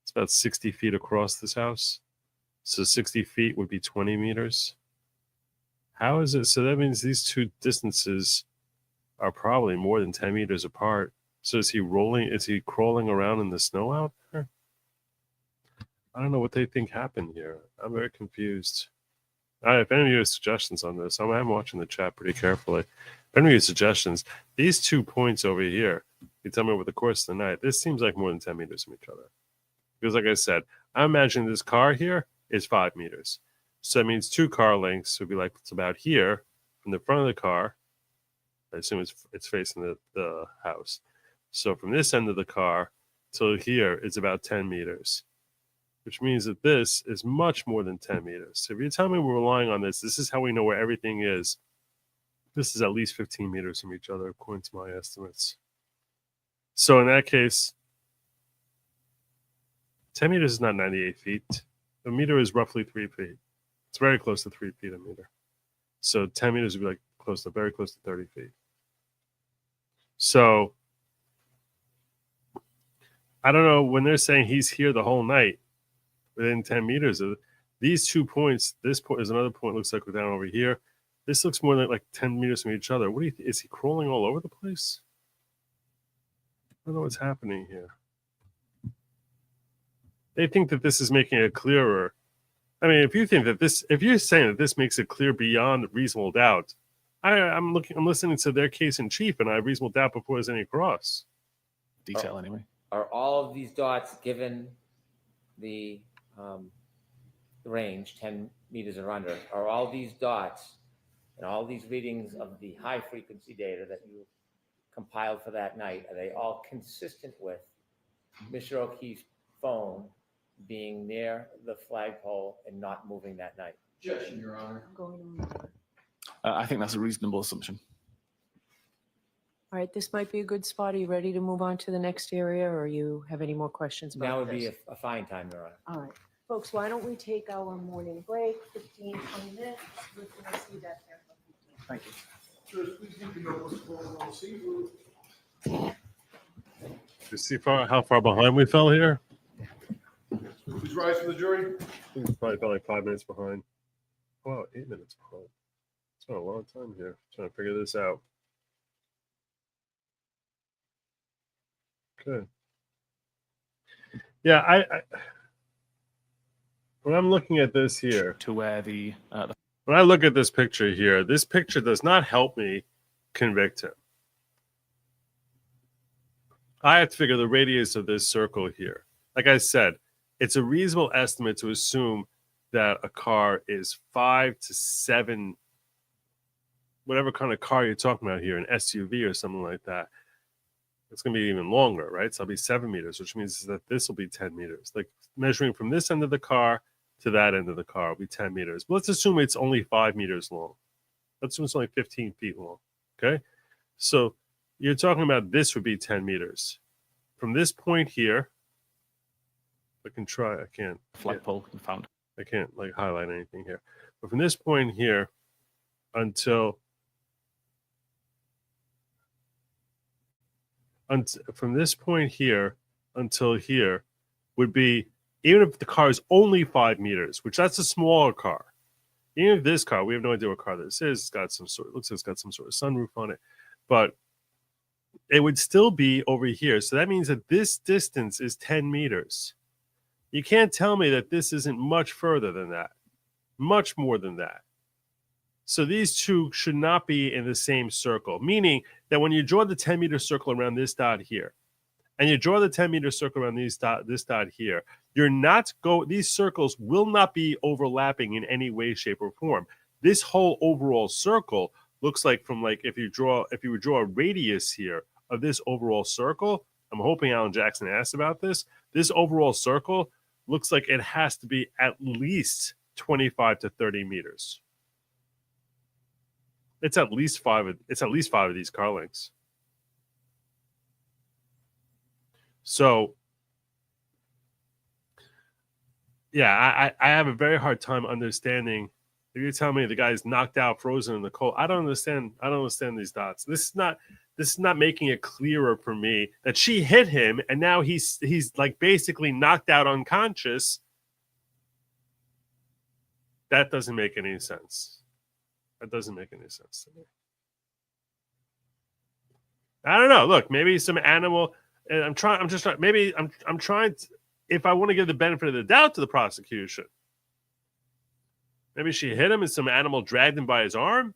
It's about 60 feet across this house. So 60 feet would be 20 meters. How is it? So that means these two distances are probably more than 10 meters apart. So is he rolling? Is he crawling around in the snow out there? I don't know what they think happened here. I'm very confused. If any of you have suggestions on this, I'm watching the chat pretty carefully. If any of you have suggestions, these 2 points over here, you tell me over the course of the night, this seems like more than 10 meters from each other. Because like I said, I imagine this car here is 5 meters. So that means 2 car lengths would be like it's about here from the front of the car. I assume it's facing the house. So from this end of the car till here is about 10 meters, which means that this is much more than 10 meters. So if you tell me we're relying on this, this is how we know where everything is. This is at least 15 meters from each other, according to my estimates. So in that case, 10 meters is not 98 feet. A meter is roughly 3 feet. It's very close to 3 feet a meter. So 10 meters would be like very close to 30 feet. So I don't know, when they're saying he's here the whole night within 10 meters of these 2 points, this point is another point, looks like we're down over here. This looks more like 10 meters from each other. What do you think? Is he crawling all over the place? I don't know what's happening here. They think that this is making it clearer. I mean, if you think that this, if you're saying that this makes it clear beyond reasonable doubt, I'm listening to their case in chief, and I have reasonable doubt before there's any cross. Detail anyway. Are all of these dots, given the range, 10 meters or under, are all these dots and all these readings of the high frequency data that you compiled for that night, are they all consistent with Mr. O'Keefe's phone being near the flagpole and not moving that night? Objection, Your Honor. I'm going on. I think that's a reasonable assumption. All right, this might be a good spot. Are you ready to move on to the next area, or you have any more questions about Now would be this? a fine time, Your Honor. All right, folks, why don't we take our morning break, 15, 20 minutes? We can see that there for 15. Thank you. Judge, please need to know what's going on. See, You see how far behind we fell here? please rise for the jury. I think we probably fell like 5 minutes behind. Wow, 8 minutes behind. It's been a long time here trying to figure this out. Good. Yeah, I when I'm looking at this here, To where when I look at this picture here, this picture does not help me convict him. I have to figure the radius of this circle here. Like I said, it's a reasonable estimate to assume that a car is 5 to 7, whatever kind of car you're talking about here, an SUV or something like that. It's going to be even longer, right? So it'll be 7 meters, which means that this will be 10 meters. Like measuring from this end of the car to that end of the car will be 10 meters. But let's assume it's only 5 meters long. Let's assume it's only 15 feet long. Okay. So you're talking about this would be 10 meters. From this point here, I can try. I can't. Flagpole found. I can't like highlight anything here. But from this point here until from this point here until here would be, even if the car is only 5 meters, which that's a smaller car. Even if this car, we have no idea what car this is. It's got some sort. It looks like it's got some sort of sunroof on it, but it would still be over here. So that means that this distance is 10 meters. You can't tell me that this isn't much further than that, much more than that. So these two should not be in the same circle, meaning that when you draw the 10-meter circle around this dot here, and you draw the 10-meter circle around this dot here, these circles will not be overlapping in any way, shape, or form. This whole overall circle looks like if you would draw a radius here of this overall circle. I'm hoping Alan Jackson asked about this. This overall circle looks like it has to be at least 25 to 30 meters. It's at least 5 of these car lengths. So yeah, I have a very hard time understanding. If you tell me the guy's knocked out, frozen in the cold, I don't understand these dots. This is not making it clearer for me that she hit him and now he's like basically knocked out unconscious. That doesn't make any sense. That doesn't make any sense to me. I don't know. Look, maybe some animal. And I'm trying. If I want to give the benefit of the doubt to the prosecution, maybe she hit him and some animal dragged him by his arm.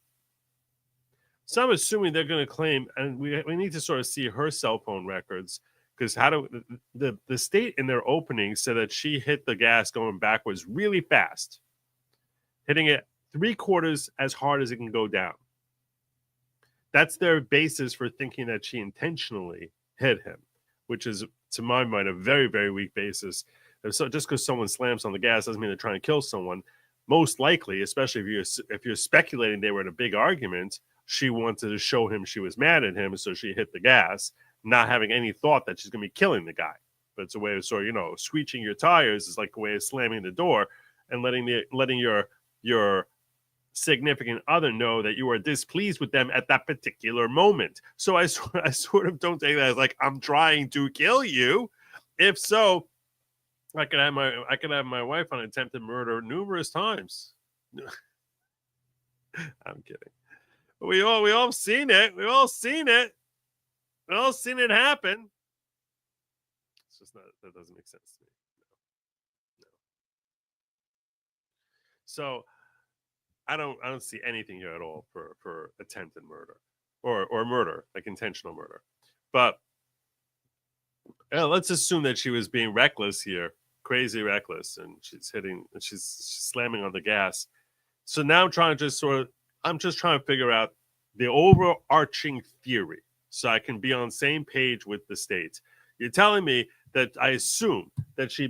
So I'm assuming they're going to claim, and we need to sort of see her cell phone records, because the state in their opening said that she hit the gas going backwards really fast, hitting it 3/4 as hard as it can go down. That's their basis for thinking that she intentionally hit him, which is, to my mind, a very, very weak basis. So just because someone slams on the gas doesn't mean they're trying to kill someone. Most likely, especially if you're speculating they were in a big argument, she wanted to show him she was mad at him, so she hit the gas, not having any thought that she's going to be killing the guy. But it's a way of sort of, screeching your tires is like a way of slamming the door and letting your significant other know that you are displeased with them at that particular moment. So I sort of don't take that as like I'm trying to kill you. If so, I could have my wife on attempted murder numerous times. I'm kidding. But we all seen it. We all seen it. We all seen it happen. It's just not, that doesn't make sense to me. No. So I don't see anything here at all for attempted murder or murder, like intentional murder. But let's assume that she was being reckless here, crazy reckless, and she's slamming on the gas. So now I'm just trying to figure out the overarching theory so I can be on the same page with the state. You're telling me that I assume that she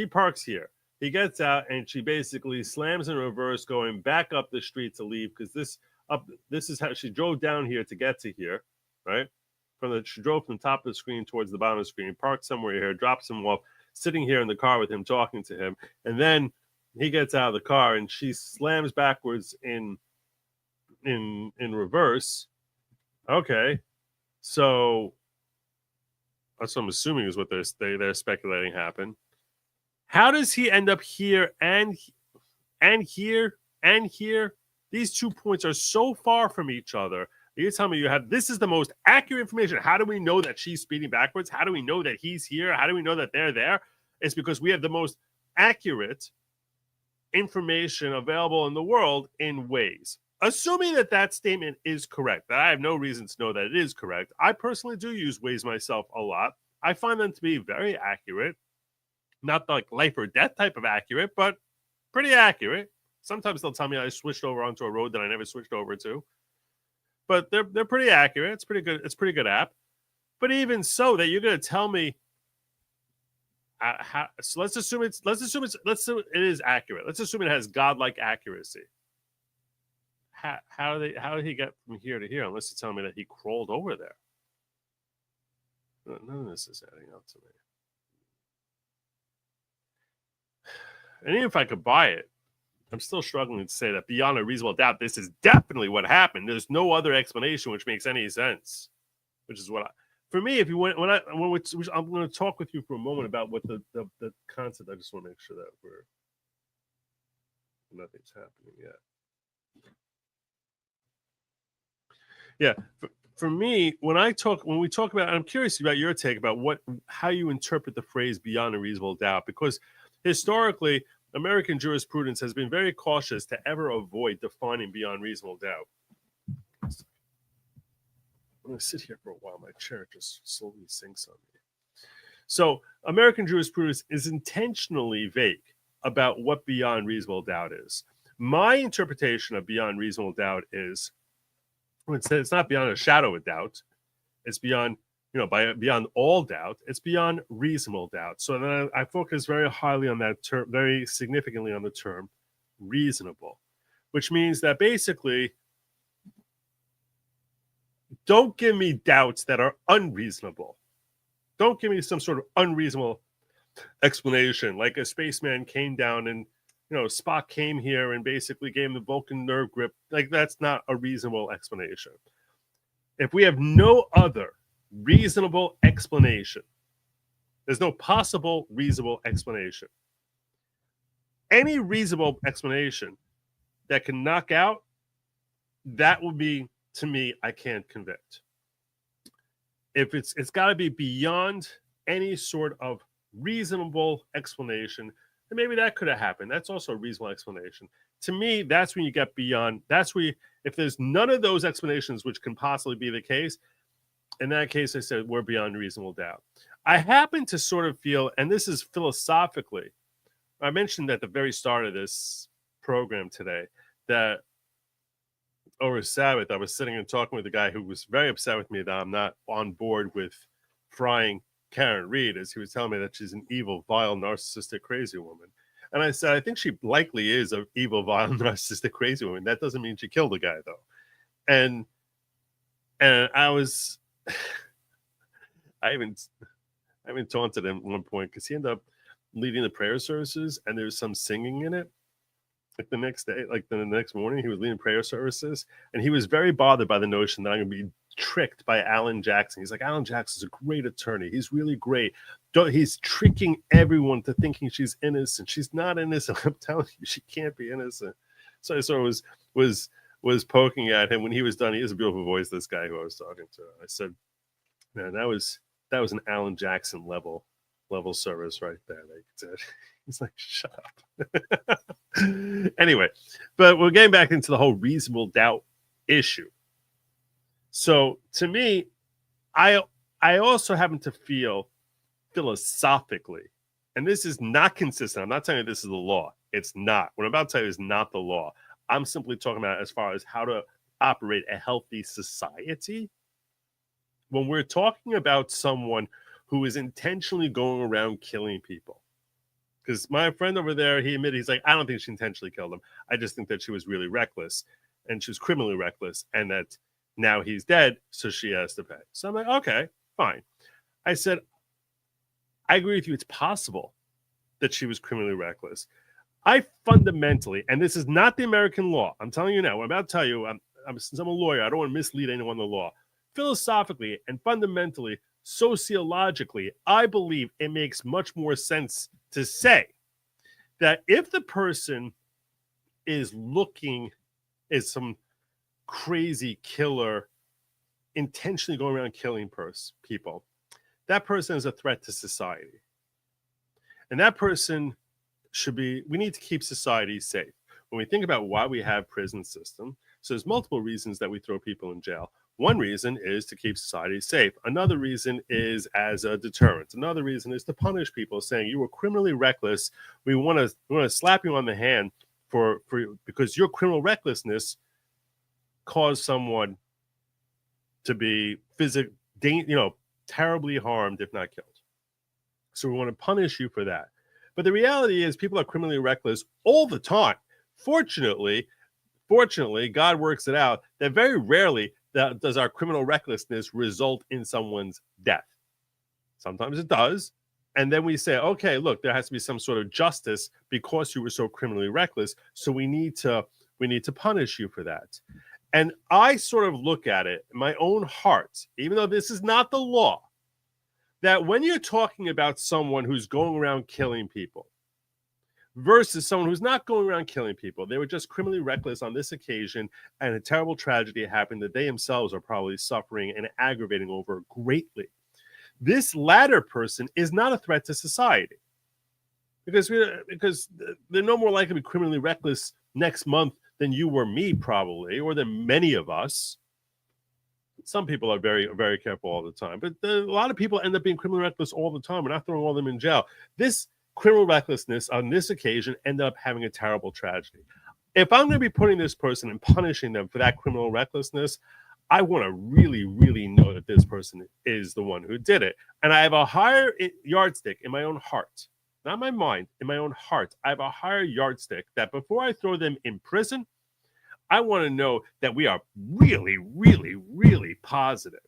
parks here. He gets out and she basically slams in reverse, going back up the street to leave, because this is how she drove down here to get to here, right? She drove from the top of the screen towards the bottom of the screen, parked somewhere here, drops him off, sitting here in the car with him, talking to him, and then he gets out of the car and she slams backwards in reverse. Okay, so that's what I'm assuming is what they're speculating happened. How does he end up here and here and here? These 2 points are so far from each other. You're telling me this is the most accurate information. How do we know that she's speeding backwards? How do we know that he's here? How do we know that they're there? It's because we have the most accurate information available in the world in Waze. assuming that that statement is correct, that I have no reason to know that it is correct, I personally do use Waze myself a lot. I find them to be very accurate. Not like life or death type of accurate, but pretty accurate. Sometimes they'll tell me I switched over onto a road that I never switched over to. But they're pretty accurate. It's pretty good. It's a pretty good app. But even so, that you're going to tell me so let's assume it is accurate. Let's assume it has godlike accuracy. How did he get from here to here? Unless you tell me that he crawled over there. None of this is adding up to me. And even if I could buy it, I'm still struggling to say that beyond a reasonable doubt, this is definitely what happened. There's no other explanation which makes any sense. Which is what for me, if you I'm going to talk with you for a moment about what the concept. I just want to make sure that nothing's happening yet. Yeah, for me, when we talk about, I'm curious about your take about how you interpret the phrase "beyond a reasonable doubt," because historically, American jurisprudence has been very cautious to ever avoid defining beyond reasonable doubt. I'm going to sit here for a while. My chair just slowly sinks on me. So, American jurisprudence is intentionally vague about what beyond reasonable doubt is. My interpretation of beyond reasonable doubt is, it's not beyond a shadow of doubt. It's beyond, beyond all doubt. It's beyond reasonable doubt. So then I focus very highly on that term, very significantly on the term reasonable, which means that basically, don't give me doubts that are unreasonable. Don't give me some sort of unreasonable explanation, like a spaceman came down and Spock came here and basically gave him the Vulcan nerve grip. Like, that's not a reasonable explanation. If we have no other reasonable explanation, there's no possible reasonable explanation. Any reasonable explanation that can knock out, that will be, to me, I can't convict. If it's got to be beyond any sort of reasonable explanation, then maybe that could have happened. That's also a reasonable explanation. To me, that's when you get beyond. That's where if there's none of those explanations which can possibly be the case, in that case, I said we're beyond reasonable doubt. I happen to sort of feel, and this is philosophically, I mentioned at the very start of this program today that over Sabbath, I was sitting and talking with a guy who was very upset with me that I'm not on board with frying Karen Reed, as he was telling me that she's an evil, vile, narcissistic, crazy woman. And I said, I think she likely is an evil, vile, narcissistic, crazy woman. That doesn't mean she killed the guy, though. And I was, I even taunted him at one point because he ended up leading the prayer services, and there was some singing in it. Like the next day, like the next morning, he was leading prayer services, and he was very bothered by the notion that I'm going to be tricked by Alan Jackson. He's like, Alan Jackson's a great attorney. He's really great. He's tricking everyone to thinking she's innocent. She's not innocent. I'm telling you, she can't be innocent. So I sort of was poking at him when he was done. He has a beautiful voice, this guy who I was talking to. I said, man, that was an Alan Jackson level service right there. Like, he's like, shut up. Anyway, but we're getting back into the whole reasonable doubt issue. So to me, I also happen to feel philosophically, and this is not consistent. I'm not telling you this is the law. It's not. What I'm about to tell you is not the law. I'm simply talking about as far as how to operate a healthy society. When we're talking about someone who is intentionally going around killing people, because my friend over there, he admitted, he's like, I don't think she intentionally killed him. I just think that she was really reckless, and she was criminally reckless, and that now he's dead, so she has to pay. So I'm like, okay, fine. I said, I agree with you. It's possible that she was criminally reckless. I fundamentally, and this is not the American law, I'm telling you now, I'm about to tell you, I'm a lawyer. I don't want to mislead anyone in the law. Philosophically and fundamentally, sociologically, I believe it makes much more sense to say that if the person is some crazy killer intentionally going around killing people, that person is a threat to society. And that person we need to keep society safe. When we think about why we have prison system, So there's multiple reasons that we throw people in jail. One reason is to keep society safe. Another reason is as a deterrent. Another reason is to punish people, saying you were criminally reckless. We want to slap you on the hand for because your criminal recklessness caused someone to be terribly harmed, if not killed. So we want to punish you for that. But the reality is people are criminally reckless all the time. Fortunately, God works it out that very rarely does our criminal recklessness result in someone's death. Sometimes it does. And then we say, okay, look, there has to be some sort of justice because you were so criminally reckless. So we need to punish you for that. And I sort of look at it in my own heart, even though this is not the law, that when you're talking about someone who's going around killing people versus someone who's not going around killing people, they were just criminally reckless on this occasion, and a terrible tragedy happened that they themselves are probably suffering and aggravating over greatly. This latter person is not a threat to society because they're no more likely to be criminally reckless next month than you or me, probably, or than many of us. Some people are very, very careful all the time, but a lot of people end up being criminally reckless all the time. We're not throwing all of them in jail. This criminal recklessness on this occasion ended up having a terrible tragedy. If I'm going to be putting this person and punishing them for that criminal recklessness, I want to really, really know that this person is the one who did it. And I have a higher yardstick in my own heart, not my mind, in my own heart. I have a higher yardstick that before I throw them in prison, I want to know that we are really, really, really positive.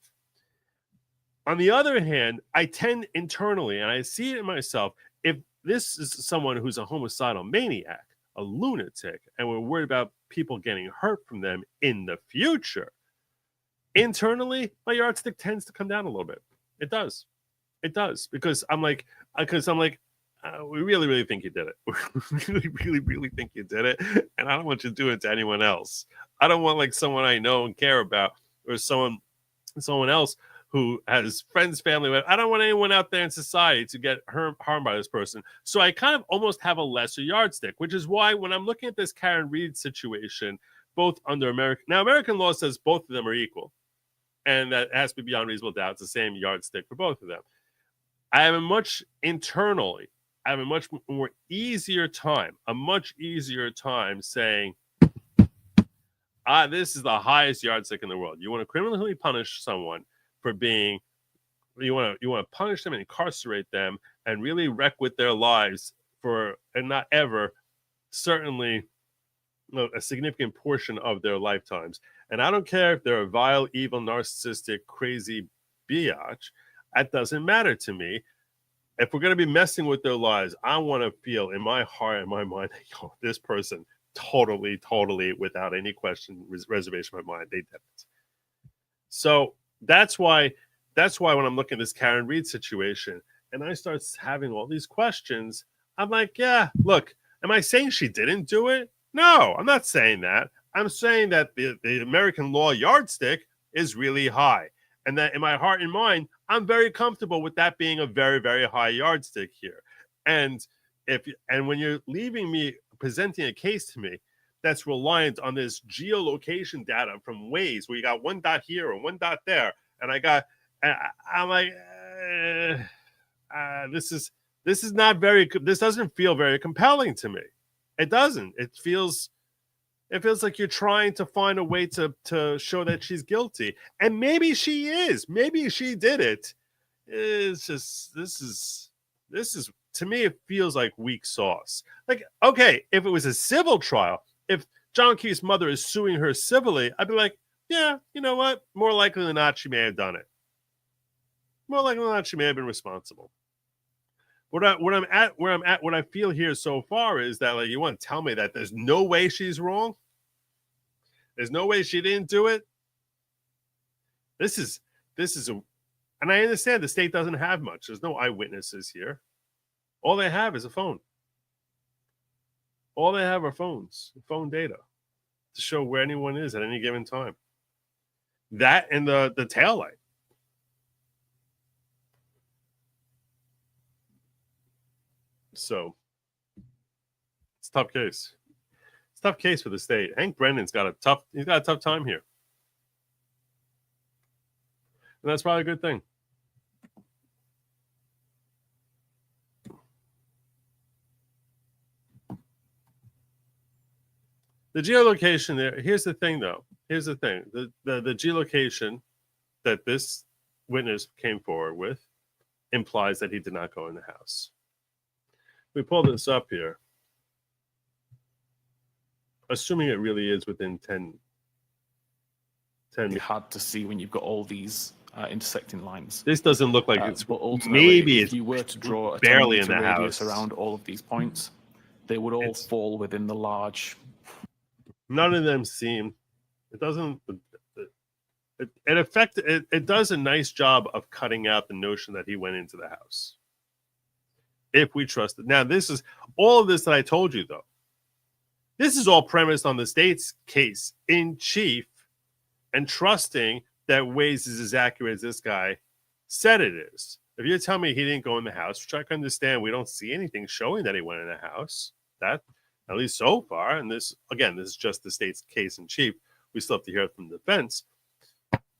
On the other hand, I tend internally, and I see it in myself, if this is someone who's a homicidal maniac, a lunatic, and we're worried about people getting hurt from them in the future, internally, my yardstick tends to come down a little bit. It does. It does. Because I'm like, we really, really think you did it. We really, really, really think you did it. And I don't want you to do it to anyone else. I don't want like someone I know and care about or someone else who has friends, family. I don't want anyone out there in society to get harmed by this person. So I kind of almost have a lesser yardstick, which is why when I'm looking at this Karen Reed situation, both under American law says both of them are equal. And that has to be beyond reasonable doubt. It's the same yardstick for both of them. I have a much more easier time saying, this is the highest yardstick in the world. You want to criminally punish someone for being, you want to punish them and incarcerate them and really wreck with their lives and not ever, certainly a significant portion of their lifetimes. And I don't care if they're a vile, evil, narcissistic, crazy biatch. That doesn't matter to me. If we're going to be messing with their lives, I want to feel in my heart and my mind, this person totally, without any question, reservation in my mind, they did it. So that's why when I'm looking at this Karen Reed situation and I start having all these questions, I'm like, yeah, look, am I saying she didn't do it? No, I'm not saying that. I'm saying that the American law yardstick is really high. And that in my heart and mind, I'm very comfortable with that being a very, very high yardstick here. And when you're leaving me presenting a case to me that's reliant on this geolocation data from Waze, where you got one dot here or one dot there, and I'm like, this is not very. This doesn't feel very compelling to me. It doesn't. It feels like you're trying to find a way to show that she's guilty. And maybe she is. Maybe she did it. It's just, this is, to me, it feels like weak sauce. Like, okay, if it was a civil trial, if John Keith's mother is suing her civilly, I'd be like, yeah, you know what? More likely than not, she may have done it. More likely than not, she may have been responsible. What I feel here so far is that, like, you want to tell me that there's no way she's wrong? There's no way she didn't do it? This is and I understand the state doesn't have much. There's no eyewitnesses here. All they have is a phone. All they have are phones, phone data to show where anyone is at any given time. That and the taillight. So it's a tough case. It's a tough case for the state. Hank Brennan's got a tough time here. And that's probably a good thing. The geolocation there, here's the thing though. Here's the thing. The geolocation that this witness came forward with implies that he did not go in the house. We pull this up here. Assuming it really is within 10 You hard to see when you've got all these intersecting lines. This doesn't look like it's but ultimately, maybe if it's you were to draw a barely 10 in meter the radius house around all of these points, they would all It's- fall within the large. None of them seem. It doesn't. It does a nice job of cutting out the notion that he went into the house. If we trust it. Now, this is all of this that I told you, though. This is all premised on the state's case in chief and trusting that Waze is as accurate as this guy said it is. If you're telling me he didn't go in the house, which I can understand, we don't see anything showing that he went in the house. That, at least so far, and this, again, this is just the state's case in chief. We still have to hear it from the defense.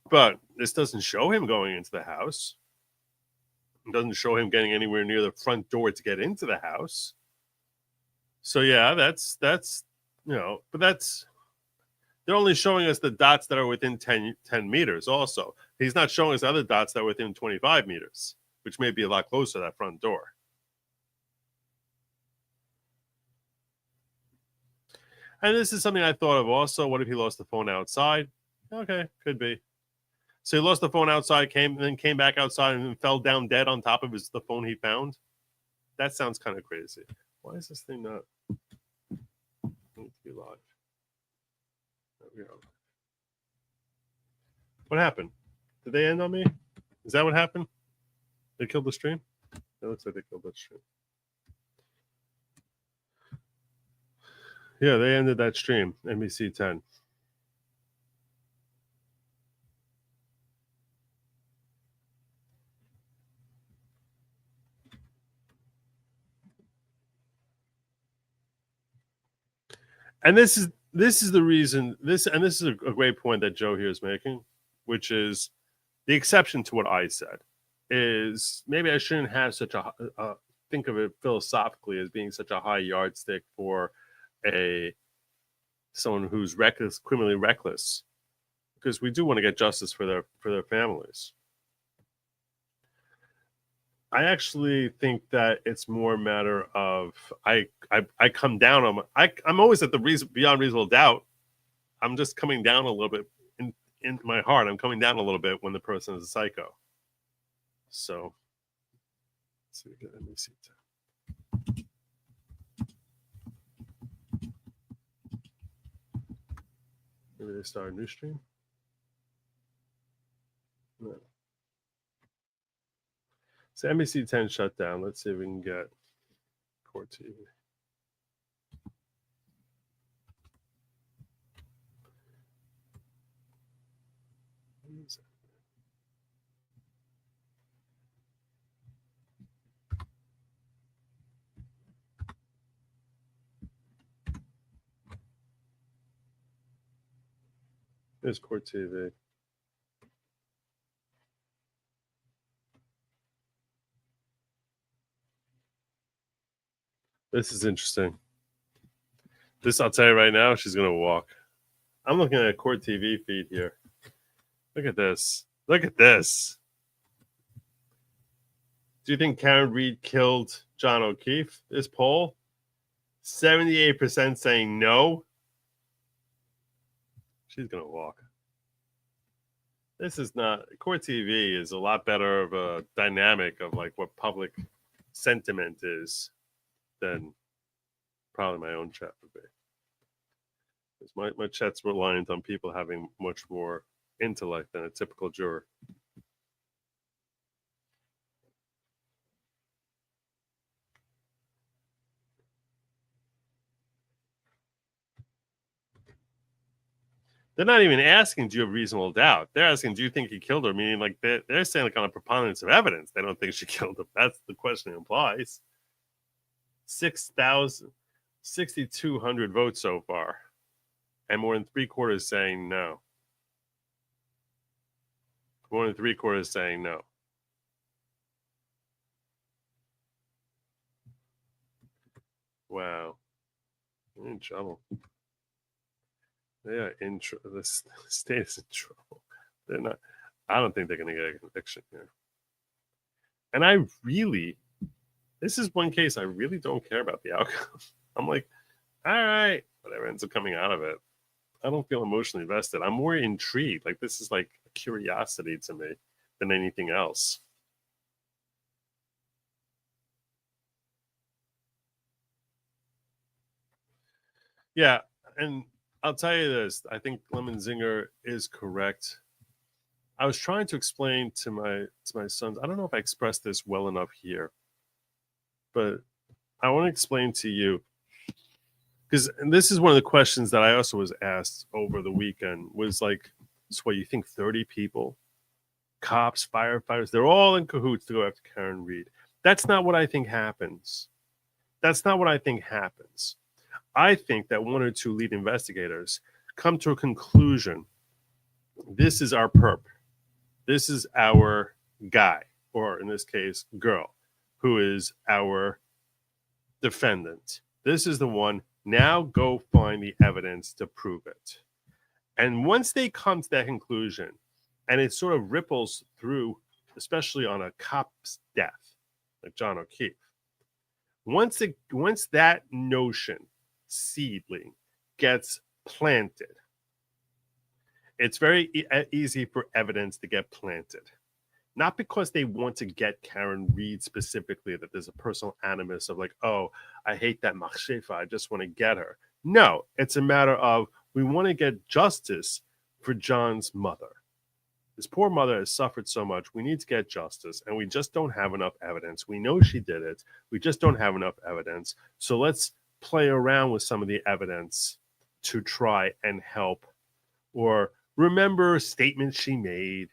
But this doesn't show him going into the house. It doesn't show him getting anywhere near the front door to get into the house. So yeah, that's but that's, they're only showing us the dots that are within 10 meters also. He's not showing us other dots that are within 25 meters, which may be a lot closer to that front door. And this is something I thought of also. What if he lost the phone outside? Okay, could be. So he lost the phone outside, came back outside and fell down dead on top of the phone he found. That sounds kind of crazy. Why is this thing not? Needs to be logged. There we go. What happened? Did they end on me? Is that what happened? They killed the stream? It looks like they killed the stream. Yeah, they ended that stream, NBC 10. And this is the reason, this is a great point that Joe here is making, which is the exception to what I said is maybe I shouldn't have such a think of it philosophically as being such a high yardstick for someone who's reckless, criminally reckless, because we do want to get justice for their families. I actually think that it's more a matter of I come down on I'm always at the beyond reasonable doubt. I'm just coming down a little bit in my heart. I'm coming down a little bit when the person is a psycho. So let's see. Let me see. Maybe they start a new stream. No. So NBC 10 shut down. Let's see if we can get Court TV. There's Court TV. This is interesting. This, I'll tell you right now, she's going to walk. I'm looking at a Court TV feed here. Look at this. Look at this. Do you think Karen Reed killed John O'Keefe? This poll, 78% saying no. She's going to walk. This is not, Court TV is a lot better of a dynamic of like what public sentiment is than probably my own chat would be. Because my chat's reliant on people having much more intellect than a typical juror. They're not even asking, do you have reasonable doubt? They're asking, do you think he killed her? Meaning, like, they're saying, like, on a preponderance of evidence, they don't think she killed him. That's the question it implies. 6,000. 6,200 votes so far, and more than 3/4 saying no. More than 3/4 saying no. Wow. They're in trouble. They are in trouble. The state is in trouble. They're not. I don't think they're going to get a conviction here. And I really, this is one case I really don't care about the outcome. I'm like, all right, whatever ends up coming out of it. I don't feel emotionally invested. I'm more intrigued. Like, this is like a curiosity to me than anything else. Yeah, and I'll tell you this. I think Lemonzinger is correct. I was trying to explain to my sons. I don't know if I expressed this well enough here, but I want to explain to you, because this is one of the questions that I also was asked over the weekend, was like, so what, you think 30 people, cops, firefighters, they're all in cahoots to go after Karen Reed? That's not what I think happens. That's not what I think happens. I think that one or two lead investigators come to a conclusion. This is our perp. This is our guy, or in this case, girl, who is our defendant. This is the one. Now go find the evidence to prove it. And once they come to that conclusion, and it sort of ripples through, especially on a cop's death, like John O'Keefe, once that notion, seedling, gets planted, it's very easy for evidence to get planted. Not because they want to get Karen Reed specifically, that there's a personal animus of like, oh, I hate that machshefa, I just want to get her. No, it's a matter of, we want to get justice for John's mother. His poor mother has suffered so much. We need to get justice, and we just don't have enough evidence. We know she did it. We just don't have enough evidence. So let's play around with some of the evidence to try and help, or remember statements she made,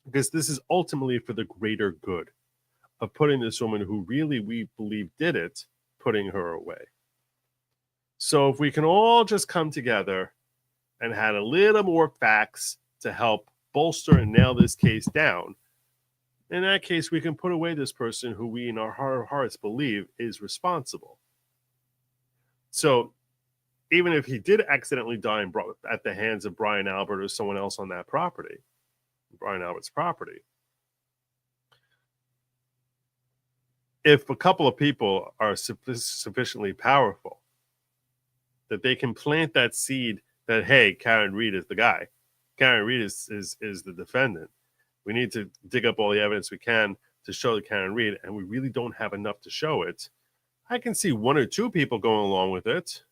because this is ultimately for the greater good of putting this woman, who really we believe did it, putting her away. So if we can all just come together and had a little more facts to help bolster and nail this case down, in that case, we can put away this person who we in our heart of hearts believe is responsible. So even if he did accidentally die at the hands of Brian Albert or someone else on that property, Brian Albert's property, if a couple of people are sufficiently powerful that they can plant that seed that, hey, Karen Reed is the guy, Karen Reed is the defendant, we need to dig up all the evidence we can to show that Karen Reed, and we really don't have enough to show it, I can see one or two people going along with it,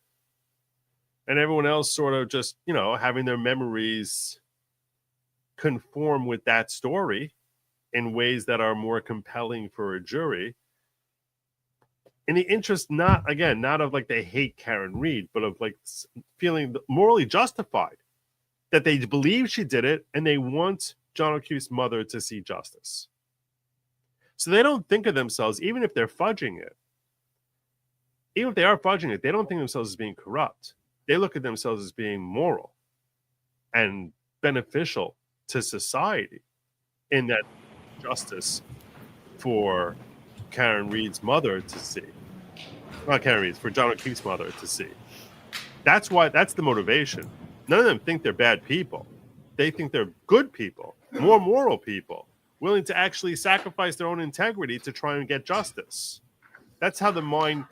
and everyone else sort of just, having their memories conform with that story in ways that are more compelling for a jury, in the interest, not of like they hate Karen Reed, but of like feeling morally justified that they believe she did it, and they want John O'Keefe's mother to see justice. So they don't think of themselves, even if they're fudging it, even if they are fudging it, they don't think of themselves as being corrupt. They look at themselves as being moral and beneficial to society, in that justice for Karen Reed's mother to see. Not Karen Reed's, for John O'Keefe's mother to see. That's the motivation. None of them think they're bad people. They think they're good people, more moral people, willing to actually sacrifice their own integrity to try and get justice. That's how the mind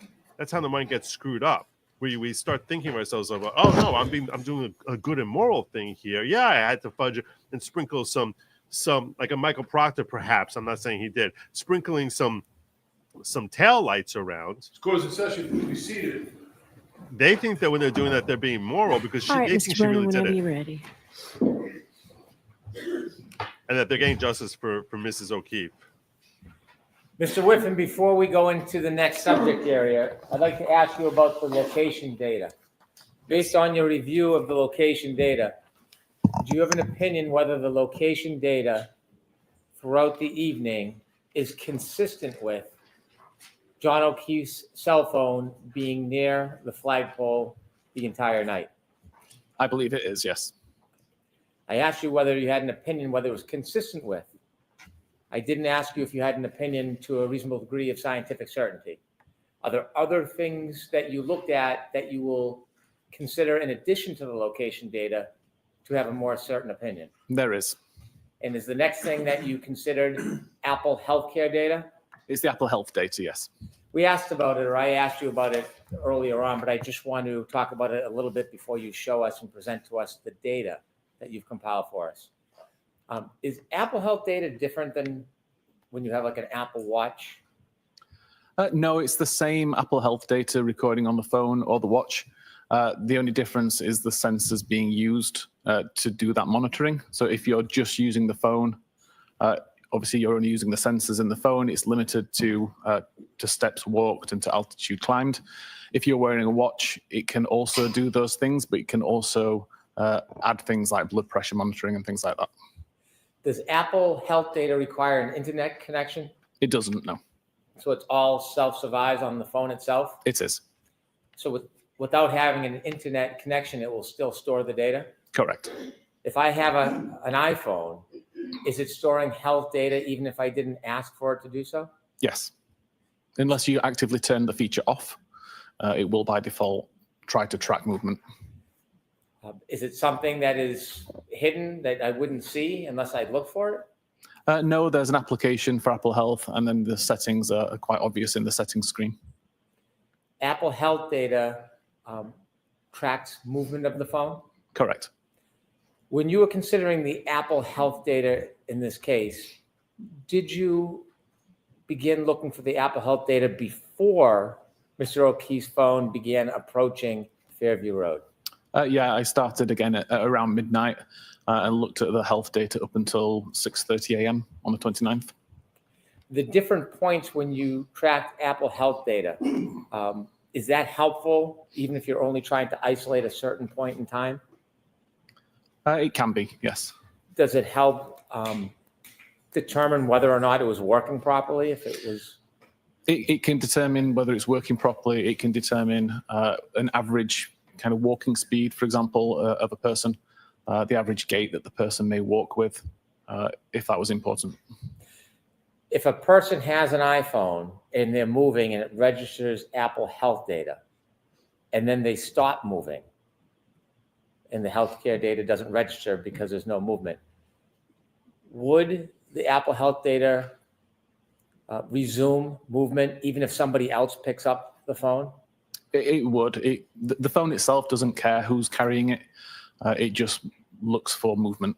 gets screwed up. We start thinking of ourselves like, oh no, I'm doing a good and moral thing here. Yeah, I had to fudge and sprinkle some like a Michael Proctor, perhaps. I'm not saying he did, sprinkling some tail lights around. Because it's actually completely seated. They think that when they're doing that, they're being moral because All right, they think Mr. she Brennan, really did whenever it, you're ready. and that they're getting justice for Mrs. O'Keefe. Mr. Whiffen, before we go into the next subject area, I'd like to ask you about the location data. Based on your review of the location data, do you have an opinion whether the location data throughout the evening is consistent with John O'Keefe's cell phone being near the flagpole the entire night? I believe it is, yes. I asked you whether you had an opinion, whether it was consistent with. I didn't ask you if you had an opinion to a reasonable degree of scientific certainty. Are there other things that you looked at that you will consider in addition to the location data to have a more certain opinion? There is. And is the next thing that you considered Apple healthcare data? It's the Apple Health data, yes. We asked about it, or I asked you about it earlier on, but I just want to talk about it a little bit before you show us and present to us the data that you've compiled for us. Is Apple Health data different than when you have like an Apple Watch? No, it's the same Apple Health data recording on the phone or the watch. The only difference is the sensors being used to do that monitoring. So if you're just using the phone, obviously you're only using the sensors in the phone. It's limited to steps walked and to altitude climbed. If you're wearing a watch, it can also do those things, but it can also add things like blood pressure monitoring and things like that. Does Apple Health data require an internet connection? It doesn't, no. So it's all self-survives on the phone itself? It is. So without having an internet connection, it will still store the data? Correct. If I have an iPhone, is it storing health data even if I didn't ask for it to do so? Yes. Unless you actively turn the feature off, it will by default try to track movement. Is it something that is hidden that I wouldn't see unless I look for it? No, there's an application for Apple Health, and then the settings are quite obvious in the settings screen. Apple Health data tracks movement of the phone? Correct. When you were considering the Apple Health data in this case, did you begin looking for the Apple Health data before Mr. O'Keefe's phone began approaching Fairview Road? Yeah, I started again at around midnight and looked at the health data up until 6:30 a.m. on the 29th. The different points when you tracked Apple Health data, is that helpful even if you're only trying to isolate a certain point in time? It can be, yes. Does it help determine whether or not it was working properly? If it was, it can determine whether it's working properly. It can determine an average kind of walking speed, for example, of a person, the average gait that the person may walk with, if that was important. If a person has an iPhone and they're moving and it registers Apple Health data, and then they stop moving, and the healthcare data doesn't register because there's no movement, would the Apple Health data resume movement even if somebody else picks up the phone? It would. The phone itself doesn't care who's carrying it. It just looks for movement.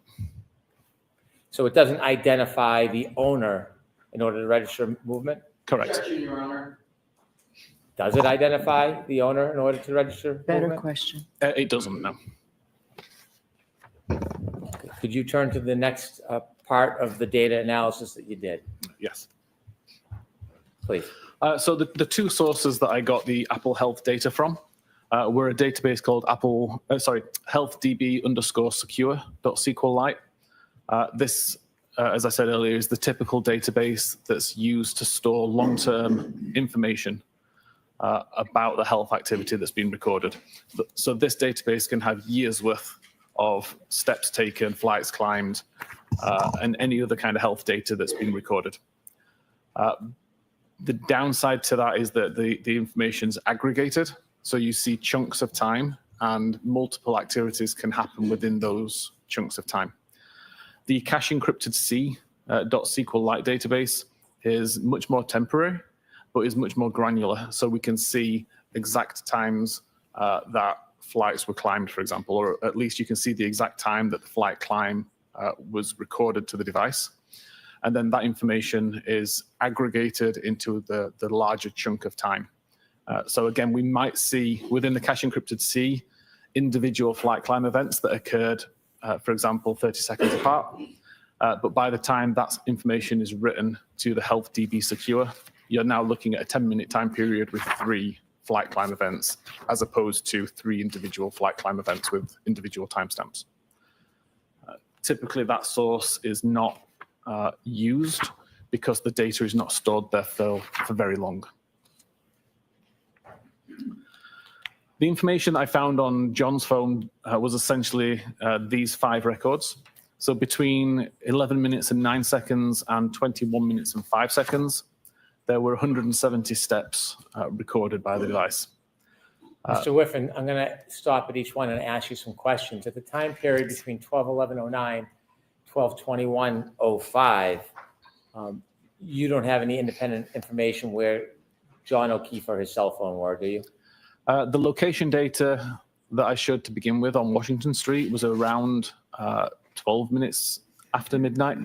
So it doesn't identify the owner in order to register movement? Correct. Objection, Your Honor. Does it identify the owner in order to register Better movement? question. It doesn't, no. Could you turn to the next part of the data analysis that you did, Yes. please? So the two sources that I got the Apple Health data from were a database called healthdb_secure.sqlite. This, as I said earlier, is the typical database that's used to store long-term information about the health activity that's been recorded. So this database can have years worth of steps taken, flights climbed, and any other kind of health data that's been recorded. The downside to that is that the information's aggregated. So you see chunks of time and multiple activities can happen within those chunks of time. The cache encrypted C.SQLite database is much more temporary, but is much more granular. So we can see exact times that flights were climbed, for example, or at least you can see the exact time that the flight climb was recorded to the device. And then that information is aggregated into the larger chunk of time. So again, we might see within the cache encrypted C individual flight climb events that occurred, for example, 30 seconds apart. But by the time that information is written to the Health DB Secure, you're now looking at a 10-minute time period with 3 flight climb events, as opposed to 3 individual flight climb events with individual timestamps. Typically, that source is not used because the data is not stored there for very long. The information I found on John's phone was essentially these 5 records. So between 11 minutes and 9 seconds and 21 minutes and 5 seconds, there were 170 steps recorded by the device. Mr. Whiffen, I'm going to stop at each one and ask you some questions. At the time period between 12/11/09, 12/21/05, you don't have any independent information where John O'Keefe or his cell phone were, do you? The location data that I showed to begin with on Washington Street was around 12 minutes after midnight.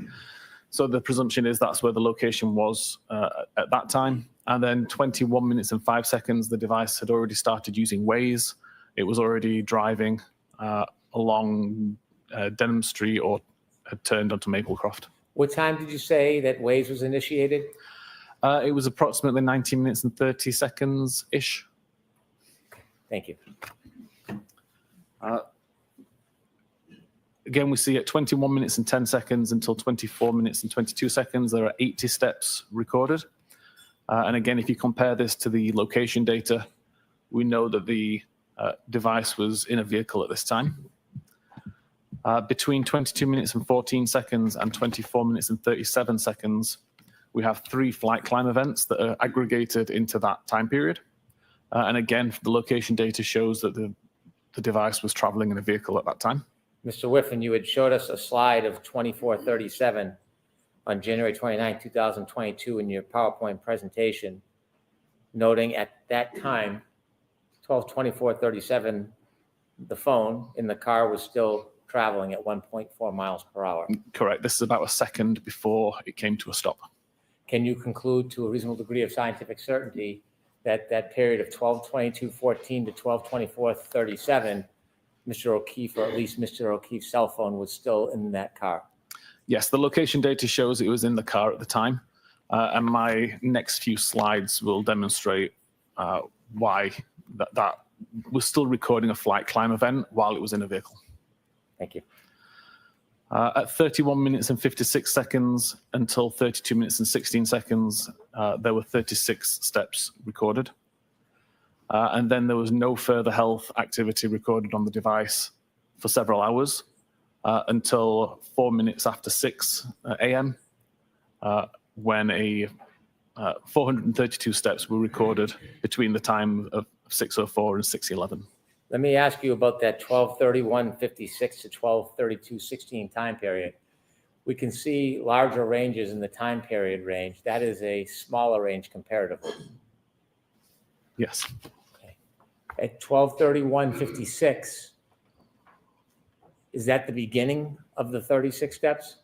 So the presumption is that's where the location was at that time. And then 21 minutes and 5 seconds, the device had already started using Waze. It was already driving along Denham Street or had turned onto Maplecroft. What time did you say that Waze was initiated? It was approximately 19 minutes and 30 seconds-ish. Thank you. Again, we see at 21 minutes and 10 seconds until 24 minutes and 22 seconds, there are 80 steps recorded. And again, if you compare this to the location data, we know that the device was in a vehicle at this time. Between 22 minutes and 14 seconds and 24 minutes and 37 seconds, we have 3 flight climb events that are aggregated into that time period. And again, the location data shows that the device was traveling in a vehicle at that time. Mr. Whiffen, you had showed us a slide of 2437 on January 29, 2022 in your PowerPoint presentation, noting at that time, 12/24/37, the phone in the car was still traveling at 1.4 miles per hour. Correct. This is about a second before it came to a stop. Can you conclude to a reasonable degree of scientific certainty that that period of 12/22/14 to 12/24/37, Mr. O'Keefe, or at least Mr. O'Keefe's cell phone, was still in that car? Yes, the location data shows it was in the car at the time. And my next few slides will demonstrate why that was still recording a flight climb event while it was in a vehicle. Thank you. At 31 minutes and 56 seconds until 32 minutes and 16 seconds, there were 36 steps recorded. And then there was no further health activity recorded on the device for several hours until 4 minutes after 6 a.m. When 432 steps were recorded between the time of 6:04 and 6:11. Let me ask you about that 12/31/56 to 12/32/16 time period. We can see larger ranges in the time period range. That is a smaller range comparatively. Yes. Okay. At 12/31/56, is that the beginning of the 36 steps?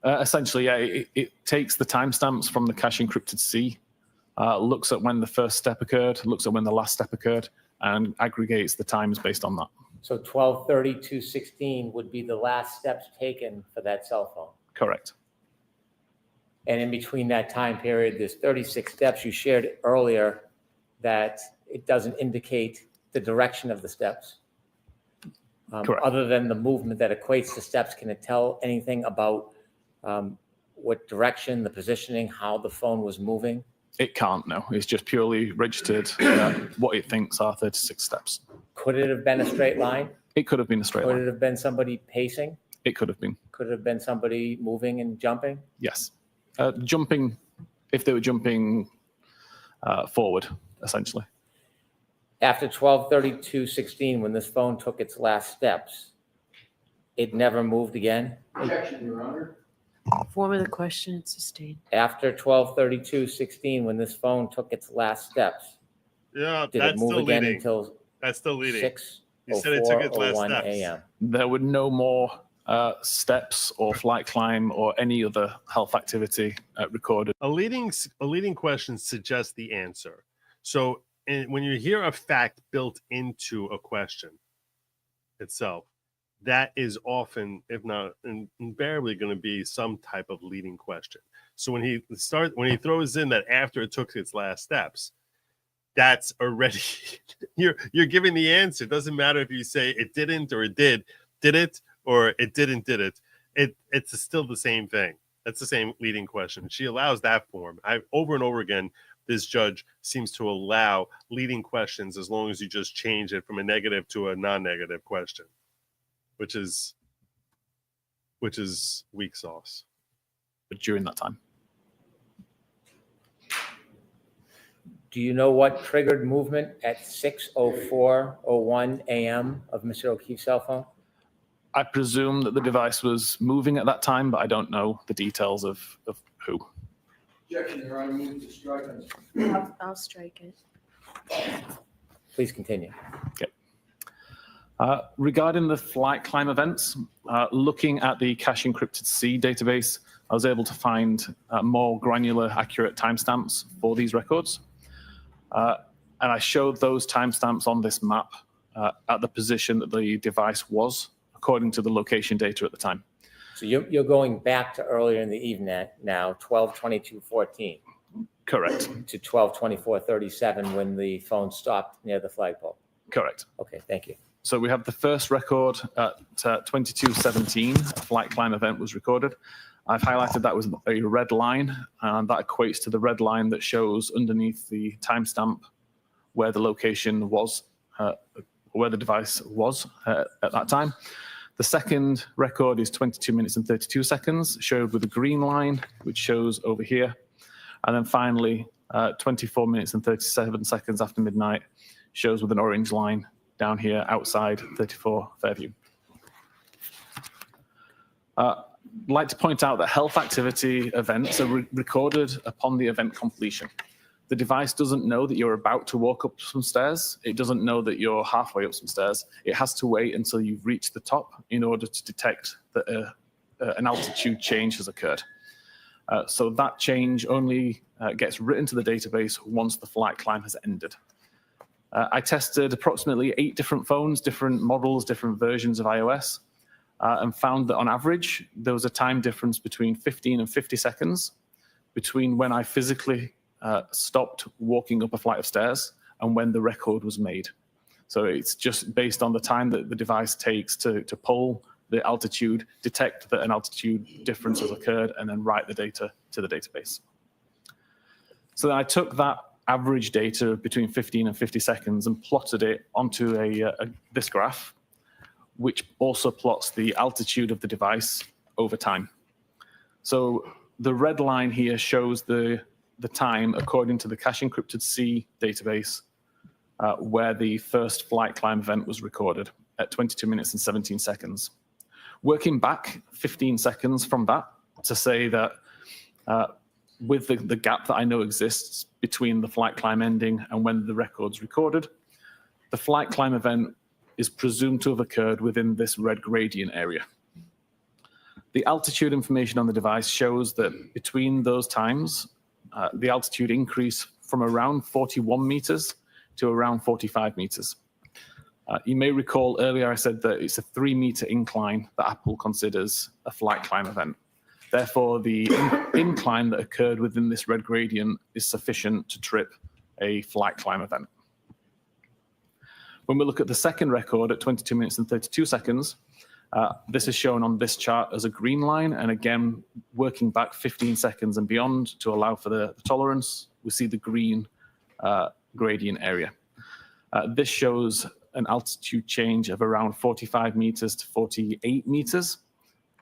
Essentially, yeah, it takes the timestamps from the cache encrypted C, looks at when the first step occurred, looks at when the last step occurred, and aggregates the times based on that. So 12/32/16 would be the last steps taken for that cell phone. Correct. And in between that time period, there's 36 steps. You shared earlier that it doesn't indicate the direction of the steps. Correct. Other than the movement that equates to steps, can it tell anything about what direction, the positioning, how the phone was moving? It can't, no. It's just purely registered what it thinks are 36 steps. Could it have been a straight line? It could have been a straight Could line. it have been somebody pacing? It could have been, Could it have been somebody moving and jumping? yes. Jumping, if they were jumping forward, essentially. After 12/32/16, when this phone took its last steps, it never moved again? Objection, Your Honor. Form of the question, it's sustained. After 12/32/16, when this phone took its last steps, Yeah, did it that's move still again leading. until That's still leading. 6 You or said it took its 4 or last 1 steps. a.m.? There were no more steps or flight climb or any other health activity recorded. A leading question suggests the answer. So when you hear a fact built into a question itself, that is often, if not invariably, going to be some type of leading question. So when he throws in that after it took its last steps, that's already you're giving the answer. It doesn't matter if you say it didn't or it did it or it didn't did it. It's still the same thing. That's the same leading question. She allows that form. I've over and over again this judge seems to allow leading questions as long as you just change it from a negative to a non-negative question, which is weak sauce. But during that time. Do you know what triggered movement at 6:04:01 a.m. of Mr. O'Keefe's cell phone? I presume that the device was moving at that time, but I don't know the details of who. Objection, Your Honor, move to strike on this. I'll strike it. Please continue. Regarding the flight climb events, looking at the cache encrypted C database, I was able to find more granular, accurate timestamps for these records. And I showed those timestamps on this map at the position that the device was, according to the location data at the time. So you're going back to earlier in the evening now, 12:22:14. Correct. To 12:24:37 when the phone stopped near the flagpole. Correct. Okay, thank you. So we have the first record at 22:17, a flight climb event was recorded. I've highlighted that was a red line, and that equates to the red line that shows underneath the timestamp where the location was, where the device was at that time. The second record is 22 minutes and 32 seconds, showed with a green line, which shows over here. And then finally, 24 minutes and 37 seconds after midnight, shows with an orange line down here outside 34 Fairview. I'd like to point out that health activity events are recorded upon the event completion. The device doesn't know that you're about to walk up some stairs. It doesn't know that you're halfway up some stairs. It has to wait until you've reached the top in order to detect that an altitude change has occurred. So that change only gets written to the database once the flight climb has ended. I tested approximately 8 different phones, different models, different versions of iOS, and found that on average, there was a time difference between 15 and 50 seconds between when I physically stopped walking up a flight of stairs and when the record was made. So it's just based on the time that the device takes to pull the altitude, detect that an altitude difference has occurred, and then write the data to the database. So then I took that average data between 15 and 50 seconds and plotted it onto this graph, which also plots the altitude of the device over time. So the red line here shows the time according to the cache encrypted C database where the first flight climb event was recorded at 22 minutes and 17 seconds. Working back 15 seconds from that to say that with the gap that I know exists between the flight climb ending and when the record's recorded, the flight climb event is presumed to have occurred within this red gradient area. The altitude information on the device shows that between those times, the altitude increased from around 41 meters to around 45 meters. You may recall earlier I said that it's a 3-meter incline that Apple considers a flight climb event. Therefore, the incline that occurred within this red gradient is sufficient to trip a flight climb event. When we look at the second record at 22 minutes and 32 seconds, this is shown on this chart as a green line. And again, working back 15 seconds and beyond to allow for the tolerance, we see the green gradient area. This shows an altitude change of around 45 meters to 48 meters.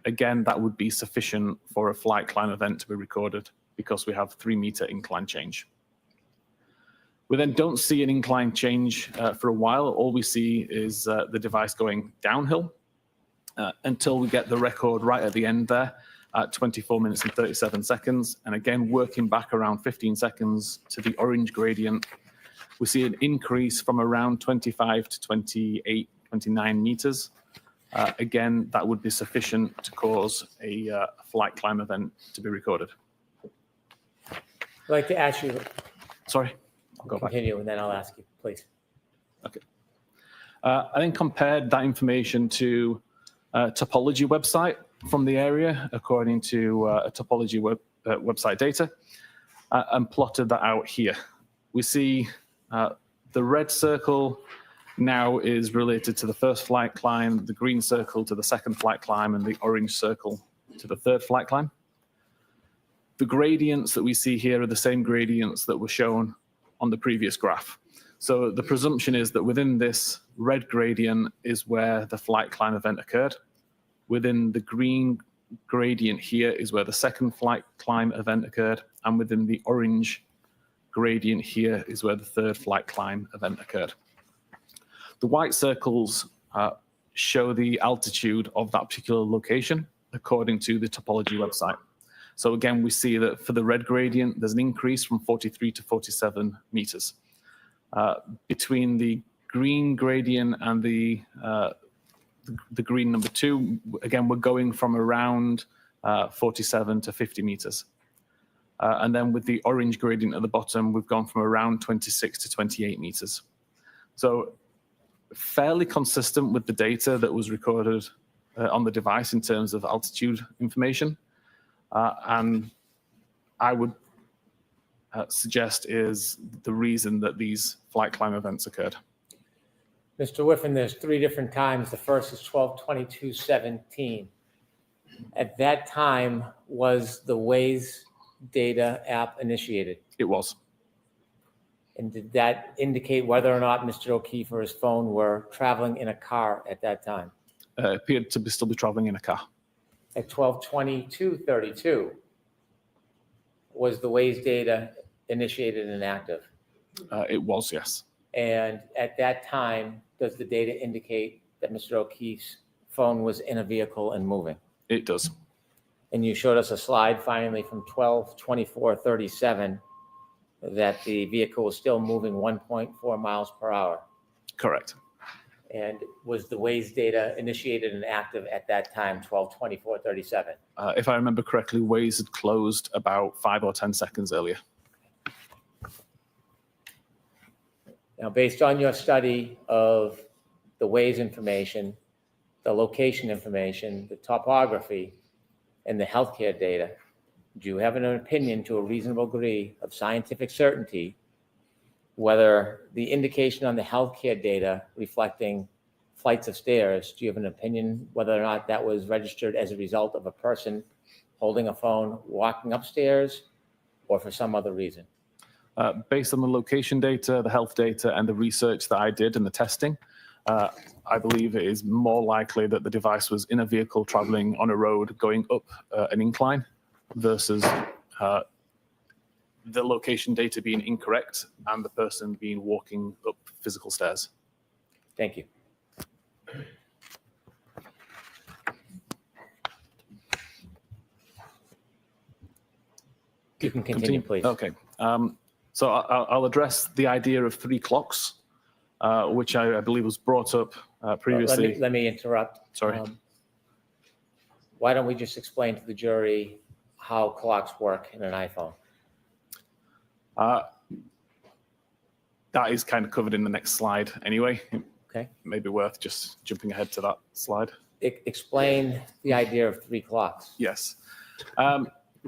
Again, that would be sufficient for a flight climb event to be recorded because we have 3-meter incline change. We then don't see an incline change for a while. All we see is the device going downhill until we get the record right at the end there at 24 minutes and 37 seconds. And again, working back around 15 seconds to the orange gradient, we see an increase from around 25 to 28, 29 meters. Again, that would be sufficient to cause a flight climb event to be recorded. I'd like to ask you, Sorry, I'll go back. continue, and then I'll ask you, please. Okay. I then compared that information to a topology website from the area, according to a topology website data, and plotted that out here. We see the red circle now is related to the first flight climb, the green circle to the second flight climb, and the orange circle to the third flight climb. The gradients that we see here are the same gradients that were shown on the previous graph. So the presumption is that within this red gradient is where the flight climb event occurred. Within the green gradient here is where the second flight climb event occurred. And within the orange gradient here is where the third flight climb event occurred. The white circles show the altitude of that particular location according to the topology website. So again, we see that for the red gradient, there's an increase from 43 to 47 meters. Between the green gradient and the green number 2, again, we're going from around 47 to 50 meters. And then with the orange gradient at the bottom, we've gone from around 26 to 28 meters. So fairly consistent with the data that was recorded on the device in terms of altitude information. And I would suggest is the reason that these flight climb events occurred. Mr. Whiffen, there's 3 different times. The first is 12/22/17. At that time, was the Waze data app initiated? It was. And did that indicate whether or not Mr. O'Keefe or his phone were traveling in a car at that time? Appeared to still be traveling in a car. At 12/22/32, was the Waze data initiated and active? It was, yes. And at that time, does the data indicate that Mr. O'Keefe's phone was in a vehicle and moving? It does. And you showed us a slide finally from 12/24/37 that the vehicle was still moving 1.4 miles per hour. Correct. And was the Waze data initiated and active at that time, 12/24/37? If I remember correctly, Waze had closed about 5 or 10 seconds earlier. Now, based on your study of the Waze information, the location information, the topography, and the healthcare data, do you have an opinion to a reasonable degree of scientific certainty whether the indication on the healthcare data reflecting flights of stairs, do you have an opinion whether or not that was registered as a result of a person holding a phone, walking upstairs, or for some other reason? Based on the location data, the health data, and the research that I did and the testing, I believe it is more likely that the device was in a vehicle traveling on a road going up an incline versus the location data being incorrect and the person being walking up physical stairs. Thank you. You can continue, please. Okay. So I'll address the idea of 3 clocks, which I believe was brought up previously. Let me interrupt. Sorry. Why don't we just explain to the jury how clocks work in an iPhone? That is kind of covered in the next slide anyway. Okay. Maybe worth just jumping ahead to that slide. Explain the idea of 3 clocks. Yes.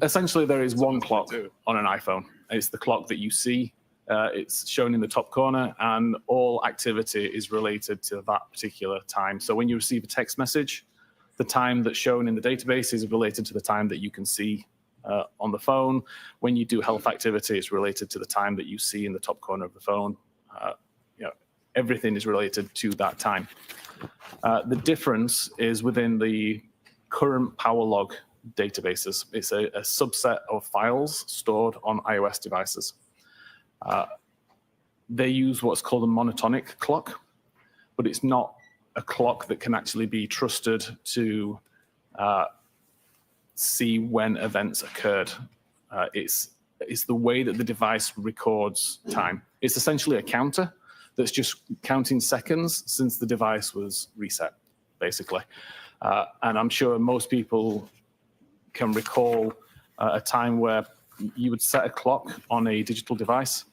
Essentially, there is one clock on an iPhone. It's the clock that you see. It's shown in the top corner, and all activity is related to that particular time. So when you receive a text message, the time that's shown in the database is related to the time that you can see on the phone. When you do health activity, it's related to the time that you see in the top corner of the phone. Everything is related to that time. The difference is within the current power log databases. It's a subset of files stored on iOS devices. They use what's called a monotonic clock, but it's not a clock that can actually be trusted to see when events occurred. It's the way that the device records time. It's essentially a counter that's just counting seconds since the device was reset, basically. And I'm sure most people can recall a time where you would set a clock on a digital device,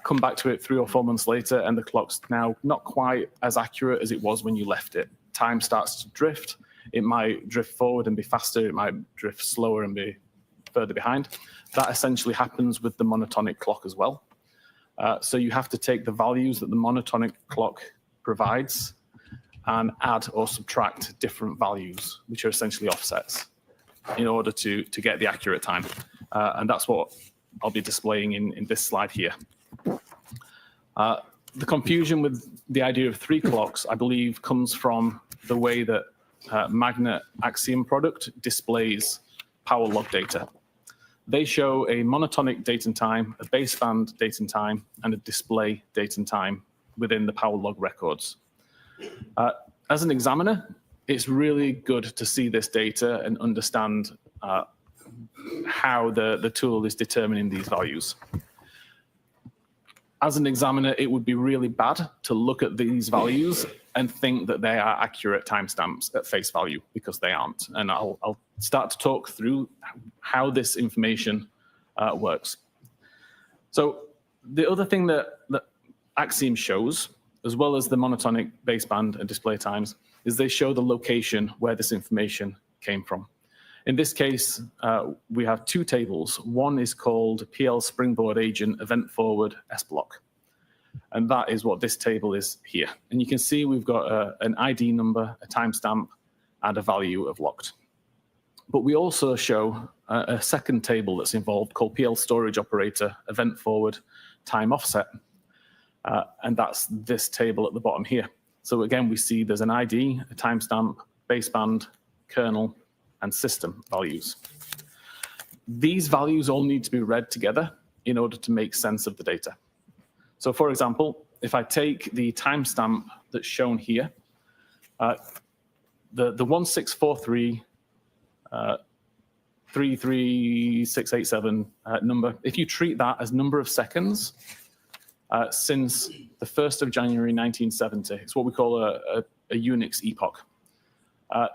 come back to it 3 or 4 months later, and the clock's now not quite as accurate as it was when you left it. Time starts to drift. It might drift forward and be faster. It might drift slower and be further behind. That essentially happens with the monotonic clock as well. So you have to take the values that the monotonic clock provides and add or subtract different values, which are essentially offsets. in order to get the accurate time. And that's what I'll be displaying in this slide here. The confusion with the idea of 3 clocks, I believe, comes from the way that Magnet Axiom product displays power log data. They show a monotonic date and time, a baseband date and time, and a display date and time within the power log records. As an examiner, it's really good to see this data and understand how the tool is determining these values. As an examiner, it would be really bad to look at these values and think that they are accurate timestamps at face value, because they aren't. And I'll start to talk through how this information works. So the other thing that Axiom shows, as well as the monotonic baseband and display times, is they show the location where this information came from. In this case, we have 2 tables. One is called PL Springboard Agent Event Forward S block. And that is what this table is here. And you can see we've got an ID number, a timestamp, and a value of locked. But we also show a second table that's involved called PL Storage Operator Event Forward Time Offset. And that's this table at the bottom here. So again, we see there's an ID, a timestamp, baseband, kernel, and system values. These values all need to be read together in order to make sense of the data. So for example, if I take the timestamp that's shown here, the 1643 33687 number, if you treat that as number of seconds since the 1st of January 1970, it's what we call a Unix epoch.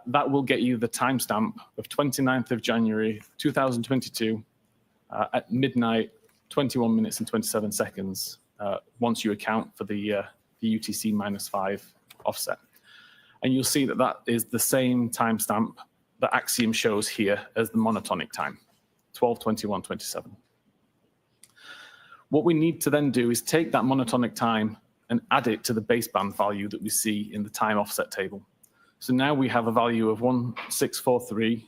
That will get you the timestamp of 29th of January 2022 at midnight, 21 minutes and 27 seconds, once you account for the UTC -5 offset. And you'll see that that is the same timestamp that Axiom shows here as the monotonic time, 12/21/27. What we need to then do is take that monotonic time and add it to the baseband value that we see in the time offset table. So now we have a value of 1643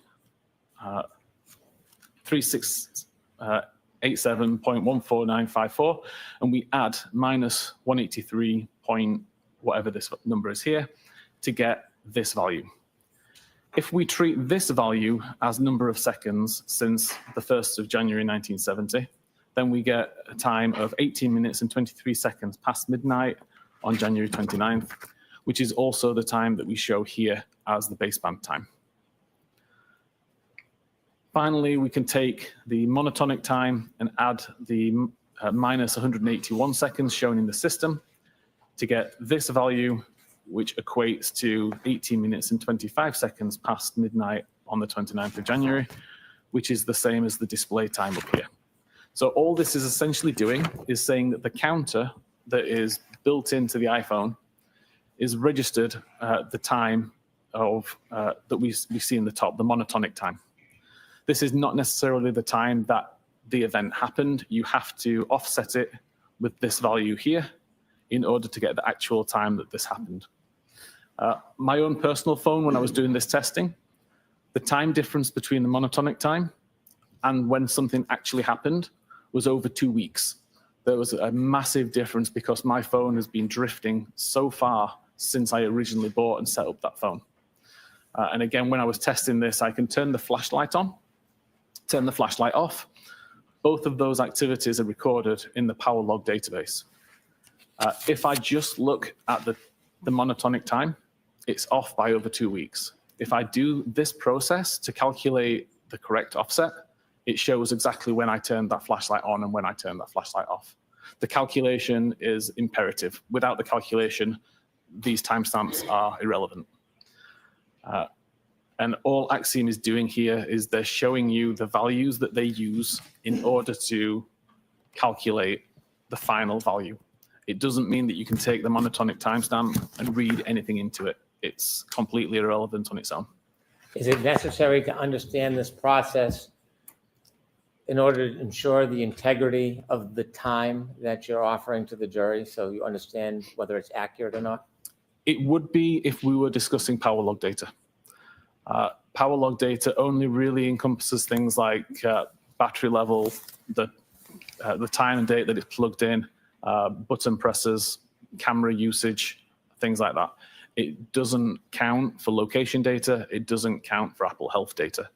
3687.14954, and we add minus 183 point whatever this number is here to get this value. If we treat this value as number of seconds since the 1st of January 1970, then we get a time of 18 minutes and 23 seconds past midnight on January 29th, which is also the time that we show here as the baseband time. Finally, we can take the monotonic time and add the minus 181 seconds shown in the system to get this value, which equates to 18 minutes and 25 seconds past midnight on the 29th of January, which is the same as the display time up here. So all this is essentially doing is saying that the counter that is built into the iPhone is registered the time of that we see in the top, the monotonic time. This is not necessarily the time that the event happened. You have to offset it with this value here in order to get the actual time that this happened. My own personal phone, when I was doing this testing, the time difference between the monotonic time and when something actually happened was over 2 weeks. There was a massive difference because my phone has been drifting so far since I originally bought and set up that phone. And again, when I was testing this, I can turn the flashlight on, turn the flashlight off. Both of those activities are recorded in the power log database. If I just look at the monotonic time, it's off by over 2 weeks. If I do this process to calculate the correct offset, it shows exactly when I turned that flashlight on and when I turned that flashlight off. The calculation is imperative. Without the calculation, these timestamps are irrelevant. And all Axiom is doing here is they're showing you the values that they use in order to calculate the final value. It doesn't mean that you can take the monotonic timestamp and read anything into it. It's completely irrelevant on its own. Is it necessary to understand this process in order to ensure the integrity of the time that you're offering to the jury so you understand whether it's accurate or not? It would be if we were discussing power log data. Power log data only really encompasses things like battery level, the time and date that it's plugged in, button presses, camera usage, things like that. It doesn't count for location data. It doesn't count for Apple Health data.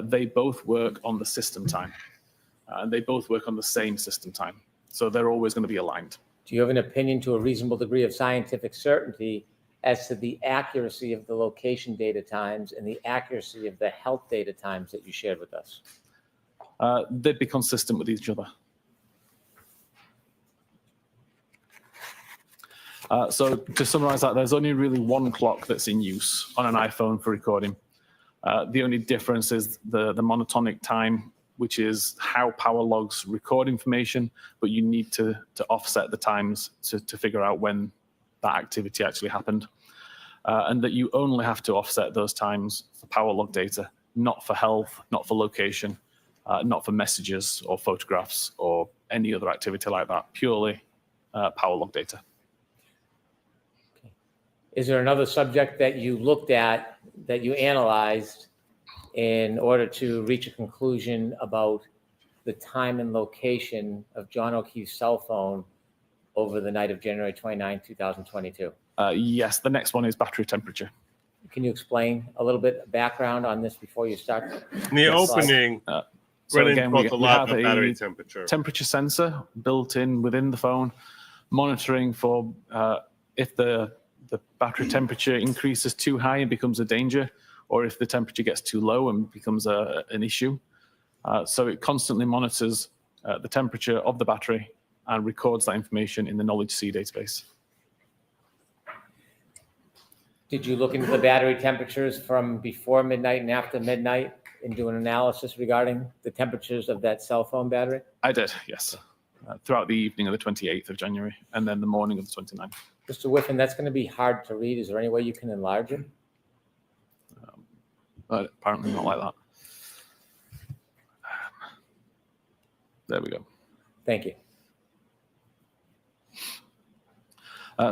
They both work on the system time, and they both work on the same system time. So they're always going to be aligned. Do you have an opinion to a reasonable degree of scientific certainty as to the accuracy of the location data times and the accuracy of the health data times that you shared with us? They'd be consistent with each other. So to summarize that, there's only really one clock that's in use on an iPhone for recording. The only difference is the monotonic time, which is how power logs record information, but you need to offset the times to figure out when that activity actually happened. And that you only have to offset those times for power log data, not for health, not for location, not for messages or photographs or any other activity like that, purely power log data. Okay. Is there another subject that you looked at, that you analyzed in order to reach a conclusion about the time and location of John O'Keefe's cell phone over the night of January 29, 2022? Yes, the next one is battery temperature. Can you explain a little bit of background on this before you start? In the Yes. opening, So Brennan again, talked a we lot have about battery temperature. temperature sensor built in within the phone, monitoring for if the battery temperature increases too high and becomes a danger, or if the temperature gets too low and becomes an issue. So it constantly monitors the temperature of the battery and records that information in the Knowledge C database. Did you look into the battery temperatures from before midnight and after midnight and do an analysis regarding the temperatures of that cell phone battery? I did, yes. Throughout the evening of the 28th of January and then the morning of the 29th. Mr. Whiffen, that's going to be hard to read. Is there any way you can enlarge it? But apparently not like that. There we go. Thank you.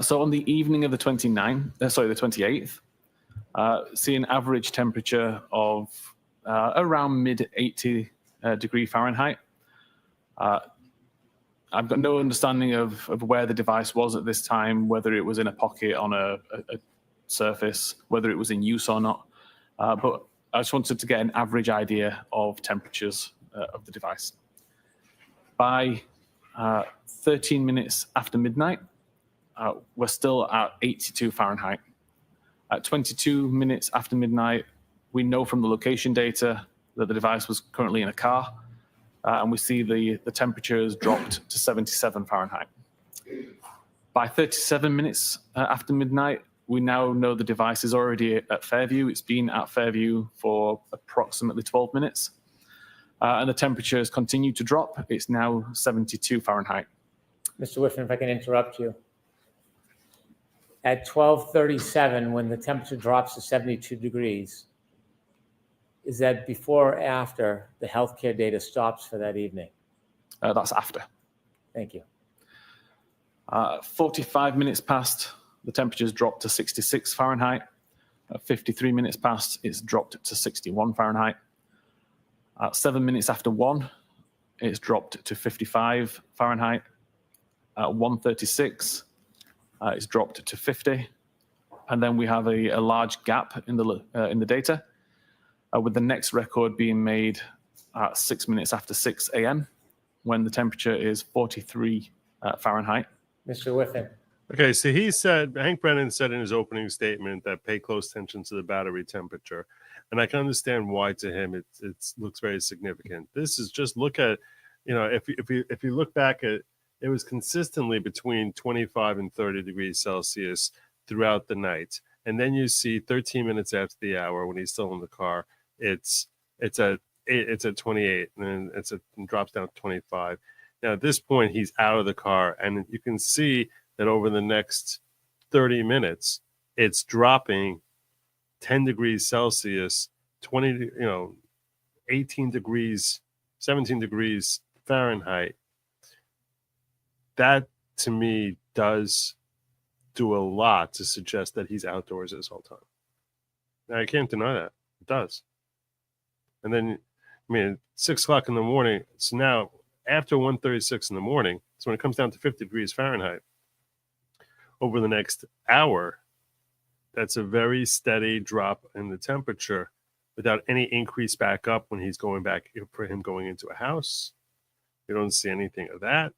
So on the evening of the 28th, see an average temperature of around mid 80 degree Fahrenheit. I've got no understanding of where the device was at this time, whether it was in a pocket on a surface, whether it was in use or not. But I just wanted to get an average idea of temperatures of the device. By 13 minutes after midnight, we're still at 82 Fahrenheit. At 22 minutes after midnight, we know from the location data that the device was currently in a car, and we see the temperature has dropped to 77 Fahrenheit. By 37 minutes after midnight, we now know the device is already at Fairview. It's been at Fairview for approximately 12 minutes, and the temperature has continued to drop. It's now 72 Fahrenheit. Mr. Whiffen, if I can interrupt you. At 12:37, when the temperature drops to 72 degrees, is that before or after the healthcare data stops for that evening? That's after. Thank you. 45 minutes past, the temperature's dropped to 66 Fahrenheit. 53 minutes past, it's dropped to 61 Fahrenheit. 7 minutes after 1, it's dropped to 55 Fahrenheit. At 1:36, it's dropped to 50. And then we have a large gap in the data, with the next record being made at 6 minutes after 6 a.m., when the temperature is 43 Fahrenheit. Mr. Whiffen. Okay, so Hank Brennan said in his opening statement that pay close attention to the battery temperature. And I can understand why to him it looks very significant. This is just look at, if you look back at, it was consistently between 25 and 30 degrees Celsius throughout the night. And then you see 13 minutes after the hour when he's still in the car, it's at 28 and it drops down to 25. Now at this point he's out of the car and you can see that over the next 30 minutes it's dropping 10 degrees Celsius, 18 degrees, 17 degrees Fahrenheit. That to me does do a lot to suggest that he's outdoors this whole time. Now I can't deny that. It does. And then, I mean, 6 o'clock in the morning. So now, after 1:36 in the morning, so when it comes down to 50 degrees Fahrenheit, over the next hour, that's a very steady drop in the temperature without any increase back up when he's going back for him going into a house. You don't see anything of that.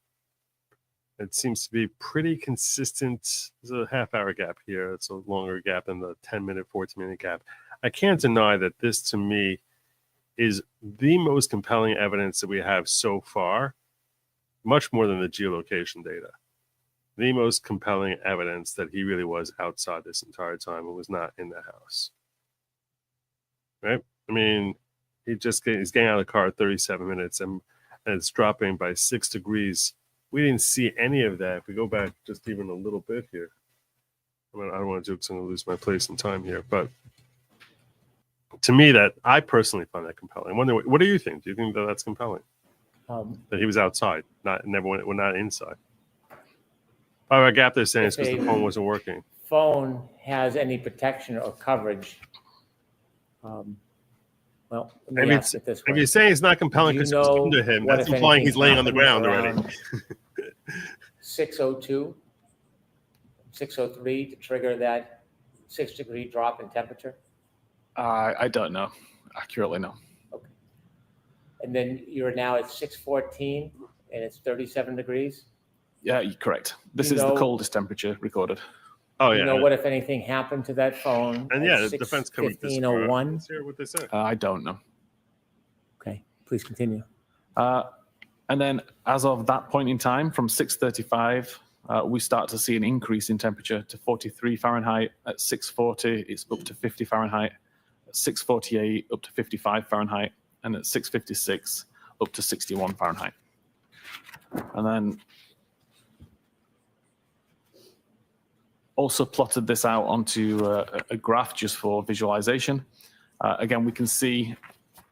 It seems to be pretty consistent. There's a half-hour gap here. It's a longer gap than the 10-minute, 14-minute gap. I can't deny that this, to me, is the most compelling evidence that we have so far, much more than the geolocation data. The most compelling evidence that he really was outside this entire time and was not in the house. Right? I mean, he's getting out of the car at 37 minutes and it's dropping by 6 degrees. We didn't see any of that. If we go back just even a little bit here, I mean, I don't want to do it because I'm going to lose my place in time here, but to me, that I personally find that compelling. I wonder, what do you think? Do you think that that's compelling? That he was outside, not inside. 5-hour gap, they're saying it's because the phone wasn't working. Phone has any protection or coverage. Well, let me ask it this way. If you're saying it's not compelling because it was under him, that's implying he's laying on the ground already. 6:02, 6:03 to trigger that 6-degree drop in temperature? I don't know. Accurately, no. Okay. And then you're now at 6:14 and it's 37 degrees? Yeah, you're correct. This is the coldest temperature recorded. Oh, yeah. You know what, if anything, happened to that phone? And yeah, the defense covered this. 15:01. Let's hear what they said. I don't know. Okay, please continue. And then as of that point in time, from 6:35, we start to see an increase in temperature to 43 Fahrenheit. At 6:40, it's up to 50 Fahrenheit. At 6:48, up to 55 Fahrenheit. And at 6:56, up to 61 Fahrenheit. And then also plotted this out onto a graph just for visualization. Again, we can see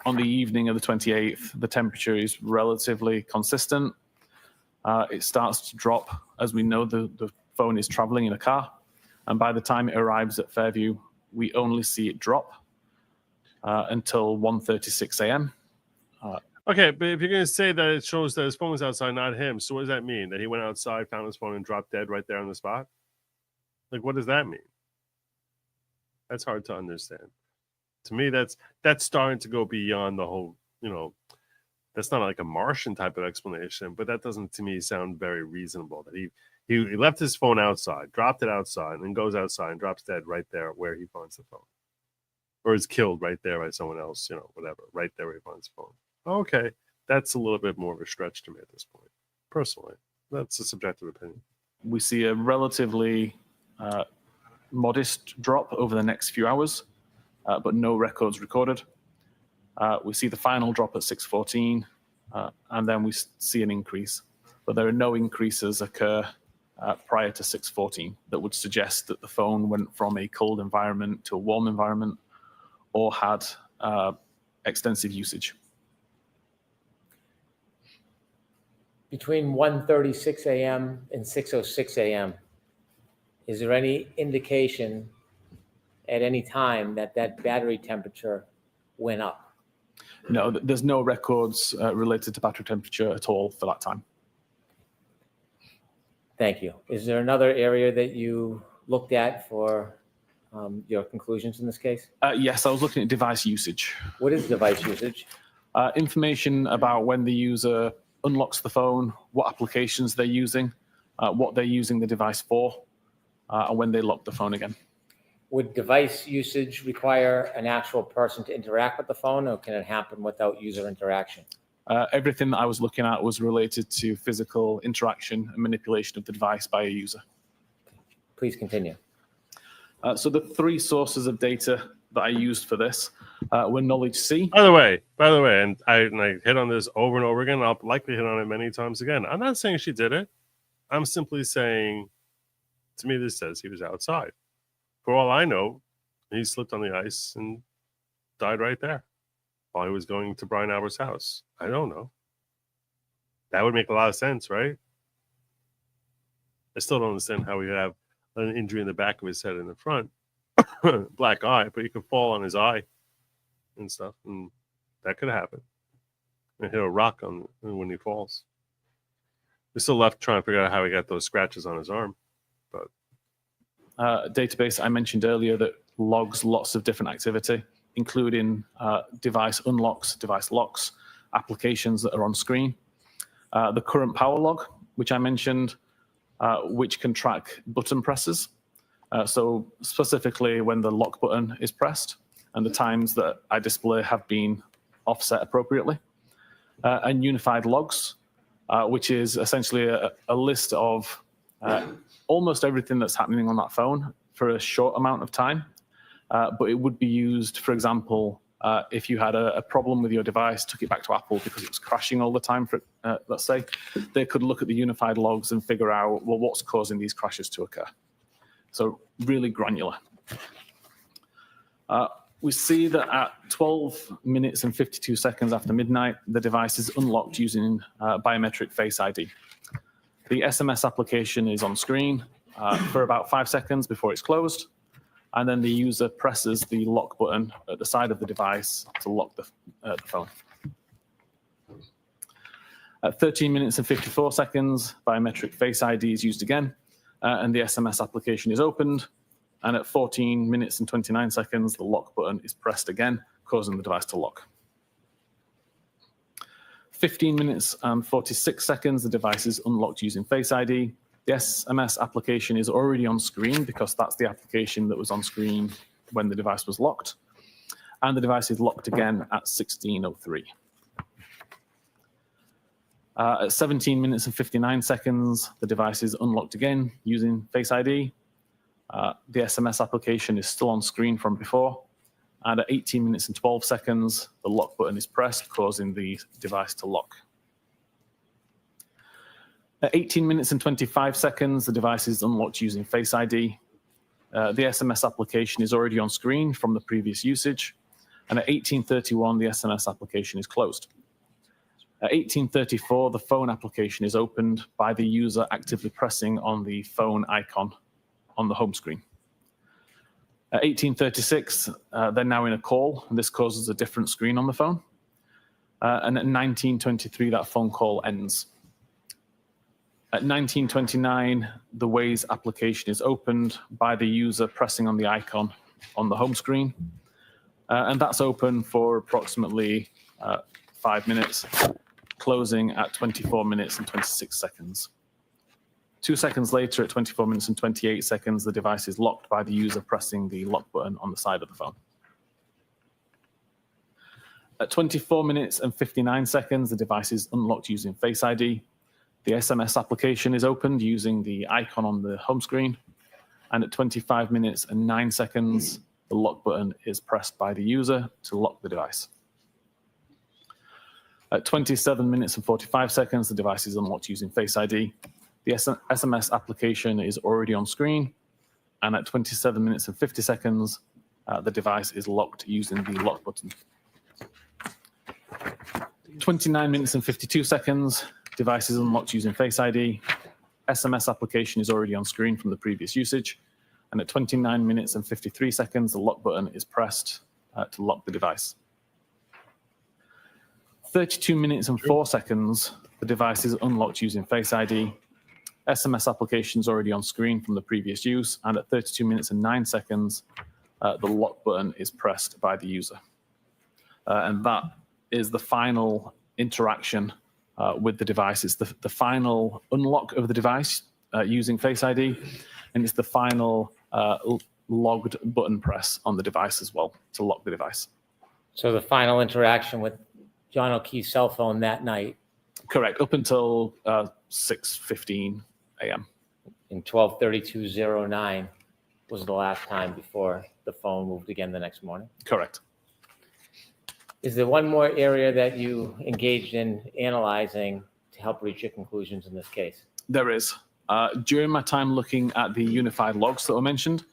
on the evening of the 28th, the temperature is relatively consistent. It starts to drop as we know the phone is traveling in a car. And by the time it arrives at Fairview, we only see it drop until 1:36 a.m. Okay, but if you're going to say that it shows that his phone was outside, not him, so what does that mean? That he went outside, found his phone, and dropped dead right there on the spot? Like, what does that mean? That's hard to understand. To me, that's starting to go beyond the whole, that's not like a Martian type of explanation, but that doesn't, to me, sound very reasonable. That he left his phone outside, dropped it outside, and then goes outside and drops dead right there where he finds the phone. Or is killed right there by someone else, whatever, right there where he finds the phone. Okay, that's a little bit more of a stretch to me at this point. Personally, that's a subjective opinion. We see a relatively modest drop over the next few hours, but no records recorded. We see the final drop at 6:14, and then we see an increase. But there are no increases occur prior to 6:14 that would suggest that the phone went from a cold environment to a warm environment or had extensive usage. Between 1:36 a.m. and 6:06 a.m., is there any indication at any time that battery temperature went up? No, there's no records related to battery temperature at all for that time. Thank you. Is there another area that you looked at for your conclusions in this case? Yes, I was looking at device usage. What is device usage? Information about when the user unlocks the phone, what applications they're using, what they're using the device for, and when they lock the phone again. Would device usage require an actual person to interact with the phone, or can it happen without user interaction? Everything that I was looking at was related to physical interaction and manipulation of the device by a user. Please continue. So the three sources of data that I used for this were Knowledge C. By the way, and I hit on this over and over again. I'll likely hit on it many times again. I'm not saying she did it. I'm simply saying, to me, this says he was outside. For all I know, he slipped on the ice and died right there while he was going to Brian Albert's house. I don't know. That would make a lot of sense, right? I still don't understand how he would have an injury in the back of his head in the front. Black eye, but he could fall on his eye. and stuff, and that could happen. And hit a rock on when he falls. We're still left trying to figure out how he got those scratches on his arm. But database, I mentioned earlier that logs lots of different activity, including device unlocks, device locks, applications that are on screen. The current power log, which I mentioned, which can track button presses. So specifically when the lock button is pressed and the times that I display have been offset appropriately. And unified logs, which is essentially a list of almost everything that's happening on that phone for a short amount of time. But it would be used, for example, if you had a problem with your device, took it back to Apple because it was crashing all the time, for let's say, they could look at the unified logs and figure out, well, what's causing these crashes to occur. So really granular. We see that at 12 minutes and 52 seconds after midnight, the device is unlocked using biometric Face ID. The SMS application is on screen for about 5 seconds before it's closed, and then the user presses the lock button at the side of the device to lock the phone. At 13 minutes and 54 seconds, biometric Face ID is used again, and the SMS application is opened. And at 14 minutes and 29 seconds, the lock button is pressed again, causing the device to lock. 15 minutes and 46 seconds, the device is unlocked using Face ID. The SMS application is already on screen because that's the application that was on screen when the device was locked. And the device is locked again at 16:03. At 17 minutes and 59 seconds, the device is unlocked again using Face ID. The SMS application is still on screen from before. And at 18 minutes and 12 seconds, the lock button is pressed, causing the device to lock. At 18 minutes and 25 seconds, the device is unlocked using Face ID. The SMS application is already on screen from the previous usage. And at 18:31, the SMS application is closed. At 18:34, the phone application is opened by the user actively pressing on the phone icon on the home screen. At 18:36, they're now in a call, and this causes a different screen on the phone. And at 19:23, that phone call ends. At 19:29, the Waze application is opened by the user pressing on the icon on the home screen. And that's open for approximately 5 minutes, closing at 24 minutes and 26 seconds. 2 seconds later, at 24 minutes and 28 seconds, the device is locked by the user pressing the lock button on the side of the phone. At 24 minutes and 59 seconds, the device is unlocked using Face ID. The SMS application is opened using the icon on the home screen. And at 25 minutes and 9 seconds, the lock button is pressed by the user to lock the device. At 27 minutes and 45 seconds, the device is unlocked using Face ID. The SMS application is already on screen, and at 27 minutes and 50 seconds, the device is locked using the lock button. 29 minutes and 52 seconds, device is unlocked using Face ID. SMS application is already on screen from the previous usage, and at 29 minutes and 53 seconds, the lock button is pressed to lock the device. 32 minutes and 4 seconds, the device is unlocked using Face ID. SMS application is already on screen from the previous use, and at 32 minutes and 9 seconds, the lock button is pressed by the user. And that is the final interaction with the device. It's the final unlock of the device using Face ID, and it's the final logged button press on the device as well to lock the device. So the final interaction with John O'Keefe's cell phone that night. Correct, up until 6:15 a.m. In 12:32:09 was the last time before the phone moved again the next morning. Correct. Is there one more area that you engaged in analyzing to help reach your conclusions in this case? There is. During my time looking at the unified logs that were mentioned,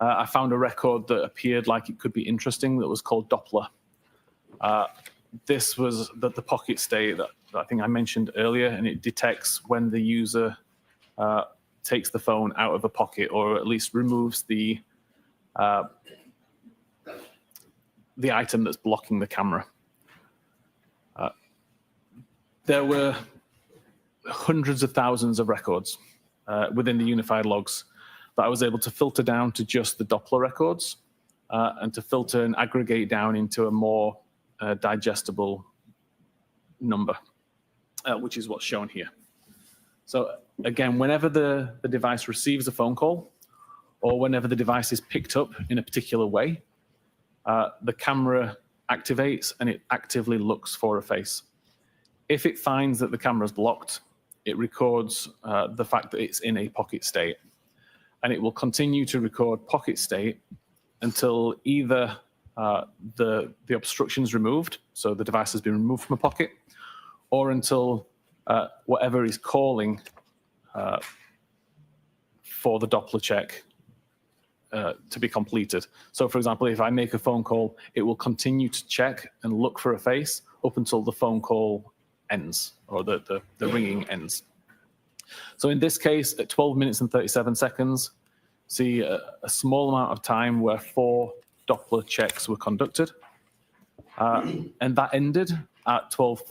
I found a record that appeared like it could be interesting that was called Doppler. This was the pocket state that I think I mentioned earlier, and it detects when the user takes the phone out of a pocket, or at least removes the the item that's blocking the camera. There were hundreds of thousands of records within the unified logs that I was able to filter down to just the Doppler records and to filter and aggregate down into a more digestible number, which is what's shown here. So again, whenever the device receives a phone call or whenever the device is picked up in a particular way, the camera activates and it actively looks for a face. If it finds that the camera is blocked, it records the fact that it's in a pocket state. And it will continue to record pocket state until either the obstruction is removed, so the device has been removed from a pocket, or until whatever is calling for the Doppler check to be completed. So for example, if I make a phone call, it will continue to check and look for a face up until the phone call ends, or the ringing ends. So in this case, at 12 minutes and 37 seconds, see a small amount of time where 4 Doppler checks were conducted. And that ended at 12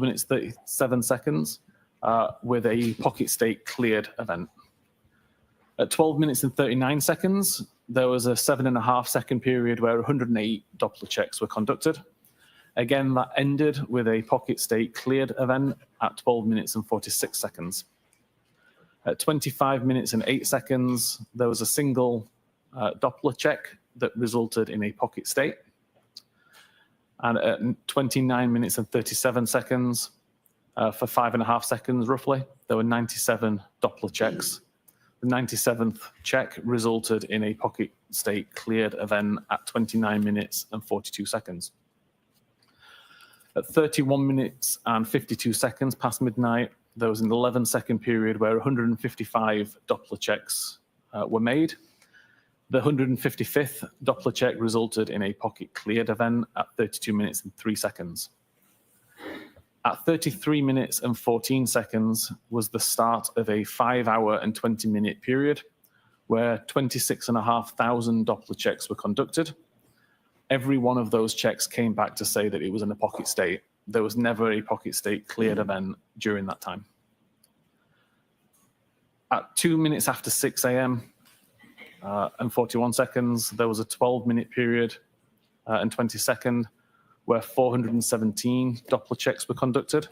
minutes 37 seconds with a pocket state cleared event. At 12 minutes and 39 seconds, there was a 7.5 second period where 108 Doppler checks were conducted. Again, that ended with a pocket state cleared event at 12 minutes and 46 seconds. At 25 minutes and 8 seconds, there was a single Doppler check that resulted in a pocket state. And at 29 minutes and 37 seconds, for 5.5 seconds roughly, there were 97 Doppler checks. The 97th check resulted in a pocket state cleared event at 29 minutes and 42 seconds. At 31 minutes and 52 seconds past midnight, there was an 11-second period where 155 Doppler checks were made. The 155th Doppler check resulted in a pocket cleared event at 32 minutes and 3 seconds. At 33 minutes and 14 seconds was the start of a 5-hour and 20-minute period where 26,500 Doppler checks were conducted. Every one of those checks came back to say that it was in a pocket state. There was never a pocket state cleared event during that time. At 2 minutes after 6 a.m. And 41 seconds, there was a 12-minute period and 20 second where 417 Doppler checks were conducted.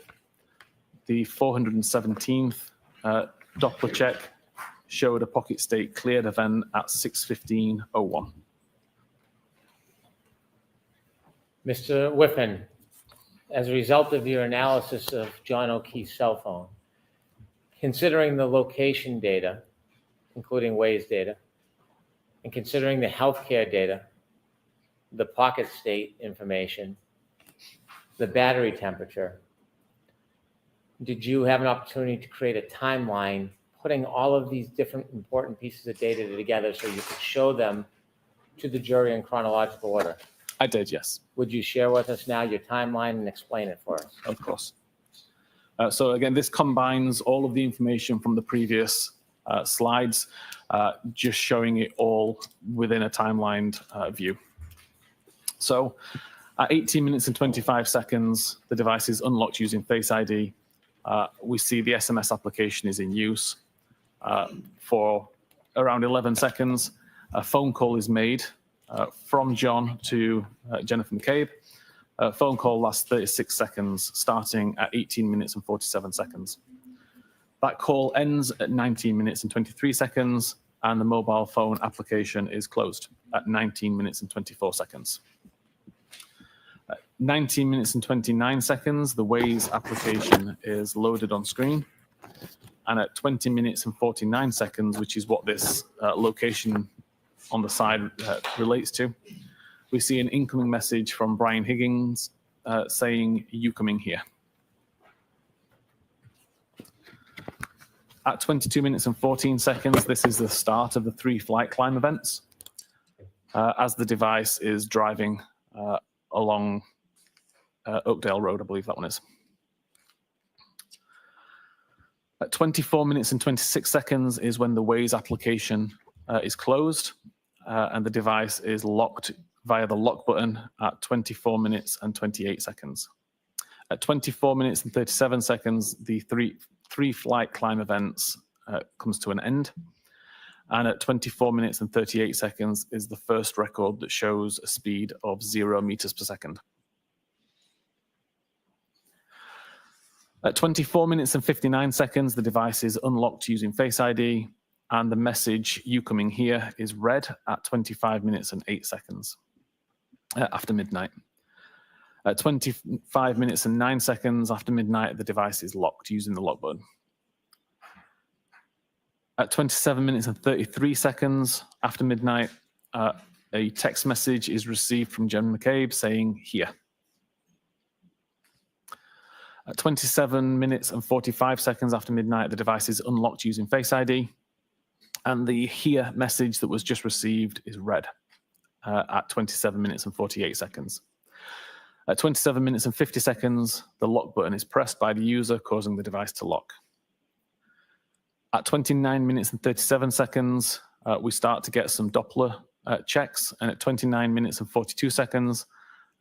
The 417th Doppler check showed a pocket state cleared event at 6:15:01. Mr. Whiffen, as a result of your analysis of John O'Keefe's cell phone, considering the location data, including Waze data, and considering the healthcare data, the pocket state information, the battery temperature, did you have an opportunity to create a timeline putting all of these different important pieces of data together so you could show them to the jury in chronological order? I did, yes. Would you share with us now your timeline and explain it for us? Of course. So again, this combines all of the information from the previous slides, just showing it all within a timelined view. So at 18 minutes and 25 seconds, the device is unlocked using Face ID. We see the SMS application is in use. For around 11 seconds, a phone call is made from John to Jennifer McCabe. Phone call lasts 36 seconds, starting at 18 minutes and 47 seconds. That call ends at 19 minutes and 23 seconds, and the mobile phone application is closed at 19 minutes and 24 seconds. At 19 minutes and 29 seconds, the Waze application is loaded on screen. And at 20 minutes and 49 seconds, which is what this location on the side relates to, we see an incoming message from Brian Higgins saying, "You coming here?" At 22 minutes and 14 seconds, this is the start of the 3 flight climb events as the device is driving along Oakdale Road, I believe that one is. At 24 minutes and 26 seconds is when the Waze application is closed and the device is locked via the lock button at 24 minutes and 28 seconds. At 24 minutes and 37 seconds, the three flight climb events comes to an end. And at 24 minutes and 38 seconds is the first record that shows a speed of 0 meters per second. At 24 minutes and 59 seconds, the device is unlocked using Face ID, and the message, "You coming here," is read at 25 minutes and 8 seconds after midnight. At 25 minutes and 9 seconds after midnight, the device is locked using the lock button. At 27 minutes and 33 seconds after midnight, a text message is received from Jen McCabe saying, "Here." At 27 minutes and 45 seconds after midnight, the device is unlocked using Face ID, and the "Here" message that was just received is read at 27 minutes and 48 seconds. At 27 minutes and 50 seconds, the lock button is pressed by the user, causing the device to lock. At 29 minutes and 37 seconds, we start to get some Doppler checks, and at 29 minutes and 42 seconds,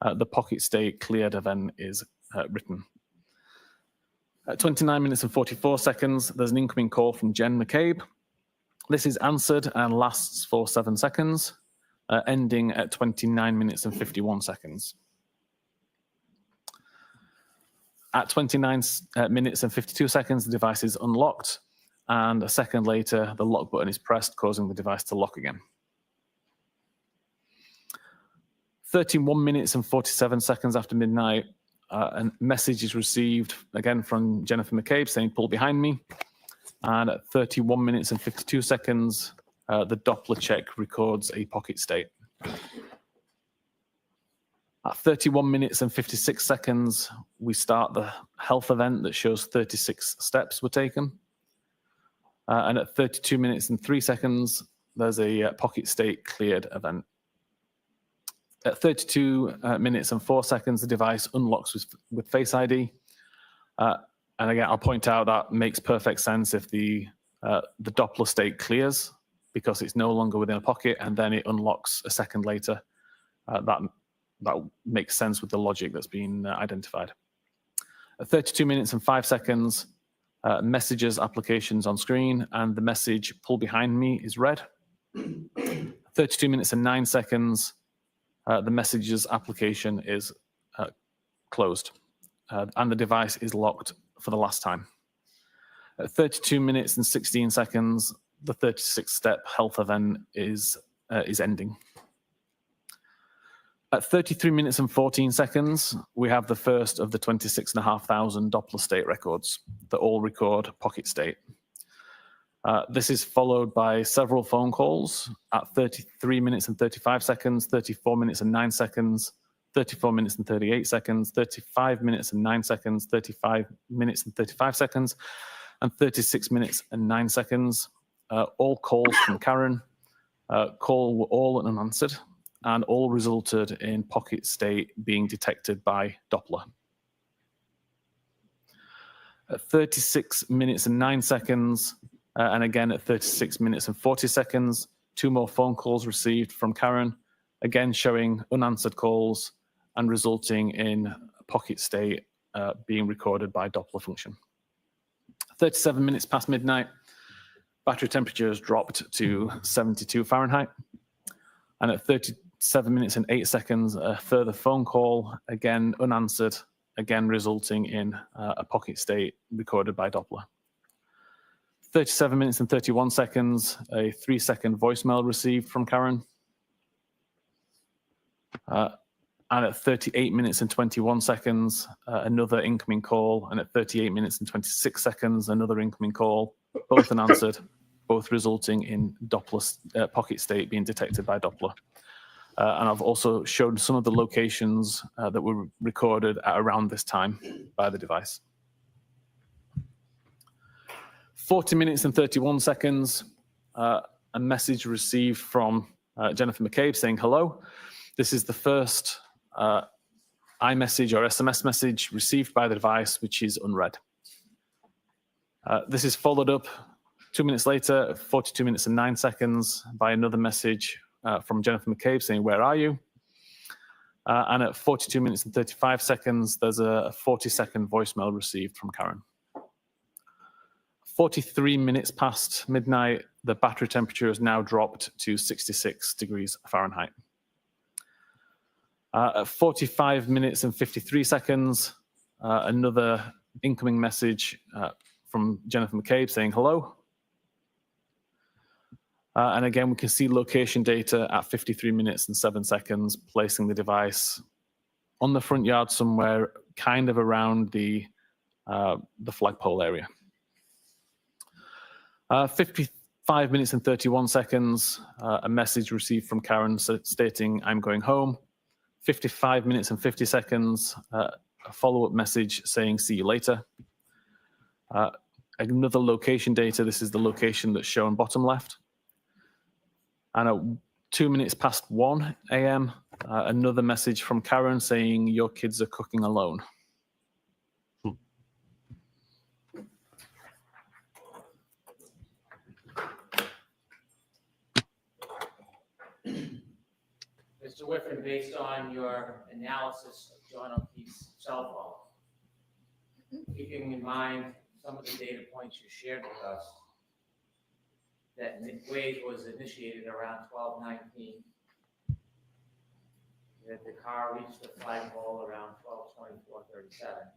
the pocket state cleared event is written. At 29 minutes and 44 seconds, there's an incoming call from Jen McCabe. This is answered and lasts for 7 seconds, ending at 29 minutes and 51 seconds. At 29 minutes and 52 seconds, the device is unlocked, and a second later, the lock button is pressed, causing the device to lock again. 31 minutes and 47 seconds after midnight, a message is received again from Jennifer McCabe saying, "Pull behind me." And at 31 minutes and 52 seconds, the Doppler check records a pocket state. At 31 minutes and 56 seconds, we start the health event that shows 36 steps were taken. And at 32 minutes and 3 seconds, there's a pocket state cleared event. At 32 minutes and 4 seconds, the device unlocks with Face ID. And again, I'll point out that makes perfect sense if the Doppler state clears, because it's no longer within a pocket, and then it unlocks a second later. That makes sense with the logic that's been identified. At 32 minutes and 5 seconds, messages applications on screen, and the message "Pull behind me" is read. 32 minutes and 9 seconds, the messages application is closed, and the device is locked for the last time. At 32 minutes and 16 seconds, the 36-step health event is ending. At 33 minutes and 14 seconds, we have the first of the 26,500 Doppler state records that all record pocket state. This is followed by several phone calls at 33 minutes and 35 seconds, 34 minutes and 9 seconds, 34 minutes and 38 seconds, 35 minutes and 9 seconds, 35 minutes and 35 seconds, and 36 minutes and 9 seconds. All calls from Karen. Call were all unanswered, and all resulted in pocket state being detected by Doppler. At 36 minutes and 9 seconds, and again at 36 minutes and 40 seconds, 2 more phone calls received from Karen, again showing unanswered calls and resulting in pocket state being recorded by Doppler function. 37 minutes past midnight, battery temperature has dropped to 72 Fahrenheit. And at 37 minutes and 8 seconds, a further phone call, again unanswered, again resulting in a pocket state recorded by Doppler. 37 minutes and 31 seconds, a 3-second voicemail received from Karen. And at 38 minutes and 21 seconds, another incoming call. And at 38 minutes and 26 seconds, another incoming call, both unanswered, both resulting in Doppler pocket state being detected by Doppler. And I've also shown some of the locations that were recorded at around this time by the device. 40 minutes and 31 seconds, a message received from Jennifer McCabe saying, "Hello. This is the first iMessage or SMS message received by the device, which is unread." This is followed up 2 minutes later, 42 minutes and 9 seconds, by another message from Jennifer McCabe saying, "Where are you?" And at 42 minutes and 35 seconds, there's a 40-second voicemail received from Karen. 43 minutes past midnight, the battery temperature has now dropped to 66 degrees Fahrenheit. At 45 minutes and 53 seconds, another incoming message from Jennifer McCabe saying hello. And again, we can see location data at 53 minutes and 7 seconds, placing the device on the front yard somewhere kind of around the flagpole area. 55 minutes and 31 seconds, a message received from Karen stating, I'm going home. 55 minutes and 50 seconds, a follow-up message saying, see you later. Another location data, this is the location that's shown bottom left. And at 2 minutes past 1 a.m., another message from Karen saying, your kids are cooking alone. Mr. Whiffen, based on your analysis of John O'Keefe's cell phone, keeping in mind some of the data points you shared with us, that Wade was initiated around 12:19, that the car reached the flagpole around 12:24:37,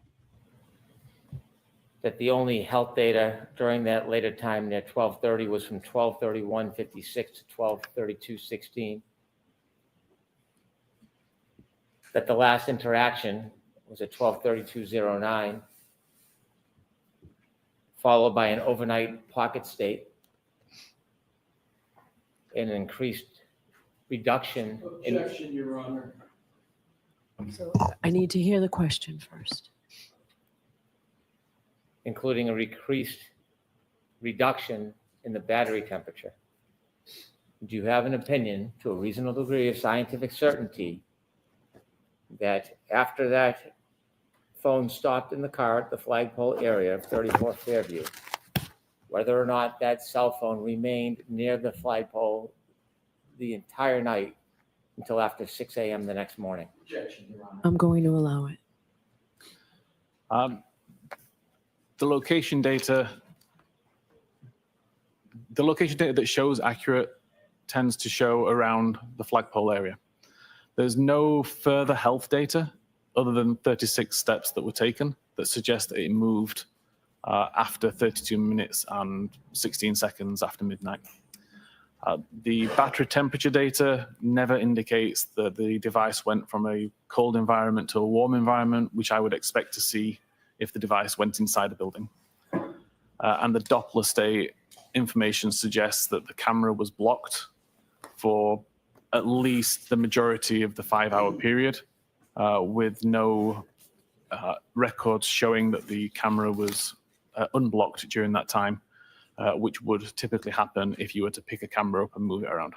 that the only health data during that later time near 12:30 was from 12:31:56 to 12:32:16, that the last interaction was at 12:32:09, followed by an overnight pocket state, and an increased reduction in, Objection, Your Honor. So I need to hear the question first. including a increased reduction in the battery temperature. Do you have an opinion to a reasonable degree of scientific certainty that after that phone stopped in the car at the flagpole area of 34 Fairview, whether or not that cell phone remained near the flagpole the entire night until after 6 a.m. the next morning? Objection, Your Honor. I'm going to allow it. The location data that shows accurate tends to show around the flagpole area. There's no further health data other than 36 steps that were taken that suggest that it moved after 32 minutes and 16 seconds after midnight. The battery temperature data never indicates that the device went from a cold environment to a warm environment, which I would expect to see if the device went inside the building. And the Doppler state information suggests that the camera was blocked for at least the majority of the 5-hour period, with no records showing that the camera was unblocked during that time, which would typically happen if you were to pick a camera up and move it around.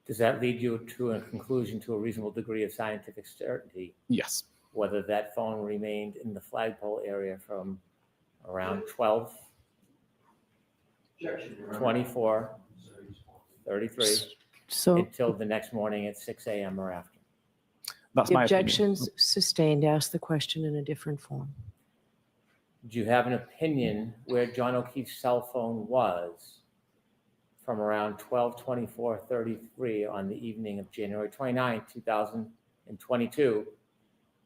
Does that lead you to a conclusion to a reasonable degree of scientific certainty Yes. whether that phone remained in the flagpole area from around Objection, Your Honor. 12:24:33 So until the next morning at 6 a.m. or after? That's the my opinion. objection's sustained. Ask the question in a different form. Do you have an opinion where John O'Keefe's cell phone was from around 12:24:33 on the evening of January 29, 2022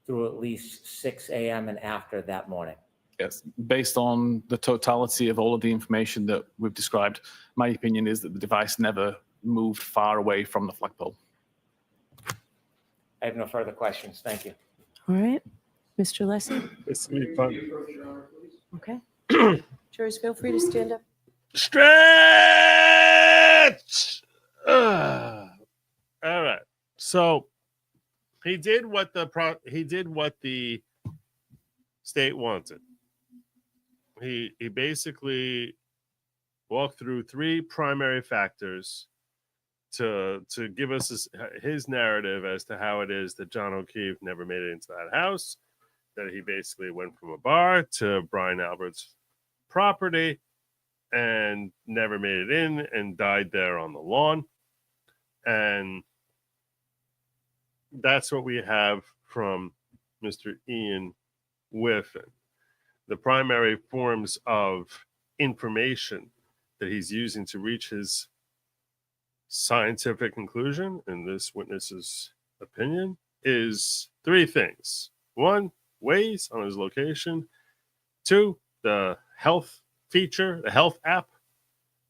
through at least 6 a.m. and after that morning? Yes. Based on the totality of all of the information that we've described, my opinion is that the device never moved far away from the flagpole. I have no further questions. Thank you. All right, Mr. Lessie? It's gonna be fun. Approach, Your Honor, please. Okay. Jurors, feel free to stand up. Stretch. All right. So he did what the state wanted. He basically walked through three primary factors to give us his narrative as to how it is that John O'Keefe never made it into that house, that he basically went from a bar to Brian Albert's property and never made it in and died there on the lawn. And that's what we have from Mr. Ian Whiffen. The primary forms of information that he's using to reach his scientific conclusion, in this witness's opinion, is three things. One, Waze on his location. Two, the health feature, the health app.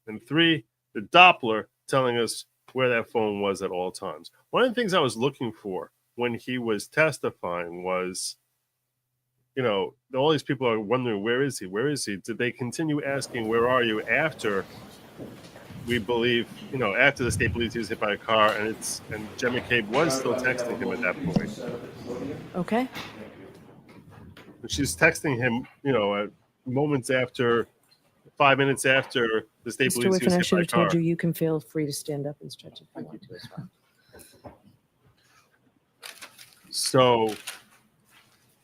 And three, the Doppler telling us where that phone was at all times. One of the things I was looking for when he was testifying was, you know, all these people are wondering, where is he? Where is he? Did they continue asking, where are you, after we believe, you know, after the state believes he was hit by a car, and Jen McCabe was still texting him at that point. Okay. She's texting him, you know, at moments after, 5 minutes after the state Mr. believes he was Whiffen, I hit should by a have told car. you, you can feel free to stand up and stretch if you want to as well. So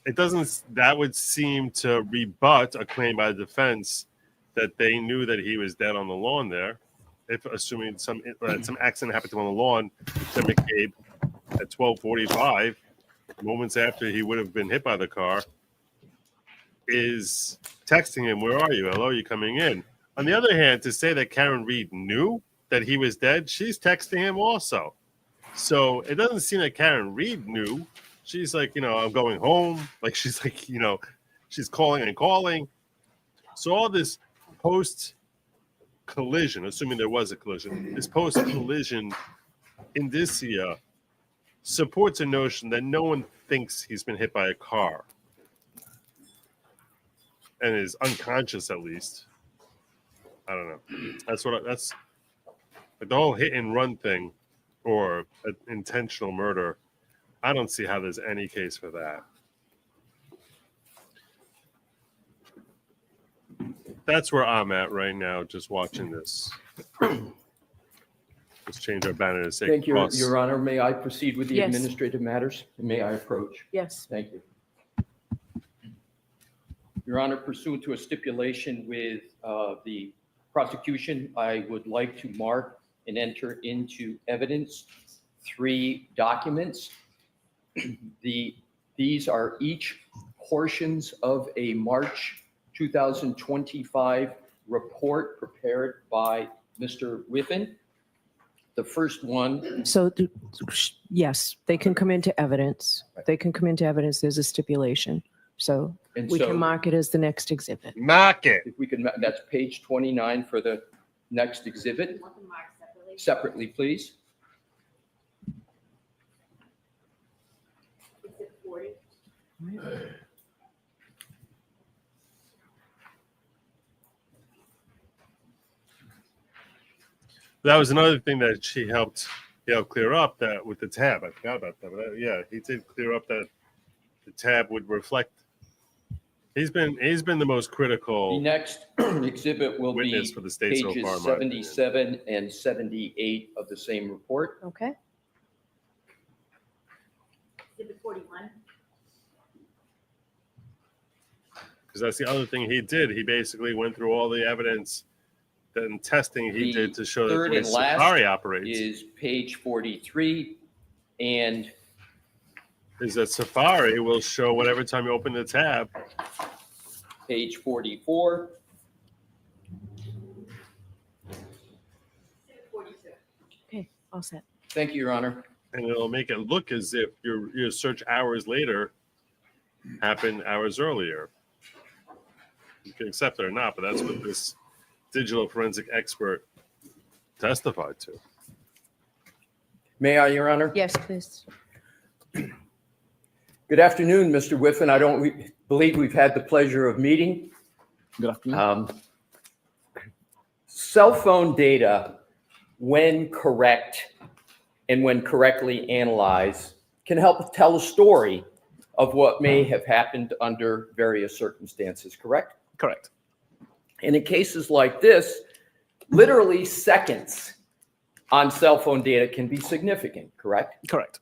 that would seem to rebut a claim by the defense that they knew that he was dead on the lawn there. If assuming some accident happened to him on the lawn, Jen McCabe at 12:45, moments after he would have been hit by the car, is texting him, where are you? Hello, you coming in? On the other hand, to say that Karen Reed knew that he was dead, she's texting him also. So it doesn't seem that Karen Reed knew. She's like, you know, I'm going home. Like, she's like, you know, she's calling and calling. So all this post-collision, assuming there was a collision, this post-collision indicia supports a notion that no one thinks he's been hit by a car and is unconscious, at least. I don't know. That's like the whole hit and run thing, or an intentional murder. I don't see how there's any case for that. That's where I'm at right now, just watching this. Let's change our banner to say Thank you, cross. Your Honor. May I proceed with the Yes. administrative matters? May I approach? Yes. Thank you. Your Honor, pursuant to a stipulation with the prosecution, I would like to mark and enter into evidence 3 documents. These are each portions of a March 2025 report prepared by Mr. Whiffen. The first one, So, yes, they can come into evidence. They can come into evidence. There's a stipulation. So and we so can mark it as the next exhibit. Knock it. if we could, that's page 29 for the next exhibit. Separately, please. That was another thing that she helped clear up, that with the tab. I forgot about that. But yeah, he did clear up that the tab would reflect. He's been the most The critical next exhibit will witness be for the state so pages far. in my opinion. 77 and 78 of the same report. Okay. Exhibit 41. Because that's the other thing he did. He basically went through all the evidence and testing he The did to show that the third way and last Safari operates is page 43, and is that Safari will show whatever time you open the tab. page 44, Okay. All set. thank you, Your Honor. And it'll make it look as if your search hours later happened hours earlier. You can accept it or not, but that's what this digital forensic expert testified to. May I, Your Honor? Yes, please. Good afternoon, Mr. Whiffen. I don't believe we've had the pleasure of meeting. Good afternoon. Cell phone data, when correct and when correctly analyzed, can help tell a story of what may have happened under various circumstances, correct? Correct. And in cases like this, literally seconds on cell phone data can be significant, correct? Correct.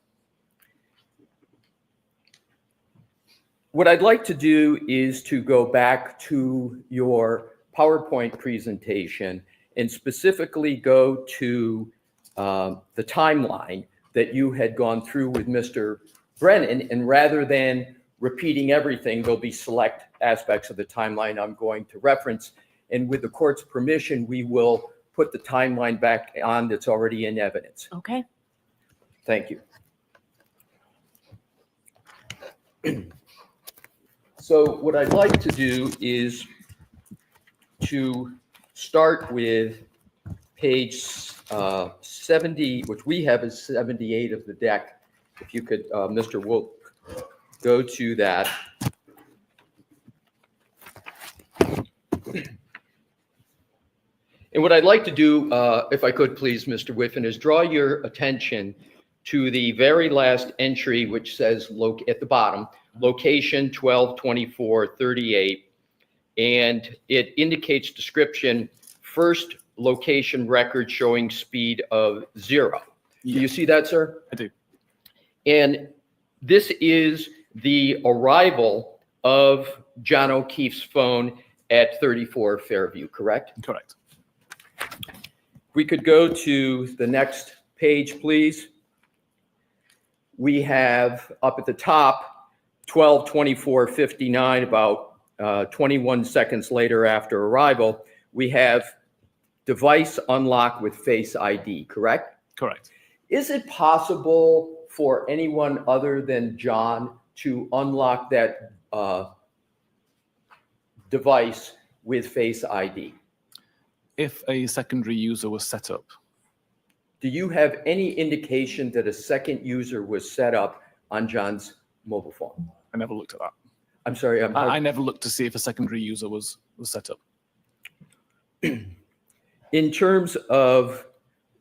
What I'd like to do is to go back to your PowerPoint presentation and specifically go to the timeline that you had gone through with Mr. Brennan, and rather than repeating everything, there'll be select aspects of the timeline I'm going to reference. And with the court's permission, we will put the timeline back on that's already in evidence. Okay. Thank you. So what I'd like to do is to start with page 70, which we have as 78 of the deck. If you could, Mr. Wolf, go to that. And what I'd like to do, if I could please, Mr. Whiffen, is draw your attention to the very last entry, which says at the bottom, location 122438, and it indicates description, first location record showing speed of 0. Do you see that, sir? I do. And this is the arrival of John O'Keefe's phone at 34 Fairview, correct? Correct. We could go to the next page, please. We have up at the top 12:24:59, about 21 seconds later after arrival, we have device unlock with Face ID, correct? Correct. Is it possible for anyone other than John to unlock that device with Face ID? If a secondary user was set up, Do you have any indication that a second user was set up on John's mobile phone? I never looked at that. I'm sorry. I never looked to see if a secondary user was set up. In terms of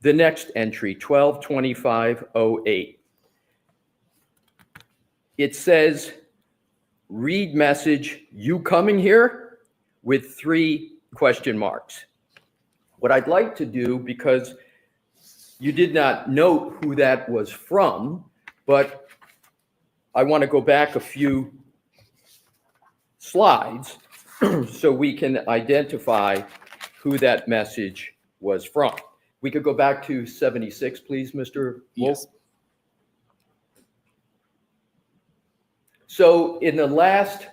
the next entry, 12:25:08, it says, read message, you coming here? With 3 question marks. What I'd like to do, because you did not note who that was from, but I want to go back a few slides so we can identify who that message was from. We could go back to 76, please, Mr. Wolf. Yes. So in the last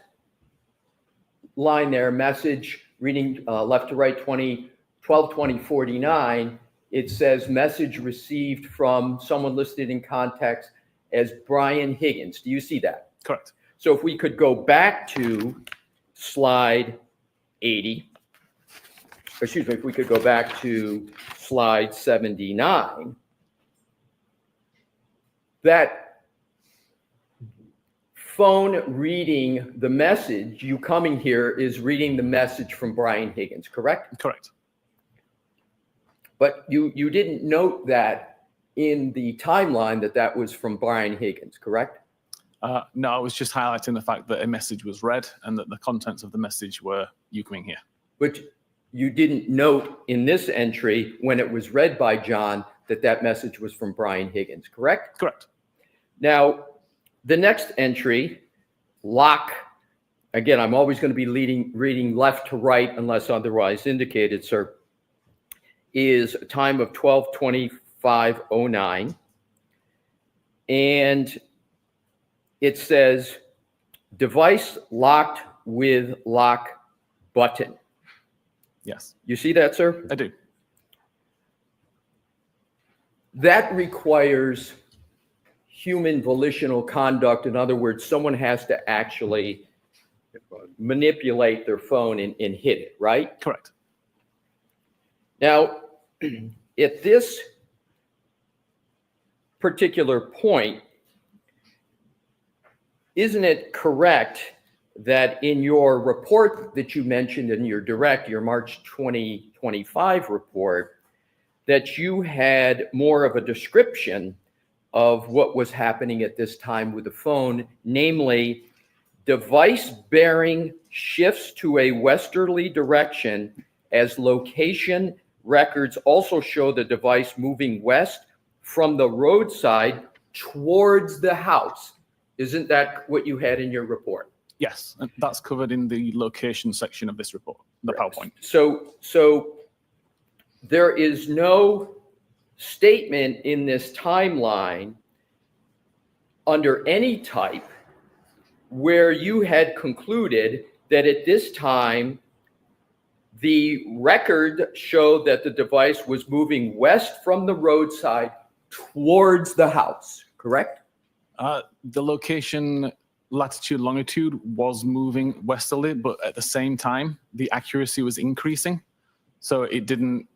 line there, message reading left to right 12:20:49, it says message received from someone listed in context as Brian Higgins. Do you see that? Correct. So if we could go back to slide 80, excuse me, if we could go back to slide 79, that phone reading the message, you coming here, is reading the message from Brian Higgins, correct? Correct. But you didn't note that in the timeline that was from Brian Higgins, correct? No, I was just highlighting the fact that a message was read and that the contents of the message were you coming here. But you didn't note in this entry when it was read by John that message was from Brian Higgins, correct? Correct. Now, the next entry, lock, again, I'm always going to be reading left to right unless otherwise indicated, sir, is a time of 12:25:09. And it says device locked with lock button. Yes, You see that, sir? I do. That requires human volitional conduct. In other words, someone has to actually manipulate their phone and hit it, right? Correct. Now, at this particular point, isn't it correct that in your report that you mentioned in your March 2025 report, that you had more of a description of what was happening at this time with the phone, namely, device bearing shifts to a westerly direction as location records also show the device moving west from the roadside towards the house. Isn't that what you had in your report? Yes, and that's covered in the location section of this report, the PowerPoint. So there is no statement in this timeline under any type where you had concluded that at this time, the record showed that the device was moving west from the roadside towards the house, correct? The location, latitude, longitude was moving westerly, but at the same time, the accuracy was increasing. So it didn't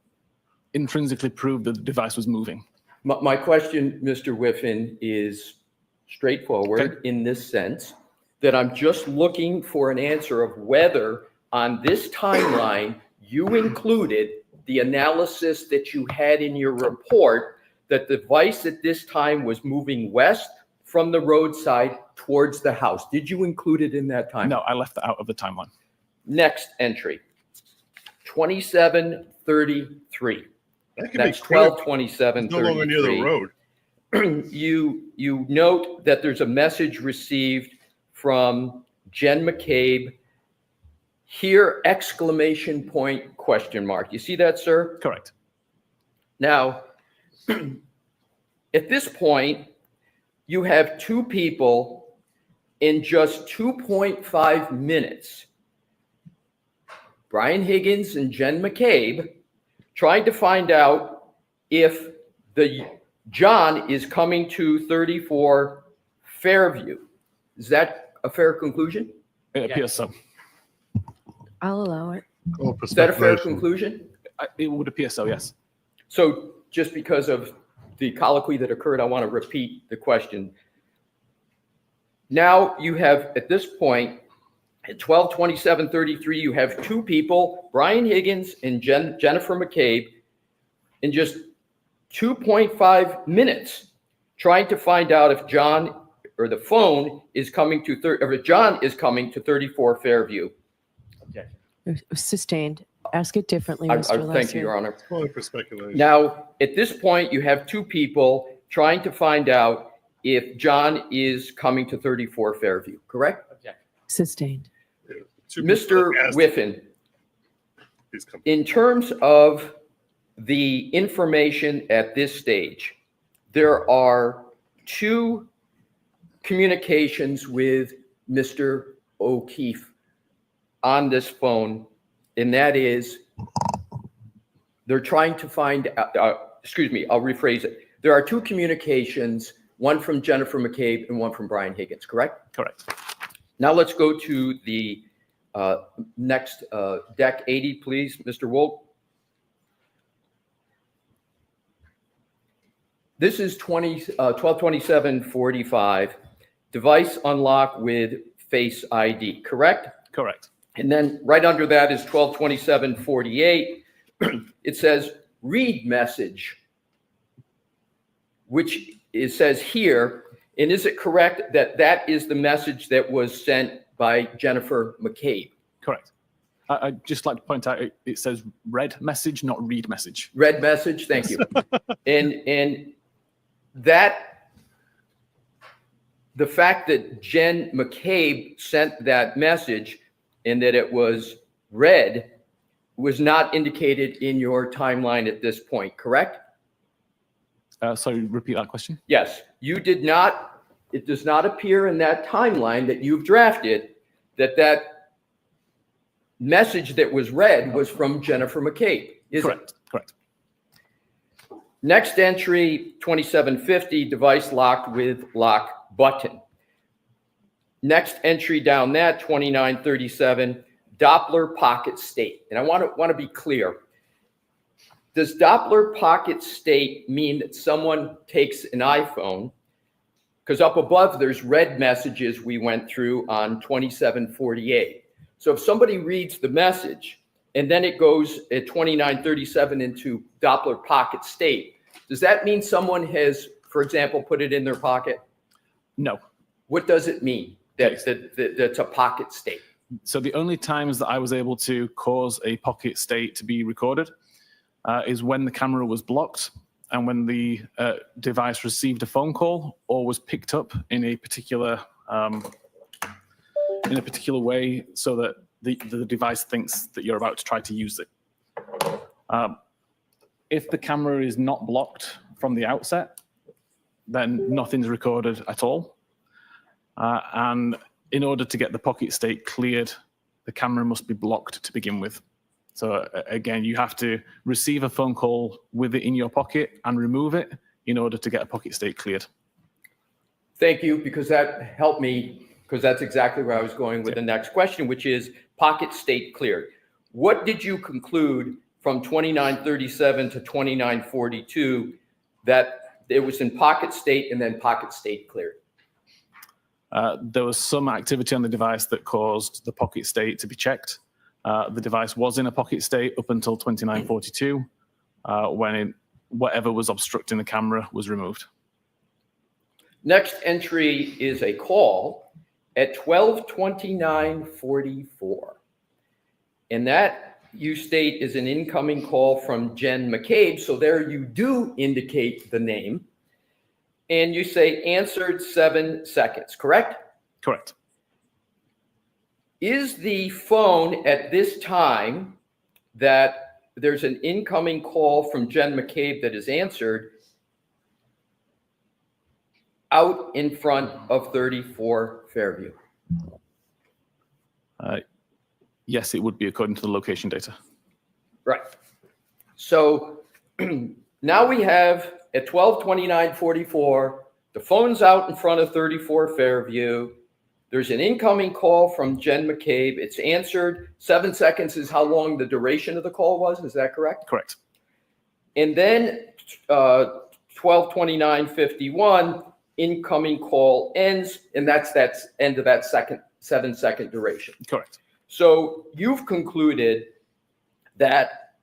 intrinsically prove that the device was moving. My question, Mr. Whiffen, is straightforward in this sense, that I'm just looking for an answer of whether on this timeline you included the analysis that you had in your report that the device at this time was moving west from the roadside towards the house. Did you include it in that timeline? No, I left that out of the timeline. Next entry, 2733. That could That's be quick. 1227. It's no longer near the road. You note that there's a message received from Jen McCabe. Here, exclamation point, question mark. You see that, sir? Correct. Now, at this point, you have two people in just 2.5 minutes, Brian Higgins and Jen McCabe, trying to find out if the John is coming to 34 Fairview. Is that a fair conclusion? It appears so. I'll allow it. Is that a fair conclusion? It would appear so, yes. So just because of the colloquy that occurred, I want to repeat the question. Now you have, at this point, at 12:27:33, you have two people, Brian Higgins and Jennifer McCabe, in just 2.5 minutes, trying to find out if John or the phone is coming to, or if John is coming to 34 Fairview. Sustained. Ask it differently, Thank Mr. Lesser. you, Your Honor. Only for speculation. Now, at this point, you have two people trying to find out if John is coming to 34 Fairview, correct? Sustained. Two people Mr. asked Whiffen, he's coming. in terms of the information at this stage, there are two communications with Mr. O'Keefe on this phone, and that is they're trying to find out, excuse me, I'll rephrase it. There are two communications, one from Jennifer McCabe and one from Brian Higgins, correct? Correct. Now let's go to the next deck 80, please, Mr. Wolk. This is 12:27:45. Device unlock with Face ID, correct? Correct. And then right under that is 12:27:48. It says read message, which it says here. And is it correct that that is the message that was sent by Jennifer McCabe? Correct. I'd just like to point out it says read message, not read message. Read message, thank you. And that, the fact that Jen McCabe sent that message and that it was read was not indicated in your timeline at this point, correct? Sorry, repeat that question. Yes, you did not, it does not appear in that timeline that you've drafted that that message that was read was from Jennifer McCabe, is it? Correct. Correct. Next entry, 2750, device locked with lock button. Next entry down that, 2937, Doppler pocket state. And I want to be clear. Does Doppler pocket state mean that someone takes an iPhone? Because up above, there's read messages we went through on 2748. So if somebody reads the message and then it goes at 2937 into Doppler pocket state, does that mean someone has, for example, put it in their pocket? No. What does it mean that's a pocket state? So the only times that I was able to cause a pocket state to be recorded is when the camera was blocked and when the device received a phone call or was picked up in a particular way so that the device thinks that you're about to try to use it. If the camera is not blocked from the outset, then nothing's recorded at all. And in order to get the pocket state cleared, the camera must be blocked to begin with. So again, you have to receive a phone call with it in your pocket and remove it in order to get a pocket state cleared. Thank you, because that helped me, because that's exactly where I was going with the next question, which is pocket state cleared. What did you conclude from 2937 to 2942 that it was in pocket state and then pocket state cleared? There was some activity on the device that caused the pocket state to be checked. The device was in a pocket state up until 2942, when whatever was obstructing the camera was removed. Next entry is a call at 12:29:44. And that, you state, is an incoming call from Jen McCabe. So there you do indicate the name. And you say answered 7 seconds, correct? Correct. Is the phone at this time that there's an incoming call from Jen McCabe that is answered out in front of 34 Fairview? Yes, it would be according to the location data. Right. So now we have at 12:29:44, the phone's out in front of 34 Fairview. There's an incoming call from Jen McCabe. It's answered. 7 seconds is how long the duration of the call was. Is that correct? Correct. And then 12:29:51, incoming call ends, and that's end of that 7 second duration. Correct. So you've concluded that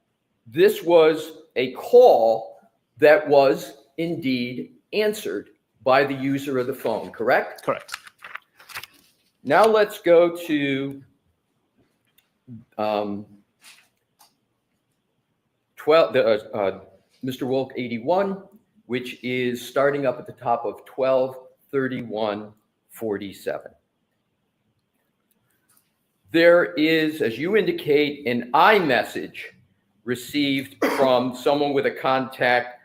this was a call that was indeed answered by the user of the phone, correct? Correct. Now let's go to Mr. Wolk 81, which is starting up at the top of 12:31:47. There is, as you indicate, an iMessage received from someone with a contact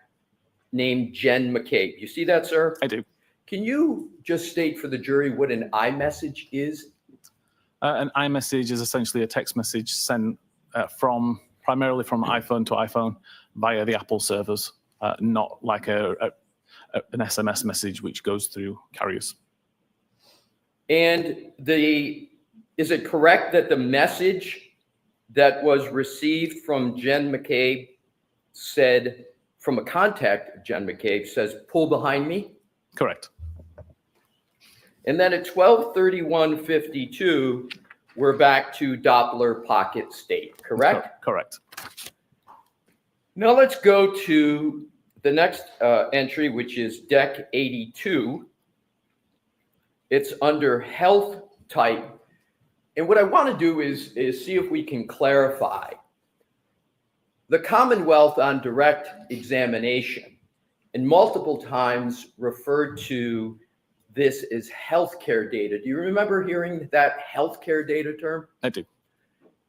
named Jen McCabe. You see that, sir? I do. Can you just state for the jury what an iMessage is? An iMessage is essentially a text message sent primarily from iPhone to iPhone via the Apple servers, not like an SMS message which goes through carriers. And is it correct that the message that was received from Jen McCabe said, from a contact of Jen McCabe, says, "Pull behind me"? Correct. And then at 12:31:52, we're back to Doppler pocket state, correct? Correct. Now let's go to the next entry, which is Deck 82. It's under health type. And what I want to do is see if we can clarify. The Commonwealth on direct examination, and multiple times referred to this as healthcare data. Do you remember hearing that healthcare data term? I do.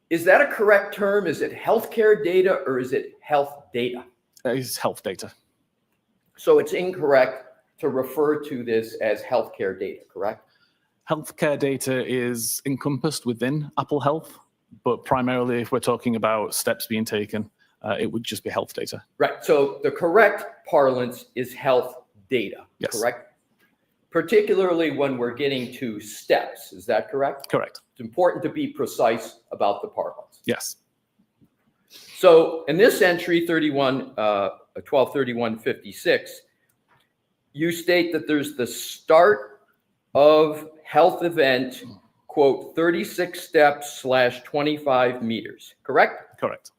Is that a correct term? Is it healthcare data or is it health data? It's health data. So it's incorrect to refer to this as healthcare data, correct? Healthcare data is encompassed within Apple Health, but primarily if we're talking about steps being taken, it would just be health data. Right. So the correct parlance is health data, Yes. correct? Particularly when we're getting to steps. Is that correct? Correct. It's important to be precise about the parlance. Yes. So in this entry, 12:31:56, you state that there's the start of health event, quote, 36 steps / 25 meters, correct? Correct.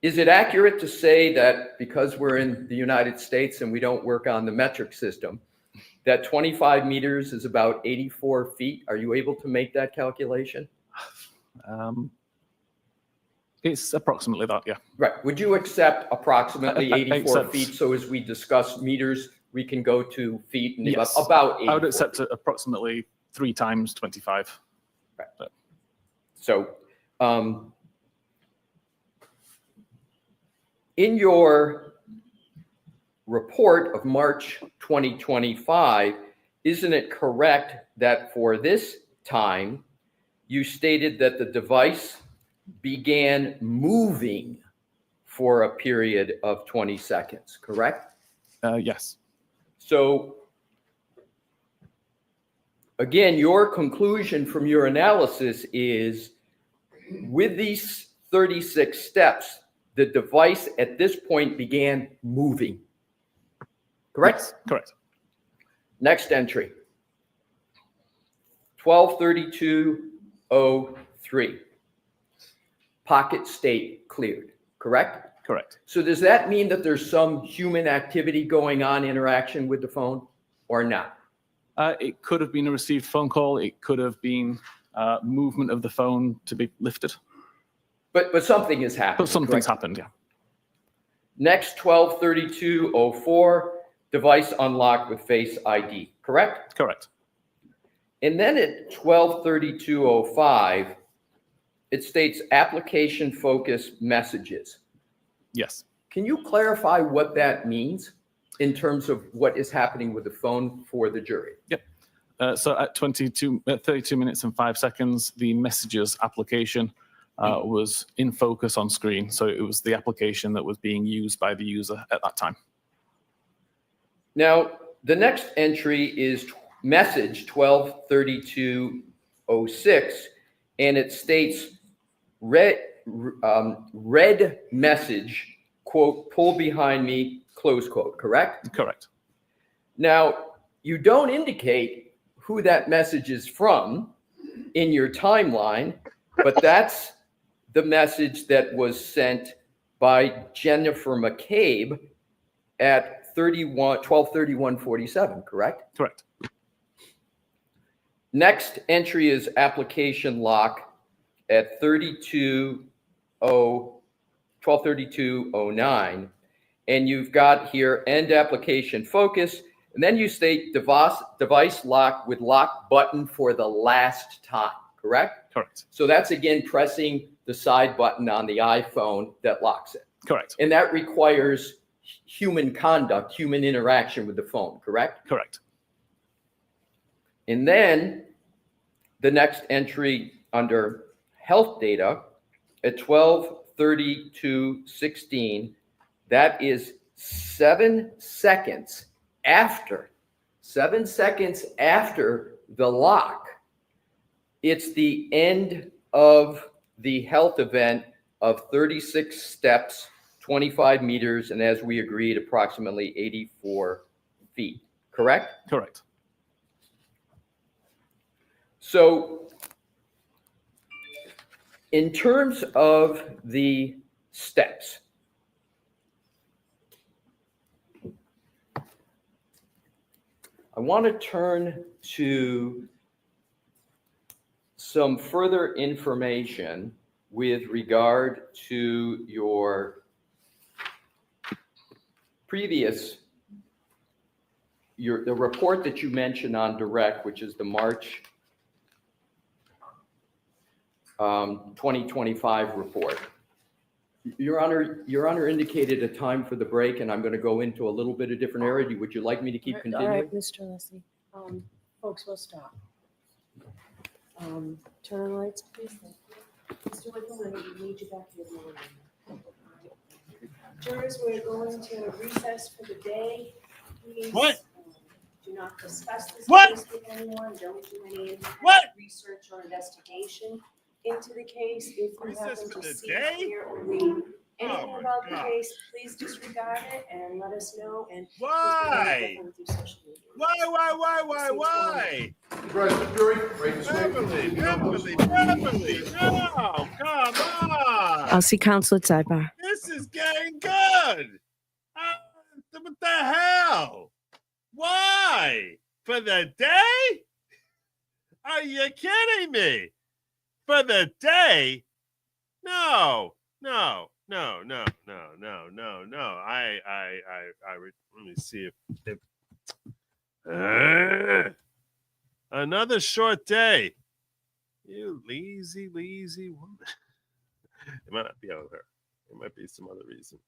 Is it accurate to say that because we're in the United States and we don't work on the metric system, that 25 meters is about 84 feet? Are you able to make that calculation? It's approximately that, yeah. Right. Would you accept approximately I 84 accept. feet? So as we discuss meters, we can go to feet and Yes. about 84. I would accept it approximately 3 times 25. So In your report of March 2025, isn't it correct that for this time, you stated that the device began moving for a period of 20 seconds, correct? Yes. So again, your conclusion from your analysis is with these 36 steps, the device at this point began moving. Correct? Yes, correct. Next entry. 123203. Pocket state cleared. Correct? Correct. So does that mean that there's some human activity going on, interaction with the phone, or not? It could have been a received phone call. It could have been movement of the phone to be lifted. But something has happened. But something's correct? happened, yeah. Next, 123204, device unlocked with Face ID, correct? Correct. And then at 123205, it states application focus messages. Yes. Can you clarify what that means in terms of what is happening with the phone for the jury? Yep. So at 32 minutes and 5 seconds, the messages application was in focus on screen. So it was the application that was being used by the user at that time. Now, the next entry is message 123206, and it states red message, quote, pull behind me, close quote, correct? Correct. Now, you don't indicate who that message is from in your timeline, but that's the message that was sent by Jennifer McCabe at 123147, correct? Correct. Next entry is application lock at 123209. And you've got here end application focus. And then you state device lock with lock button for the last time, correct? Correct. So that's again pressing the side button on the iPhone that locks it. Correct. And that requires human conduct, human interaction with the phone, correct? Correct. And then the next entry under health data at 123216, that is 7 seconds after the lock. It's the end of the health event of 36 steps, 25 meters, and as we agreed, approximately 84 feet, correct? Correct. So in terms of the steps, I want to turn to some further information with regard to your previous, the report that you mentioned on direct, which is the March 2025 report. Your Honor indicated a time for the break, and I'm going to go into a little bit of different area. Would you like me to keep All continuing? right, Mr. Leslie. Folks, we'll stop. Turn on the lights, please. Thank you. Mr. Whitman, we need you back here. Jurors, we're going to recess for the day. Please, What? Do not discuss this What? case with anyone. Don't do any What? research or investigation into the case. If you Recess happen for to the see, day? hear, or read anything my about the God. case, please disregard it and let us know. And please be very Why? careful with your social media. Why? President Fury, ready to speak? Beverly. No, come on. I'll see counsel at sidebar. This is getting good. What the hell? Why? For the day? Are you kidding me? For the day? No. Let me see if another short day. You lazy woman. It might not be out of her. It might be some other reason.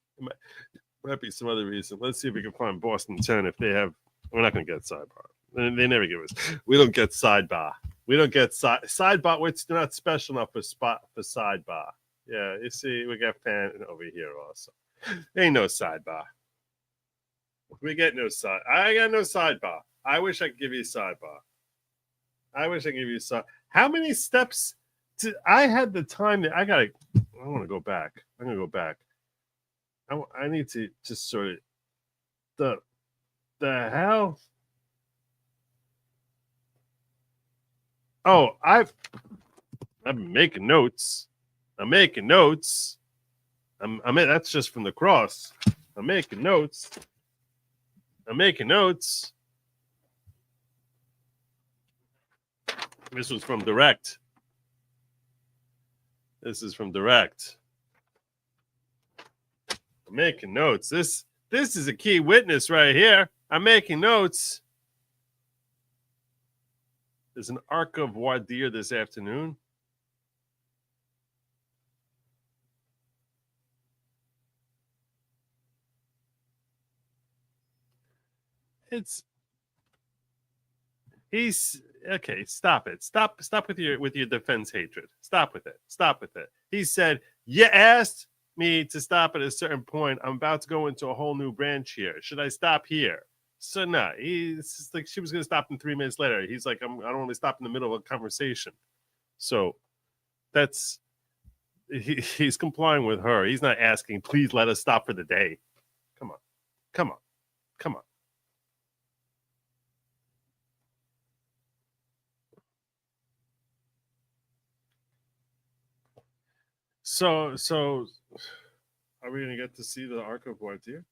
Might be some other reason. Let's see if we can find Boston 10 if they have. We're not going to get sidebar. They never give us. We don't get sidebar. We don't get sidebar. It's not special enough for sidebar. Yeah, you see, we got fan over here also. Ain't no sidebar. We get no side. I got no sidebar. I wish I could give you a sidebar. I wish I could give you a side. How many steps? I had the time that I want to go back. I'm gonna go back. I need to just sort of the hell. Oh, I've been making notes. I'm making notes. That's just from the cross. I'm making notes. This was from Direct. This is from Direct. I'm making notes. This is a key witness right here. I'm making notes. There's an arc of voir dire this afternoon. He's okay. Stop it. Stop with your defense hatred. Stop with it. He said, you asked me to stop at a certain point. I'm about to go into a whole new branch here. Should I stop here? So no, he's like, she was going to stop him 3 minutes later. He's like, I don't want to stop in the middle of a conversation. So he's complying with her. He's not asking, please let us stop for the day. Come on. So are we going to get to see the arc of voir dire?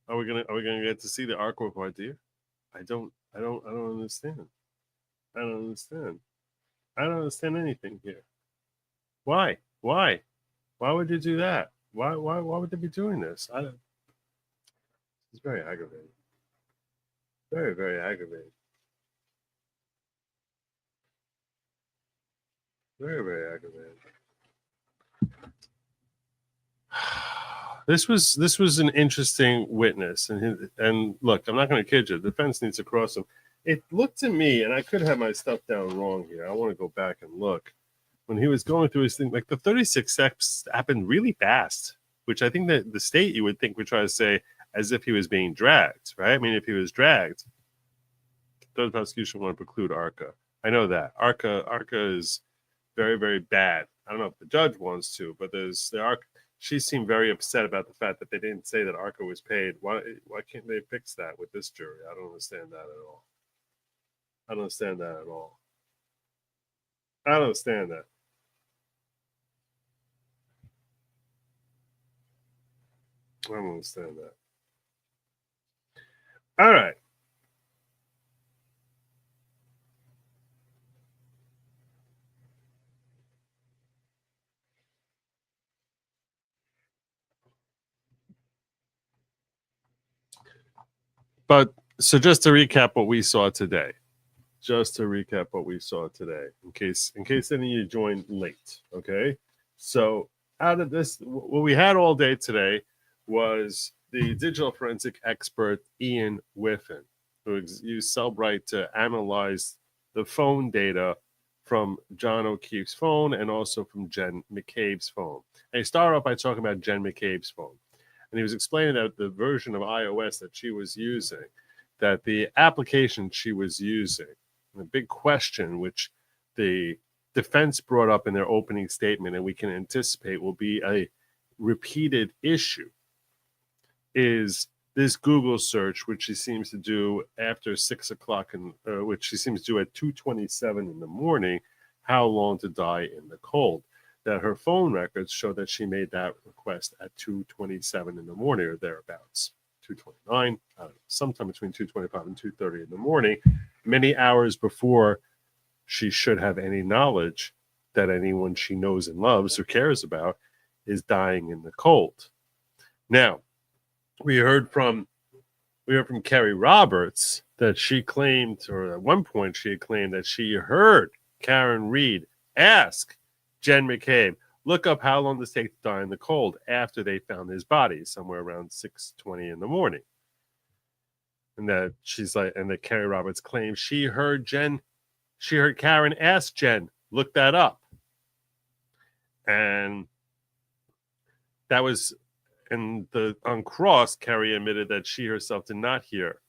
Are we gonna get to see the arc of voir dire? I don't understand. I don't understand anything here. Why would you do that? Why would they be doing this? It's very aggravating. Very, very aggravating. Very, very aggravating. This was an interesting witness, and look, I'm not going to kid you. The defense needs to cross him. It looked to me, and I could have my stuff down wrong here. I want to go back and look. When he was going through his thing, like the 36 steps happened really fast, which I think that the state you would think would try to say as if he was being dragged, right? I mean, if he was dragged, the prosecution want to preclude ARCA. I know that ARCA is very, very bad. I don't know if the judge wants to, but there's the ARCA. She seemed very upset about the fact that they didn't say that ARCA was paid. Why can't they fix that with this jury? I don't understand that at all. I don't understand that. I don't understand that. All right. But so just to recap what we saw today, in case any of you joined late, okay? So out of this, what we had all day today was the digital forensic expert Ian Whiffen, who used Cellbrite to analyze the phone data from John O'Keefe's phone and also from Jen McCabe's phone. And he started off by talking about Jen McCabe's phone. And he was explaining that the version of iOS that she was using, that the application she was using, the big question which the defense brought up in their opening statement and we can anticipate will be a repeated issue, is this Google search, which she seems to do after 6 o'clock, and which she seems to do at 2:27 in the morning, how long to die in the cold. That her phone records show that she made that request at 2:27 in the morning or thereabouts, 2:29, sometime between 2:25 and 2:30 in the morning, many hours before she should have any knowledge that anyone she knows and loves or cares about is dying in the cold. Now, we heard from Carrie Roberts that she claimed, or at one point she had claimed that she heard Karen Reed ask Jen McCabe, look up how long this takes to die in the cold after they found his body, somewhere around 6:20 in the morning. And that she's like, and that Carrie Roberts claims she heard Karen ask Jen, look that up. And that was, and on cross, Carrie admitted that she herself did not hear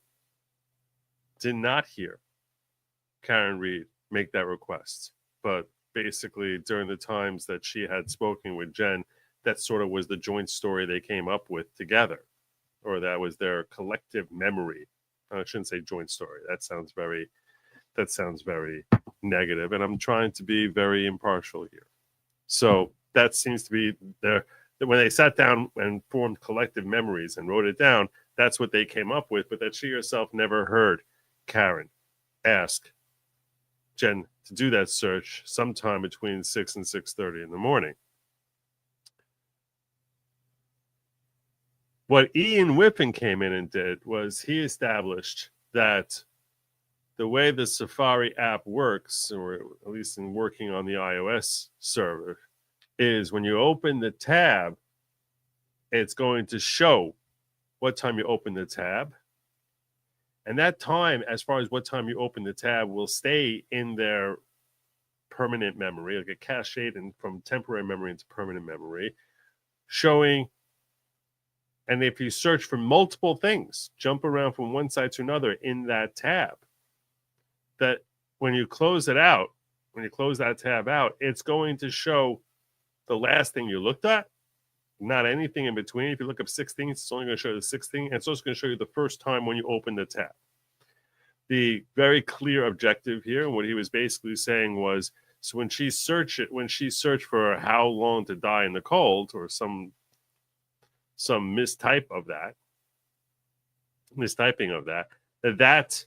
Karen Reed make that request. But basically, during the times that she had spoken with Jen, that sort of was the joint story they came up with together, or that was their collective memory. I shouldn't say joint story. That sounds very negative, and I'm trying to be very impartial here. So that seems to be when they sat down and formed collective memories and wrote it down, that's what they came up with, but that she herself never heard Karen ask Jen to do that search sometime between 6 and 6:30 in the morning. What Ian Whiffen came in and did was he established that the way the Safari app works, or at least in working on the iOS server, is when you open the tab, it's going to show what time you open the tab. And that time, as far as what time you open the tab, will stay in their permanent memory. It'll get cached from temporary memory into permanent memory, showing. And if you search for multiple things, jump around from one side to another in that tab, that when you close that tab out, it's going to show the last thing you looked at, not anything in between. If you look up 6 things, it's only going to show you the 6th thing, and it's also going to show you the first time when you open the tab. The very clear objective here, and what he was basically saying was, so when she searched for how long to die in the cold, or some mistyping of that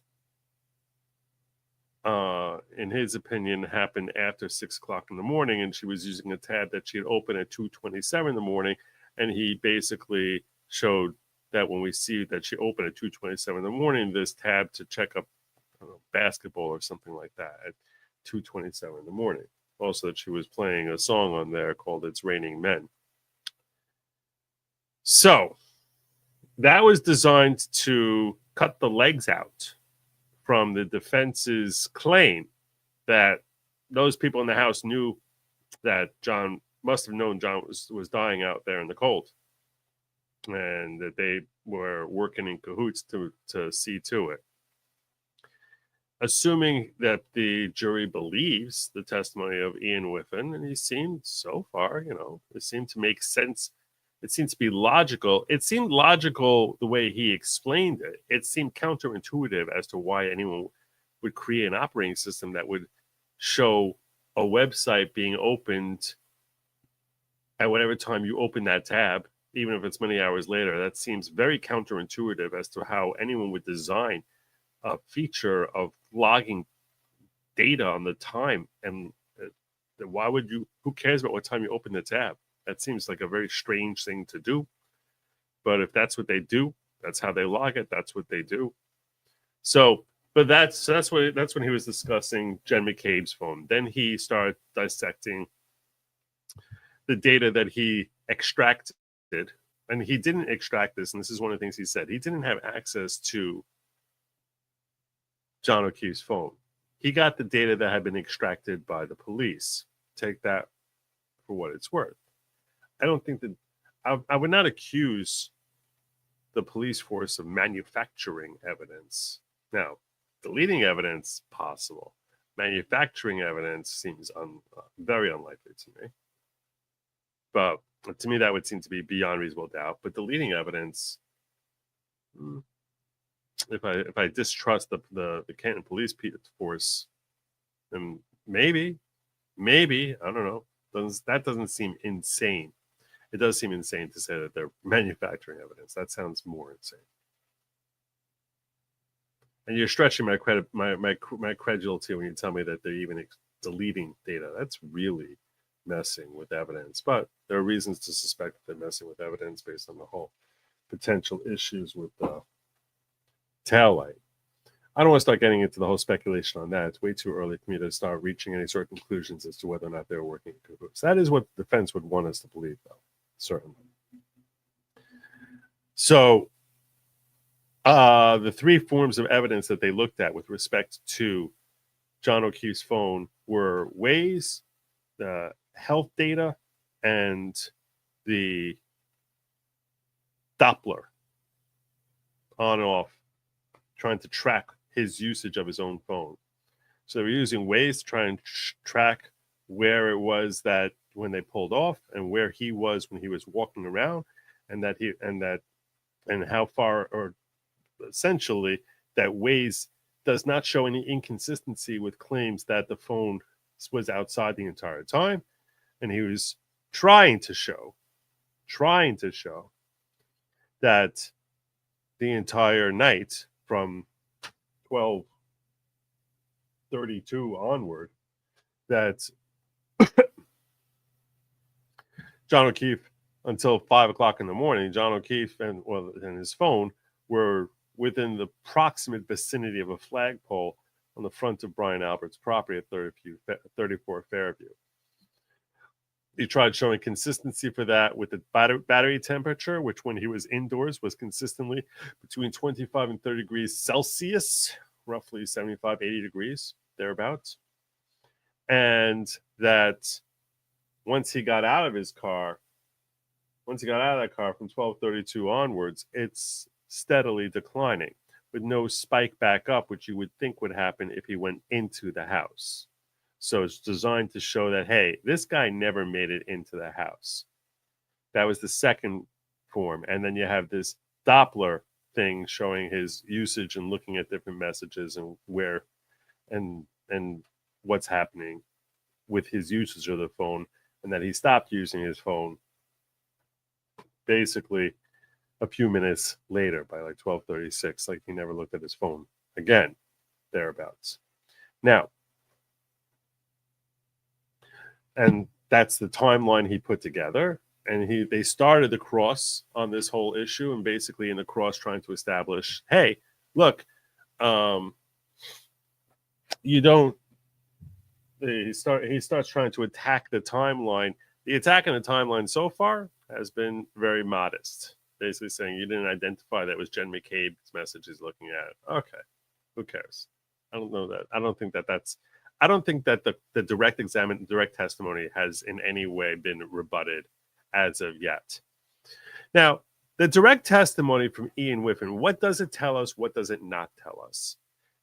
in his opinion happened after 6 o'clock in the morning, and she was using a tab that she had opened at 2:27 in the morning, and he basically showed that when we see that she opened at 2:27 in the morning, this tab to check up basketball or something like that at 2:27 in the morning. Also that she was playing a song on there called It's Raining Men. So that was designed to cut the legs out from the defense's claim that those people in the house knew that John must have known John was dying out there in the cold, and that they were working in cahoots to see to it. Assuming that the jury believes the testimony of Ian Whiffen, and he seemed so far, it seemed to make sense. It seemed to be logical. It seemed logical the way he explained it. It seemed counterintuitive as to why anyone would create an operating system that would show a website being opened at whatever time you open that tab, even if it's many hours later. That seems very counterintuitive as to how anyone would design a feature of logging data on the time. And why would you? Who cares about what time you open the tab? That seems like a very strange thing to do. But if that's what they do, that's how they log it. That's what they do. So, but that's when he was discussing Jen McCabe's phone. Then he started dissecting the data that he extracted. And he didn't extract this, and this is one of the things he said. He didn't have access to John O'Keefe's phone. He got the data that had been extracted by the police. Take that for what it's worth. I don't think that I would not accuse the police force of manufacturing evidence. Now, deleting evidence, possible. Manufacturing evidence seems very unlikely to me. But to me, that would seem to be beyond reasonable doubt. But deleting evidence, if I distrust the Canton police force, then maybe, I don't know. That doesn't seem insane. It does seem insane to say that they're manufacturing evidence. That sounds more insane. And you're stretching my credulity when you tell me that they're even deleting data. That's really messing with evidence. But there are reasons to suspect that they're messing with evidence based on the whole potential issues with the taillight. I don't want to start getting into the whole speculation on that. It's way too early for me to start reaching any sort of conclusions as to whether or not they're working in cahoots. That is what the defense would want us to believe, though, certainly. So the three forms of evidence that they looked at with respect to John O'Keefe's phone were Waze, the health data, and the Doppler, on and off, trying to track his usage of his own phone. So they were using Waze to try and track where it was that when they pulled off and where he was when he was walking around, and how far, or essentially that Waze does not show any inconsistency with claims that the phone was outside the entire time. And he was trying to show that the entire night from 12:32 onward, that John O'Keefe, until 5 o'clock in the morning, John O'Keefe and his phone were within the proximate vicinity of a flagpole on the front of Brian Albert's property at 34 Fairview. He tried showing consistency for that with the battery temperature, which when he was indoors was consistently between 25 and 30 degrees Celsius, roughly 75, 80 degrees, thereabouts. And that once he got out of that car from 12:32 onwards, it's steadily declining with no spike back up, which you would think would happen if he went into the house. So it's designed to show that, hey, this guy never made it into the house. That was the second form. And then you have this Doppler thing showing his usage and looking at different messages and where and what's happening with his usage of the phone, and that he stopped using his phone basically a few minutes later by like 12:36, like he never looked at his phone again, thereabouts. Now, and that's the timeline he put together. And they started the cross on this whole issue, and basically in the cross trying to establish, hey, look, you don't. He starts trying to attack the timeline. The attack on the timeline so far has been very modest. Basically saying you didn't identify that was Jen McCabe's message he's looking at. Okay, who cares? I don't know that. I don't think that the direct testimony has in any way been rebutted as of yet. Now, the direct testimony from Ian Whiffen, what does it tell us? What does it not tell us?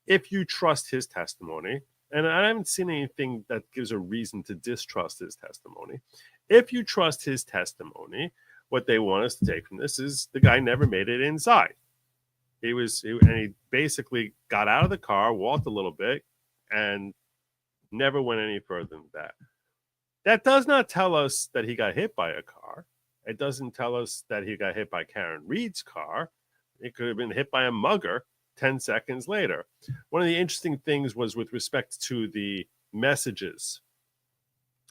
If you trust his testimony, and I haven't seen anything that gives a reason to distrust his testimony. If you trust his testimony, what they want us to take from this is the guy never made it inside. He basically got out of the car, walked a little bit, and never went any further than that. That does not tell us that he got hit by a car. It doesn't tell us that he got hit by Karen Reed's car. It could have been hit by a mugger 10 seconds later. One of the interesting things was with respect to the messages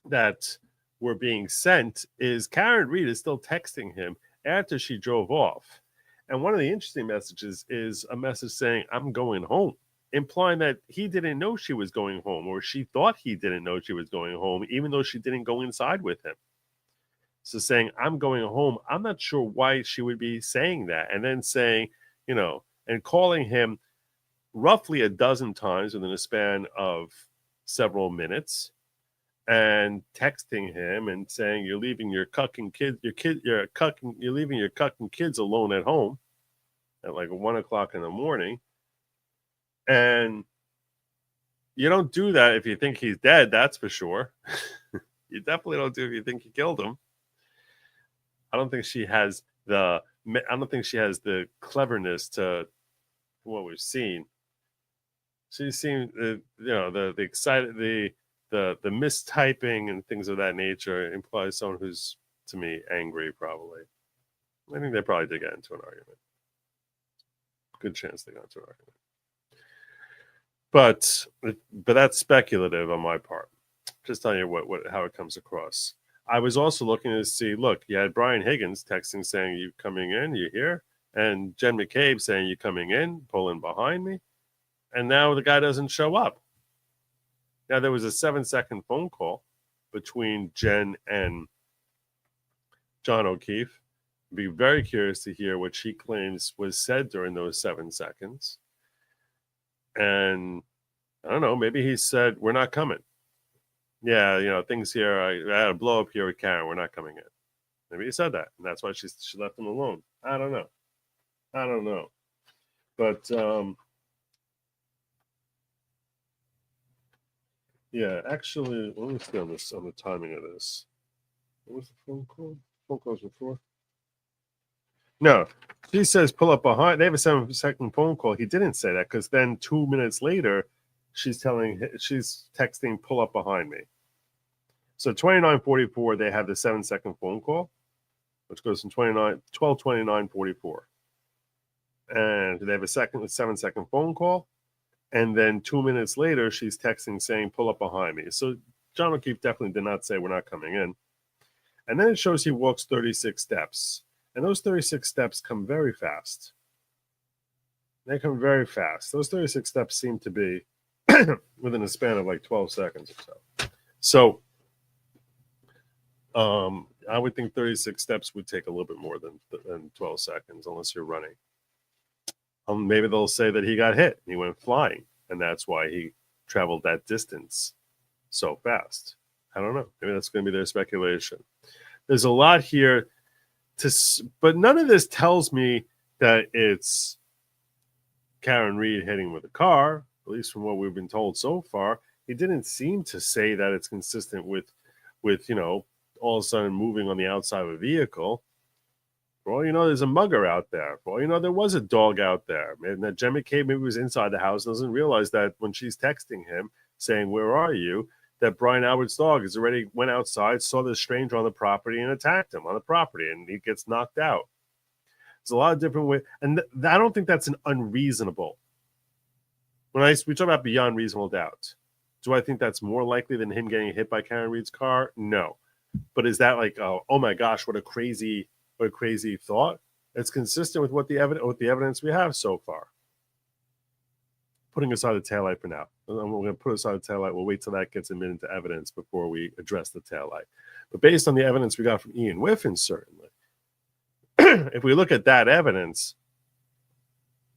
that were being sent is Karen Reed is still texting him after she drove off. And one of the interesting messages is a message saying, I'm going home, implying that he didn't know she was going home, or she thought he didn't know she was going home, even though she didn't go inside with him. So saying, I'm going home, I'm not sure why she would be saying that. And then saying, and calling him roughly a dozen times within a span of several minutes, and texting him and saying, you're leaving your cucking kids, you're leaving your cucking kids alone at home at like 1 o'clock in the morning. And you don't do that if you think he's dead, that's for sure. You definitely don't do it if you think you killed him. I don't think she has the cleverness to what we've seen. She seemed, the excited, the mistyping and things of that nature implies someone who's, to me, angry. Probably, I think they probably did get into an argument. Good chance they got into an argument. But that's speculative on my part. Just telling you how it comes across. I was also looking to see, look, you had Brian Higgins texting saying, you coming in, you here? And Jen McCabe saying, you coming in, pulling behind me. And now the guy doesn't show up. Now, there was a 7-second phone call between Jen and John O'Keefe. I'd be very curious to hear what she claims was said during those 7 seconds. And I don't know, maybe he said, we're not coming. Yeah, things here, I had a blow up here with Karen. We're not coming in. Maybe he said that. And that's why she left him alone. I don't know. But, yeah, actually, let me see on the timing of this. What was the phone call? Phone calls before? No, she says pull up behind. They have a 7-second phone call. He didn't say that because then 2 minutes later, she's texting pull up behind me. So 29:44, they have the 7-second phone call, which goes from 12:29:44, and they have a 7-second phone call, and then 2 minutes later, she's texting saying pull up behind me. So John O'Keefe definitely did not say we're not coming in. And then it shows he walks 36 steps. And those 36 steps come very fast. They come very fast. Those 36 steps seem to be within a span of like 12 seconds or so. So I would think 36 steps would take a little bit more than 12 seconds unless you're running. Maybe they'll say that he got hit. He went flying. And that's why he traveled that distance so fast. I don't know. Maybe that's going to be their speculation. There's a lot here. But none of this tells me that it's Karen Reed hitting with a car, at least from what we've been told so far. He didn't seem to say that it's consistent with all of a sudden moving on the outside of a vehicle. For all you know, there's a mugger out there. For all you know, there was a dog out there. And that Jen McCabe maybe was inside the house and doesn't realize that when she's texting him saying, where are you? That Brian Albert's dog has already went outside, saw this stranger on the property and attacked him on the property, and he gets knocked out. There's a lot of different ways. And I don't think that's an unreasonable. We talk about beyond reasonable doubt. Do I think that's more likely than him getting hit by Karen Reed's car? No. But is that like, oh my gosh, what a crazy thought? It's consistent with what the evidence we have so far. Putting aside the taillight for now. We're going to put aside the taillight. We'll wait till that gets admitted into evidence before we address the taillight. But based on the evidence we got from Ian Whiffen, certainly, if we look at that evidence,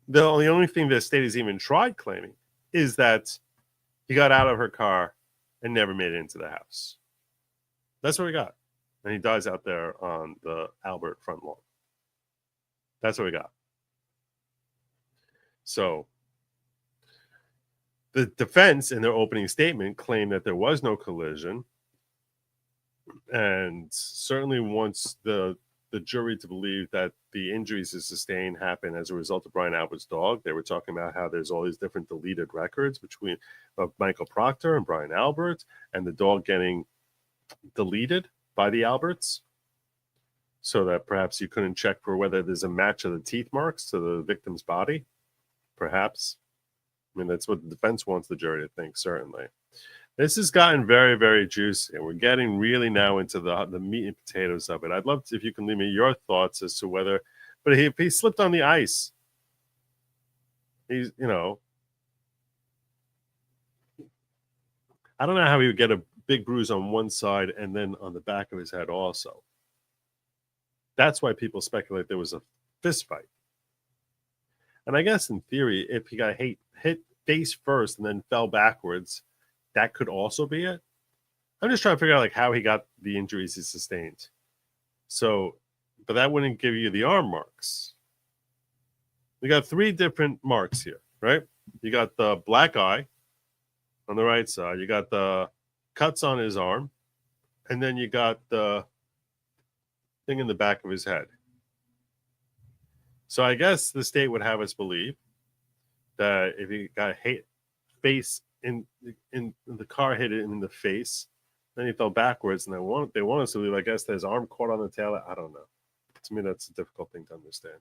the only thing the state has even tried claiming is that he got out of her car and never made it into the house. That's what we got. And he dies out there on the Albert front lawn. That's what we got. So the defense in their opening statement claimed that there was no collision and certainly wants the jury to believe that the injuries he sustained happened as a result of Brian Albert's dog. They were talking about how there's all these different deleted records of Michael Proctor and Brian Albert and the dog getting deleted by the Alberts so that perhaps you couldn't check for whether there's a match of the teeth marks to the victim's body. Perhaps. I mean, that's what the defense wants the jury to think, certainly. This has gotten very, very juicy, and we're getting really now into the meat and potatoes of it. I'd love to, if you can leave me your thoughts as to whether, but if he slipped on the ice, he's, I don't know how he would get a big bruise on one side and then on the back of his head also. That's why people speculate there was a fist fight. And I guess in theory, if he got hit face first and then fell backwards, that could also be it. I'm just trying to figure out like how he got the injuries he sustained. So, but that wouldn't give you the arm marks. We got 3 different marks here, right? You got the black eye on the right side. You got the cuts on his arm. And then you got the thing in the back of his head. So I guess the state would have us believe that if he got hit face in the car hit him in the face, then he fell backwards, and they want us to believe, I guess, that his arm caught on the tail. I don't know. To me, that's a difficult thing to understand.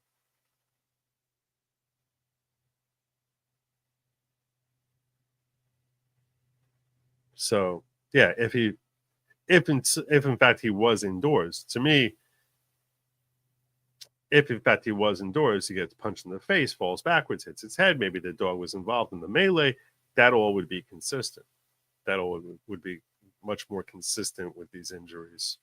So yeah, if in fact he was indoors, to me, if in fact he was indoors, he gets punched in the face, falls backwards, hits his head, maybe the dog was involved in the melee, that all would be consistent. That all would be much more consistent with these injuries,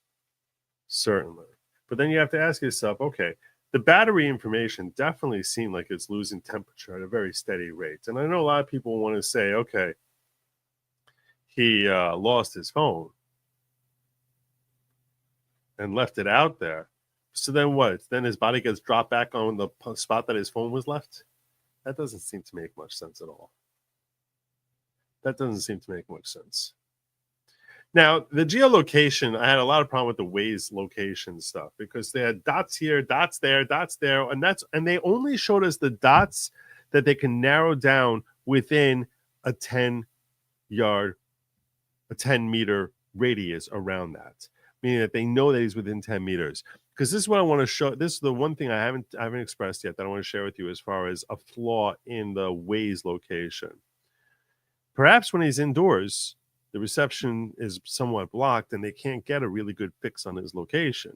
certainly. But then you have to ask yourself, okay, the battery information definitely seemed like it's losing temperature at a very steady rate. And I know a lot of people want to say, okay, he lost his phone and left it out there. So then what? Then his body gets dropped back on the spot that his phone was left? That doesn't seem to make much sense at all. That doesn't seem to make much sense. Now, the geolocation, I had a lot of problem with the Waze location stuff because they had dots here, dots there, and they only showed us the dots that they can narrow down within a 10-meter radius around that, meaning that they know that he's within 10 meters. Because this is what I want to show. This is the one thing I haven't expressed yet that I want to share with you as far as a flaw in the Waze location. Perhaps when he's indoors, the reception is somewhat blocked and they can't get a really good fix on his location.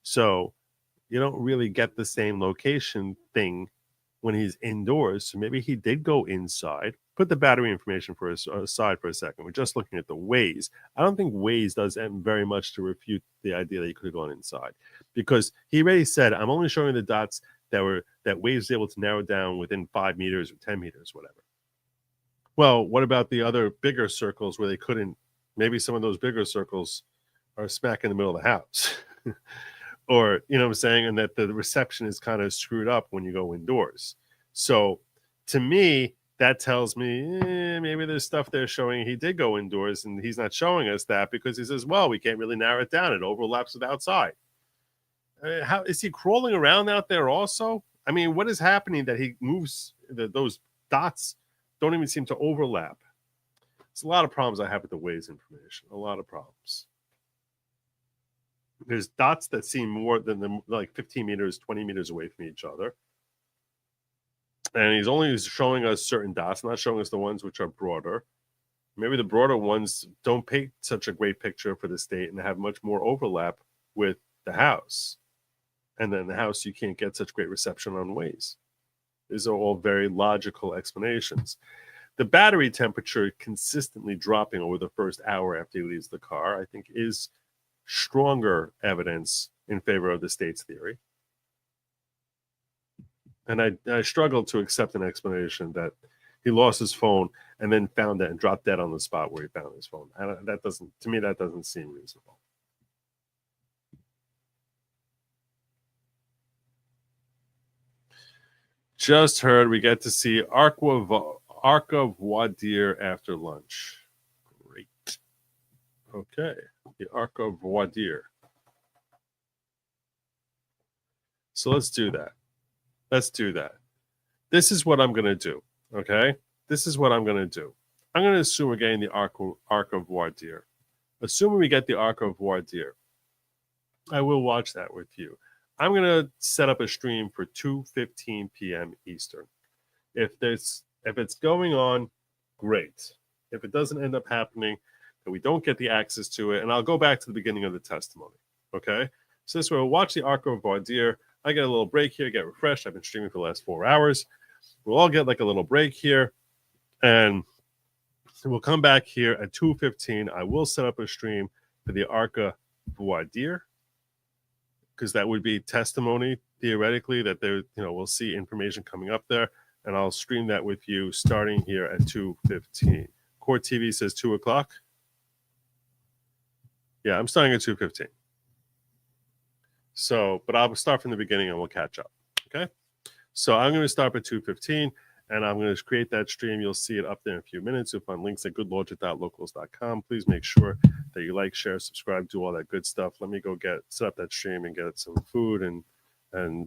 So you don't really get the same location thing when he's indoors. So maybe he did go inside. Put the battery information aside for a second. We're just looking at the Waze. I don't think Waze does very much to refute the idea that he could have gone inside, because he already said, I'm only showing the dots that Waze was able to narrow down within 5 meters or 10 meters, whatever. Well, what about the other bigger circles where they couldn't? Maybe some of those bigger circles are smack in the middle of the house. Or, you know what I'm saying? And that the reception is kind of screwed up when you go indoors. So to me, that tells me maybe there's stuff there showing he did go indoors, and he's not showing us that because he says, well, we can't really narrow it down. It overlaps with outside. How is he crawling around out there also? I mean, what is happening that he moves? Those dots don't even seem to overlap. It's a lot of problems I have with the Waze information. A lot of problems. There's dots that seem more than like 15 meters, 20 meters away from each other. And he's only showing us certain dots, not showing us the ones which are broader. Maybe the broader ones don't paint such a great picture for the state and have much more overlap with the house. And then the house, you can't get such great reception on Waze. These are all very logical explanations. The battery temperature consistently dropping over the first hour after he leaves the car, I think, is stronger evidence in favor of the state's theory. And I struggle to accept an explanation that he lost his phone and then found it and dropped dead on the spot where he found his phone. That doesn't seem reasonable. Just heard we get to see Arc of Voir Dire after lunch. Great. Okay, the Arc of Voir Dire. So let's do that. Let's do that. This is what I'm going to do, okay? This is what I'm going to do. I'm going to assume we're getting the Arc of Voir Dire. Assuming we get the Arc of Voir Dire, I will watch that with you. I'm going to set up a stream for 2:15 p.m. Eastern. If it's going on, great. If it doesn't end up happening, then we don't get the access to it, and I'll go back to the beginning of the testimony, okay? So this way, we'll watch the Arc of Voir Dire. I get a little break here, get refreshed. I've been streaming for the last 4 hours. We'll all get like a little break here, and we'll come back here at 2:15. I will set up a stream for the Arc of Voir Dire, because that would be testimony, theoretically, that there, we'll see information coming up there, and I'll stream that with you starting here at 2:15. Court TV says 2 o'clock. Yeah, I'm starting at 2:15. So, but I'll start from the beginning and we'll catch up. Okay. So I'm going to start at 2:15 and I'm going to create that stream. You'll see it up there in a few minutes. You'll find links at goodlogic.locals.com. Please make sure that you like, share, subscribe, do all that good stuff. Let me go set up that stream and get some food and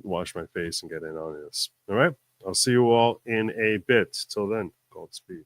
wash my face and get in on this. All right. I'll see you all in a bit. Till then, Godspeed.